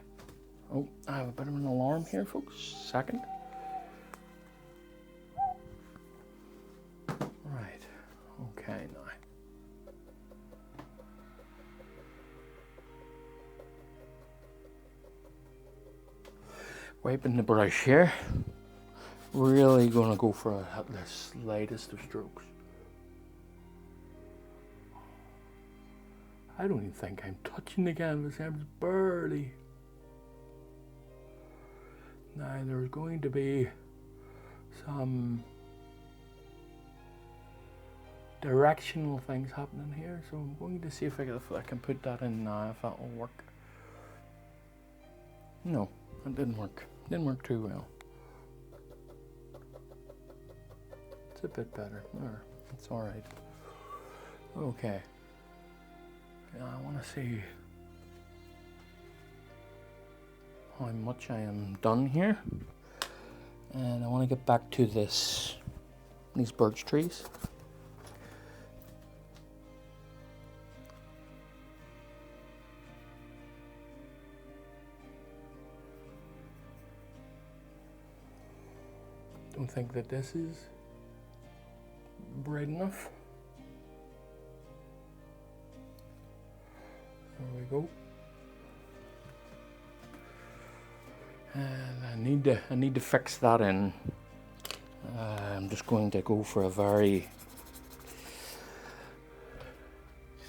oh, I have a bit of an alarm here, folks. Second. Right. Okay, now. Wiping the brush here. Really gonna go for the slightest of strokes. I don't even think I'm touching the canvas. I'm just barely. Now there's going to be some directional things happening here, so I'm going to see if I can put that in now, if that will work. No, it didn't work. Didn't work too well. It's a bit better. It's all right. Okay. I want to see how much I am done here, and I want to get back to these birch trees. Don't think that this is bright enough. There we go. And I need to fix that in. I'm just going to go for just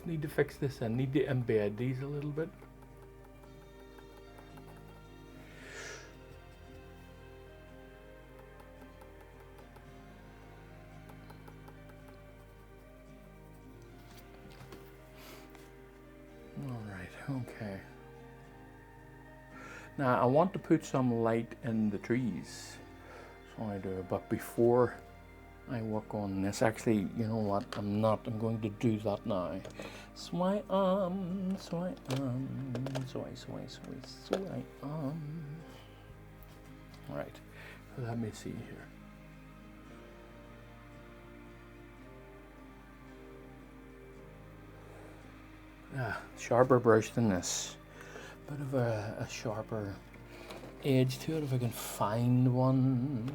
need to fix this. I need to embed these a little bit. Okay. Now I want to put some light in the trees, so I do. But before I work on this, actually, you know what? I'm going to do that now. So I Right. Let me see here. Sharper brush than this. Bit of a sharper edge to it if I can find one.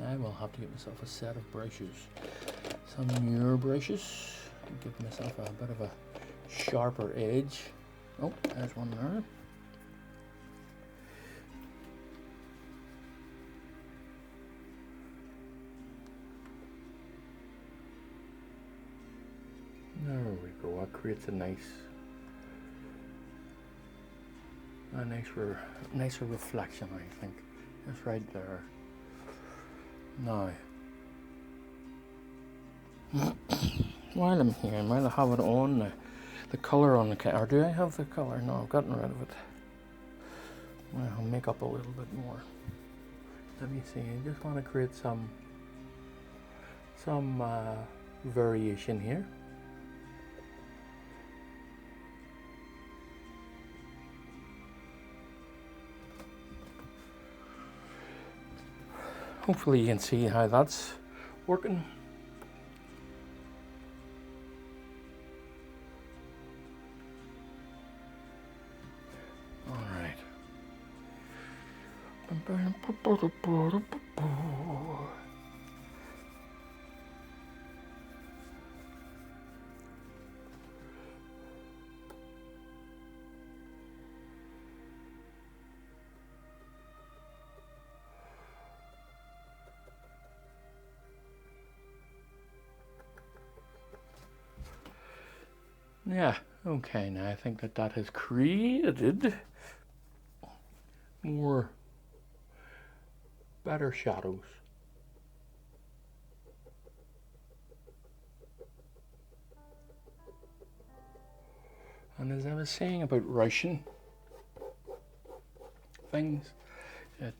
I will have to get myself a set of brushes. Some newer brushes to give myself a bit of a sharper edge. Oh, there's one there. There we go. That creates a nicer reflection, I think. Just right there. Now, while I'm here, while I have it on, the colour on the car, or do I have the colour? No, I've gotten rid of it. Well, I'll make up a little bit more. Let me see. I just want to create some variation here. Hopefully you can see how that's working. All right. Yeah, okay, now I think that that has created more better shadows. And as I was saying about rushing things, it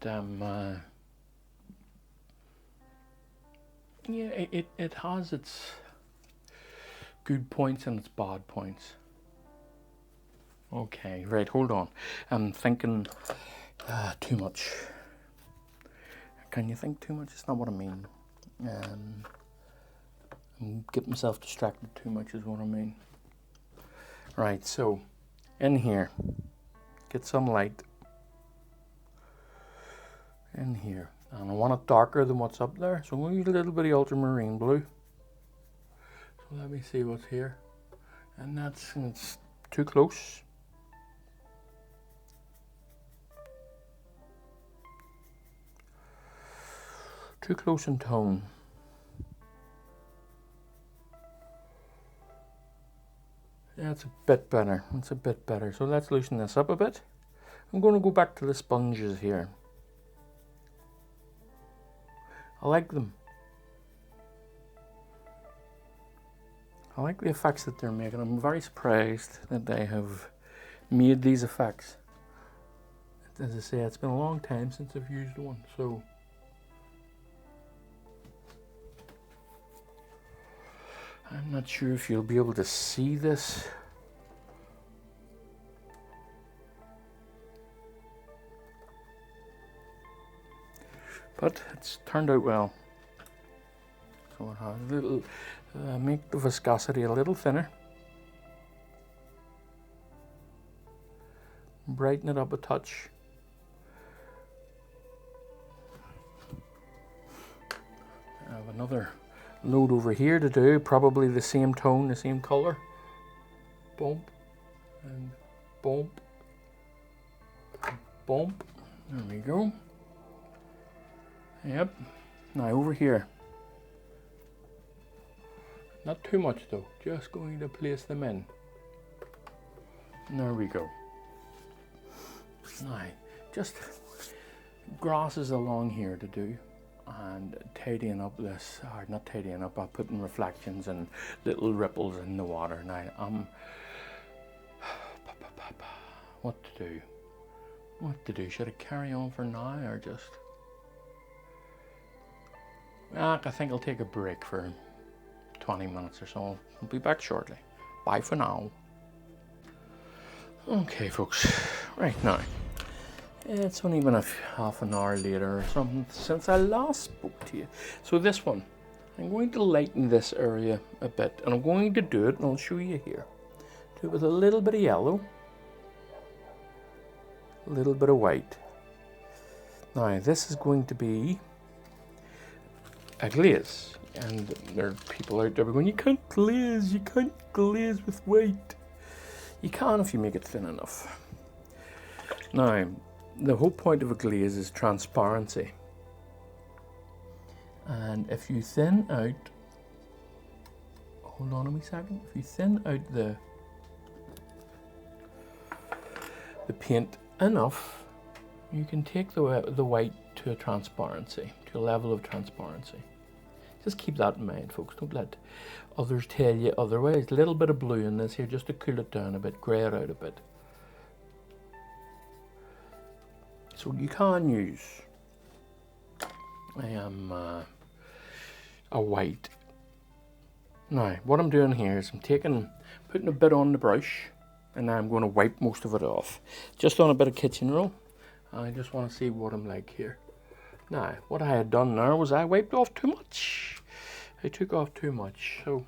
has its good points and its bad points. Okay, right, hold on. I'm thinking too much. Can you think too much? It's not what I mean. I'm getting myself distracted too much is what I mean. Right, so in here, get some light in here. And I want it darker than what's up there, so I'm going to use a little bit of ultramarine blue. So let me see what's here. And it's too close. Too close in tone. Yeah, it's a bit better. It's a bit better. So let's loosen this up a bit. I'm going to go back to the sponges here. I like them. I like the effects that they're making. I'm very surprised that they have made these effects. As I say, it's been a long time since I've used one, so I'm not sure if you'll be able to see this. But it's turned out well. So it has a little, make the viscosity a little thinner. Brighten it up a touch. I have another load over here to do, probably the same tone, the same color. Bump and bump, bump. There we go. Yep. Now over here. Not too much though, just going to place them in. There we go. Now, just grasses along here to do, and tidying up this, or not tidying up, I'm putting reflections and little ripples in the water. Now, what to do? What to do? Should I carry on for now, or just? I think I'll take a break for 20 minutes or so. I'll be back shortly. Bye for now. Okay, folks. Right now, it's only been half an hour later or something since I last spoke to you. So this one, I'm going to lighten this area a bit, and I'm going to do it, and I'll show you here. Do it with a little bit of yellow, a little bit of white. Now, this is going to be a glaze, and there are people out there going, you can't glaze with white. You can if you make it thin enough. Now, the whole point of a glaze is transparency, and if you thin out, hold on a wee second, if you thin out the paint enough, you can take the white to a transparency, to a level of transparency. Just keep that in mind, folks. Don't let others tell you otherwise. A little bit of blue in this here just to cool it down a bit, grey it out a bit. So you can use a white. Now, what I'm doing here is I'm putting a bit on the brush, and now I'm going to wipe most of it off. Just on a bit of kitchen roll. I just want to see what I'm like here. Now, what I had done there was I wiped off too much. I took off too much, so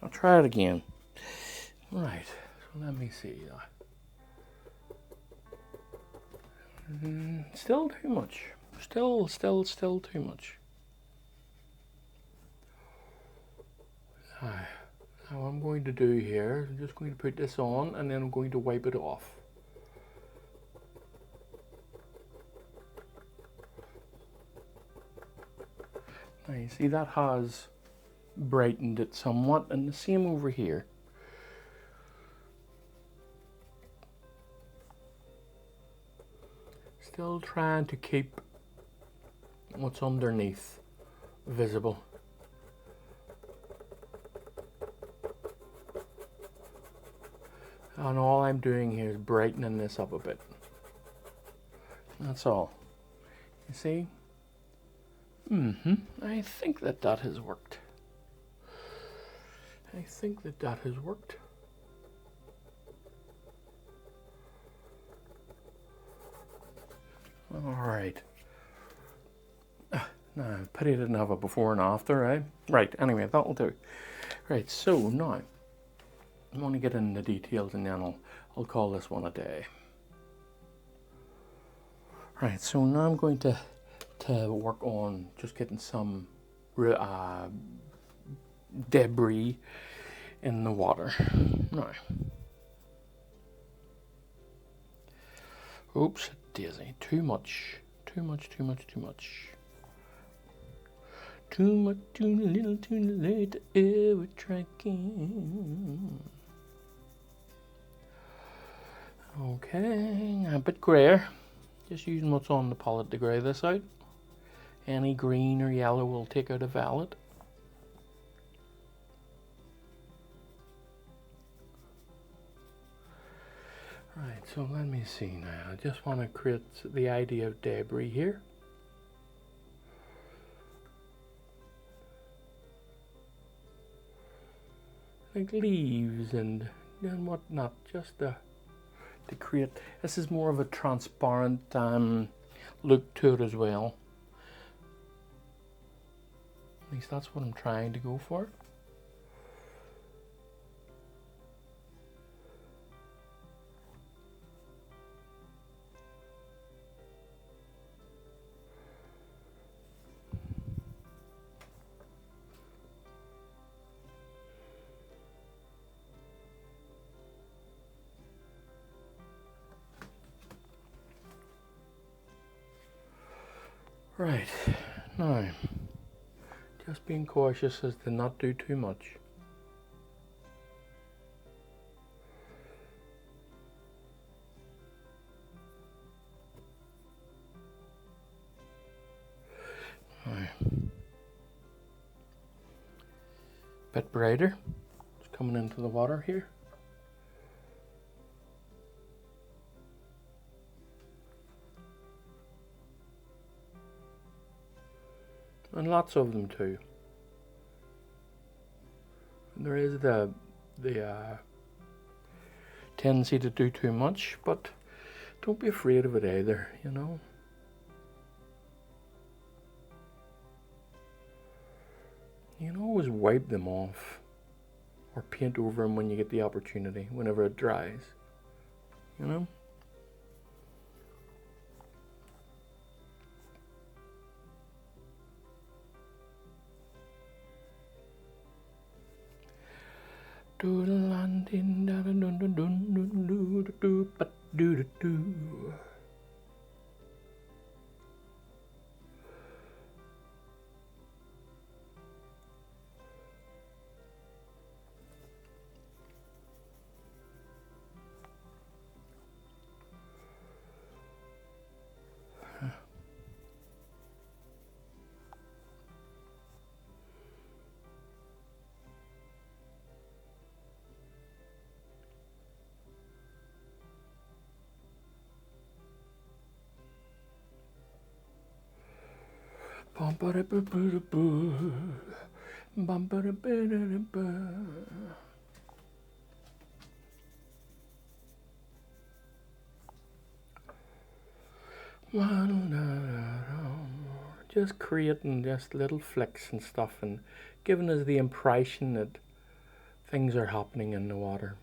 I'll try it again. Right, so let me see. Still too much. Still too much. Now, what I'm going to do here, I'm just going to put this on, and then I'm going to wipe it off. Now you see that has brightened it somewhat, and the same over here. Still trying to keep what's underneath visible. And all I'm doing here is brightening this up a bit. That's all. You see? I think that has worked. I think that has worked. All right. No, pity I didn't have a before and after, eh? Right, anyway, that'll do. Right, so now, I want to get into the details and then I'll call this one a day. Right, so now I'm going to work on just getting some debris in the water. Now, oops, daisy, too much. Too much, too little, too late to ever try again. Okay, a bit grayer. Just using what's on the palette to grey this out. Any green or yellow will take out a violet. Right, so let me see now. I just want to create the idea of debris here. Like leaves and whatnot, just to create. This is more of a transparent look to it as well. At least that's what I'm trying to go for. Right, now, just being cautious as to not do too much. Now, bit brighter, it's coming into the water here. And lots of them too. And there is the tendency to do too much, but don't be afraid of it either, you know. You can always wipe them off or paint over them when you get the opportunity, whenever it dries, you know. Just creating just little flicks and stuff and giving us the impression that things are happening in the water.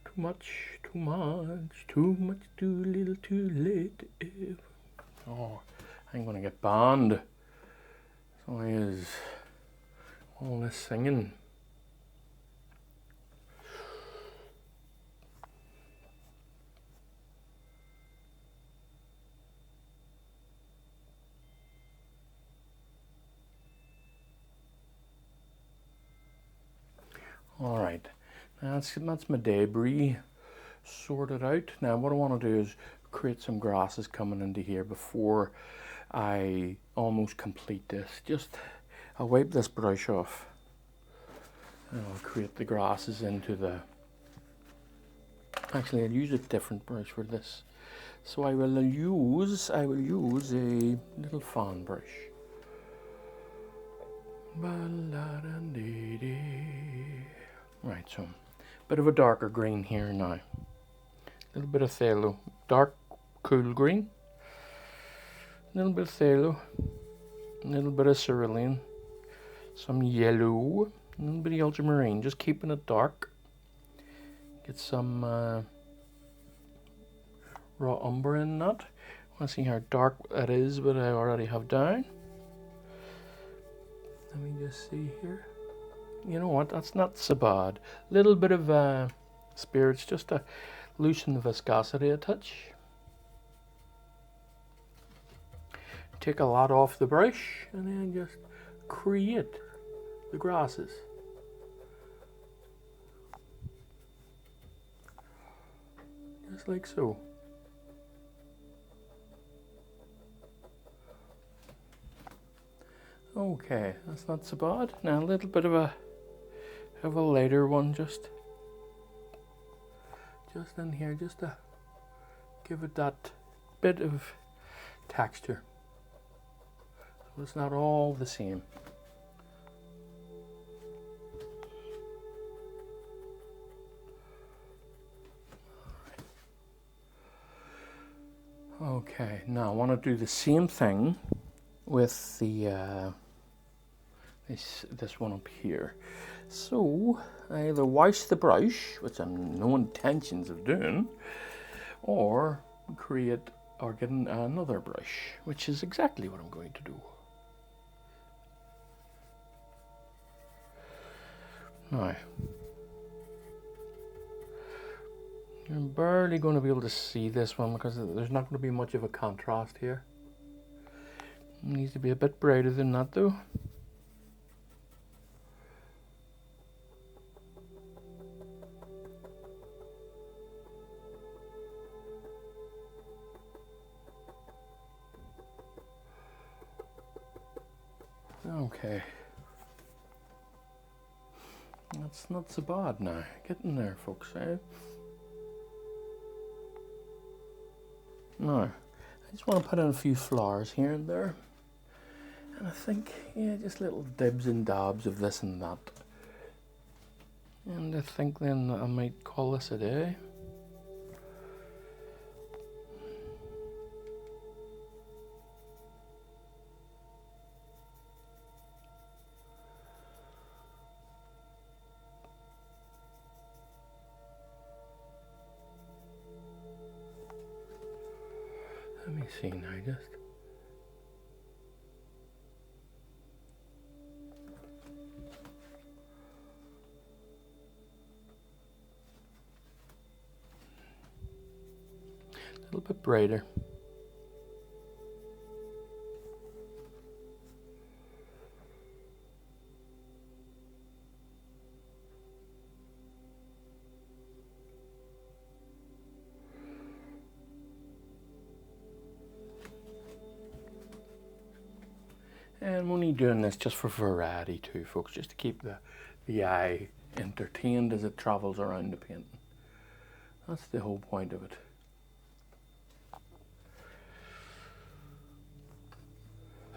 Too much, too little, too late. Oh, I'm gonna get banned. So is all this singing. Alright, that's my debris sorted out. Now what I want to do is create some grasses coming into here before I almost complete this. I'll wipe this brush off and I'll create the grasses into the... Actually, I'll use a different brush for this. So I will use a little fan brush. Right, so bit of a darker green here now. A little bit of phthalo, dark cool green. A little bit of phthalo, a little bit of cerulean, some yellow, a little bit of ultramarine, just keeping it dark. Get some raw umber in that. I want to see how dark it is, but I already have down. Let me just see here. You know what, that's not so bad. A little bit of spirits just to loosen the viscosity a touch. Take a lot off the brush and then just create the grasses. Just like so. Okay, that's not so bad. Now a little bit of a lighter one, just in here, just to give it that bit of texture. So it's not all the same. Okay, now I want to do the same thing with the this one up here. So I either wash the brush, which I'm no intentions of doing, or get another brush, which is exactly what I'm going to do. Now, I'm barely going to be able to see this one because there's not going to be much of a contrast here. It needs to be a bit brighter than that though. Okay. That's not so bad now. Getting there, folks, eh? Now, I just want to put in a few flowers here and there. And I think, yeah, just little dibs and dabs of this and that. And I think then I might call this a day. Let me see now, just. A little bit brighter. And I'm only doing this just for variety too, folks, just to keep the eye entertained as it travels around the painting. That's the whole point of it.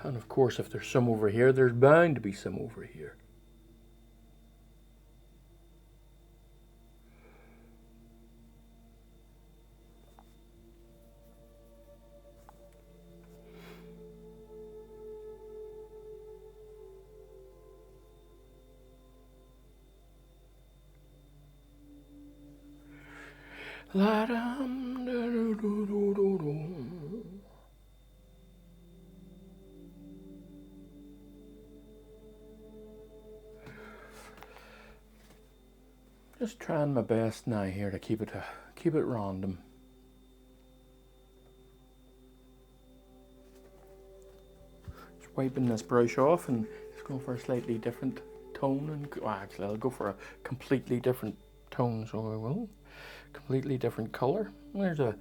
And of course, if there's some over here, there's bound to be some over here. Just trying my best now here to keep it random. Just wiping this brush off and just going for a slightly different tone, and well, actually I'll go for a completely different tone, so I will. Completely different color. There's a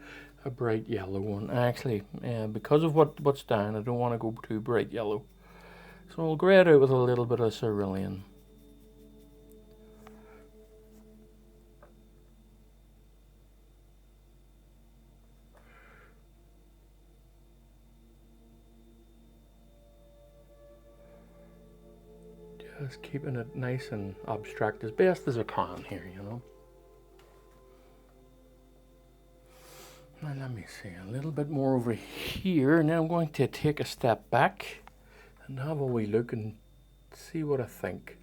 bright yellow one. Actually, because of what's down, I don't want to go too bright yellow. So I'll grey it out with a little bit of cerulean. Just keeping it nice and abstract as best as I can here, you know. Now let me see, a little bit more over here. Now I'm going to take a step back and have a wee look and see what I think.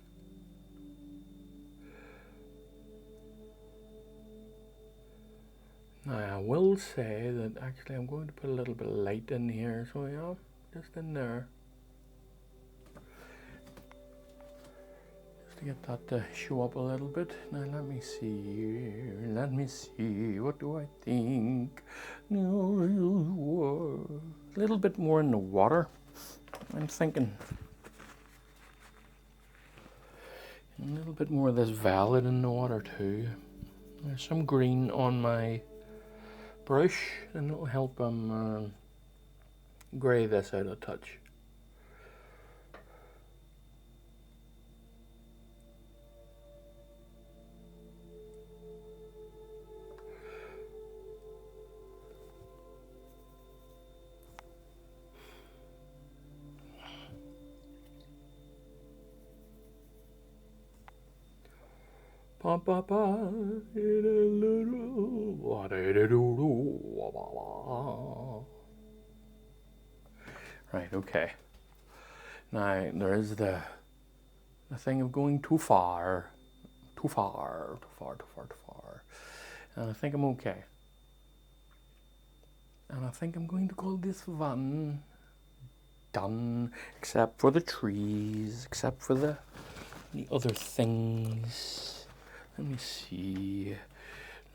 Now I will say that actually I'm going to put a little bit of light in here, so yeah, just in there. Just to get that to show up a little bit. Now let me see, what do I think? No, a little bit more in the water, I'm thinking. A little bit more of this violet in the water too. There's some green on my brush, and it'll help grey this out a touch. Pa pa pa, in a little right, okay. Now there is the thing of going too far, and I think I'm okay. And I think I'm going to call this one done, except for the trees, except for the other things. Let me see.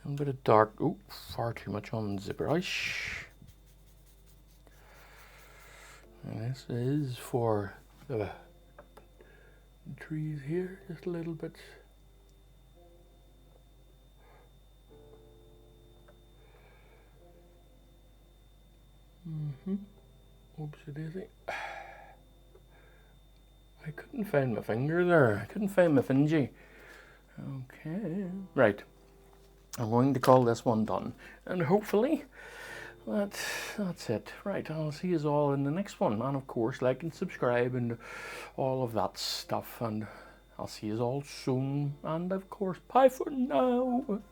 A little bit of dark. Oh, far too much on the brush. And this is for the trees here, just a little bit. Oopsie daisy. I couldn't find my finger there. I couldn't find my fingy. Okay, right. I'm going to call this one done, and hopefully that's it. Right, I'll see you all in the next one, and of course like and subscribe and all of that stuff, and I'll see you all soon, and of course bye for now.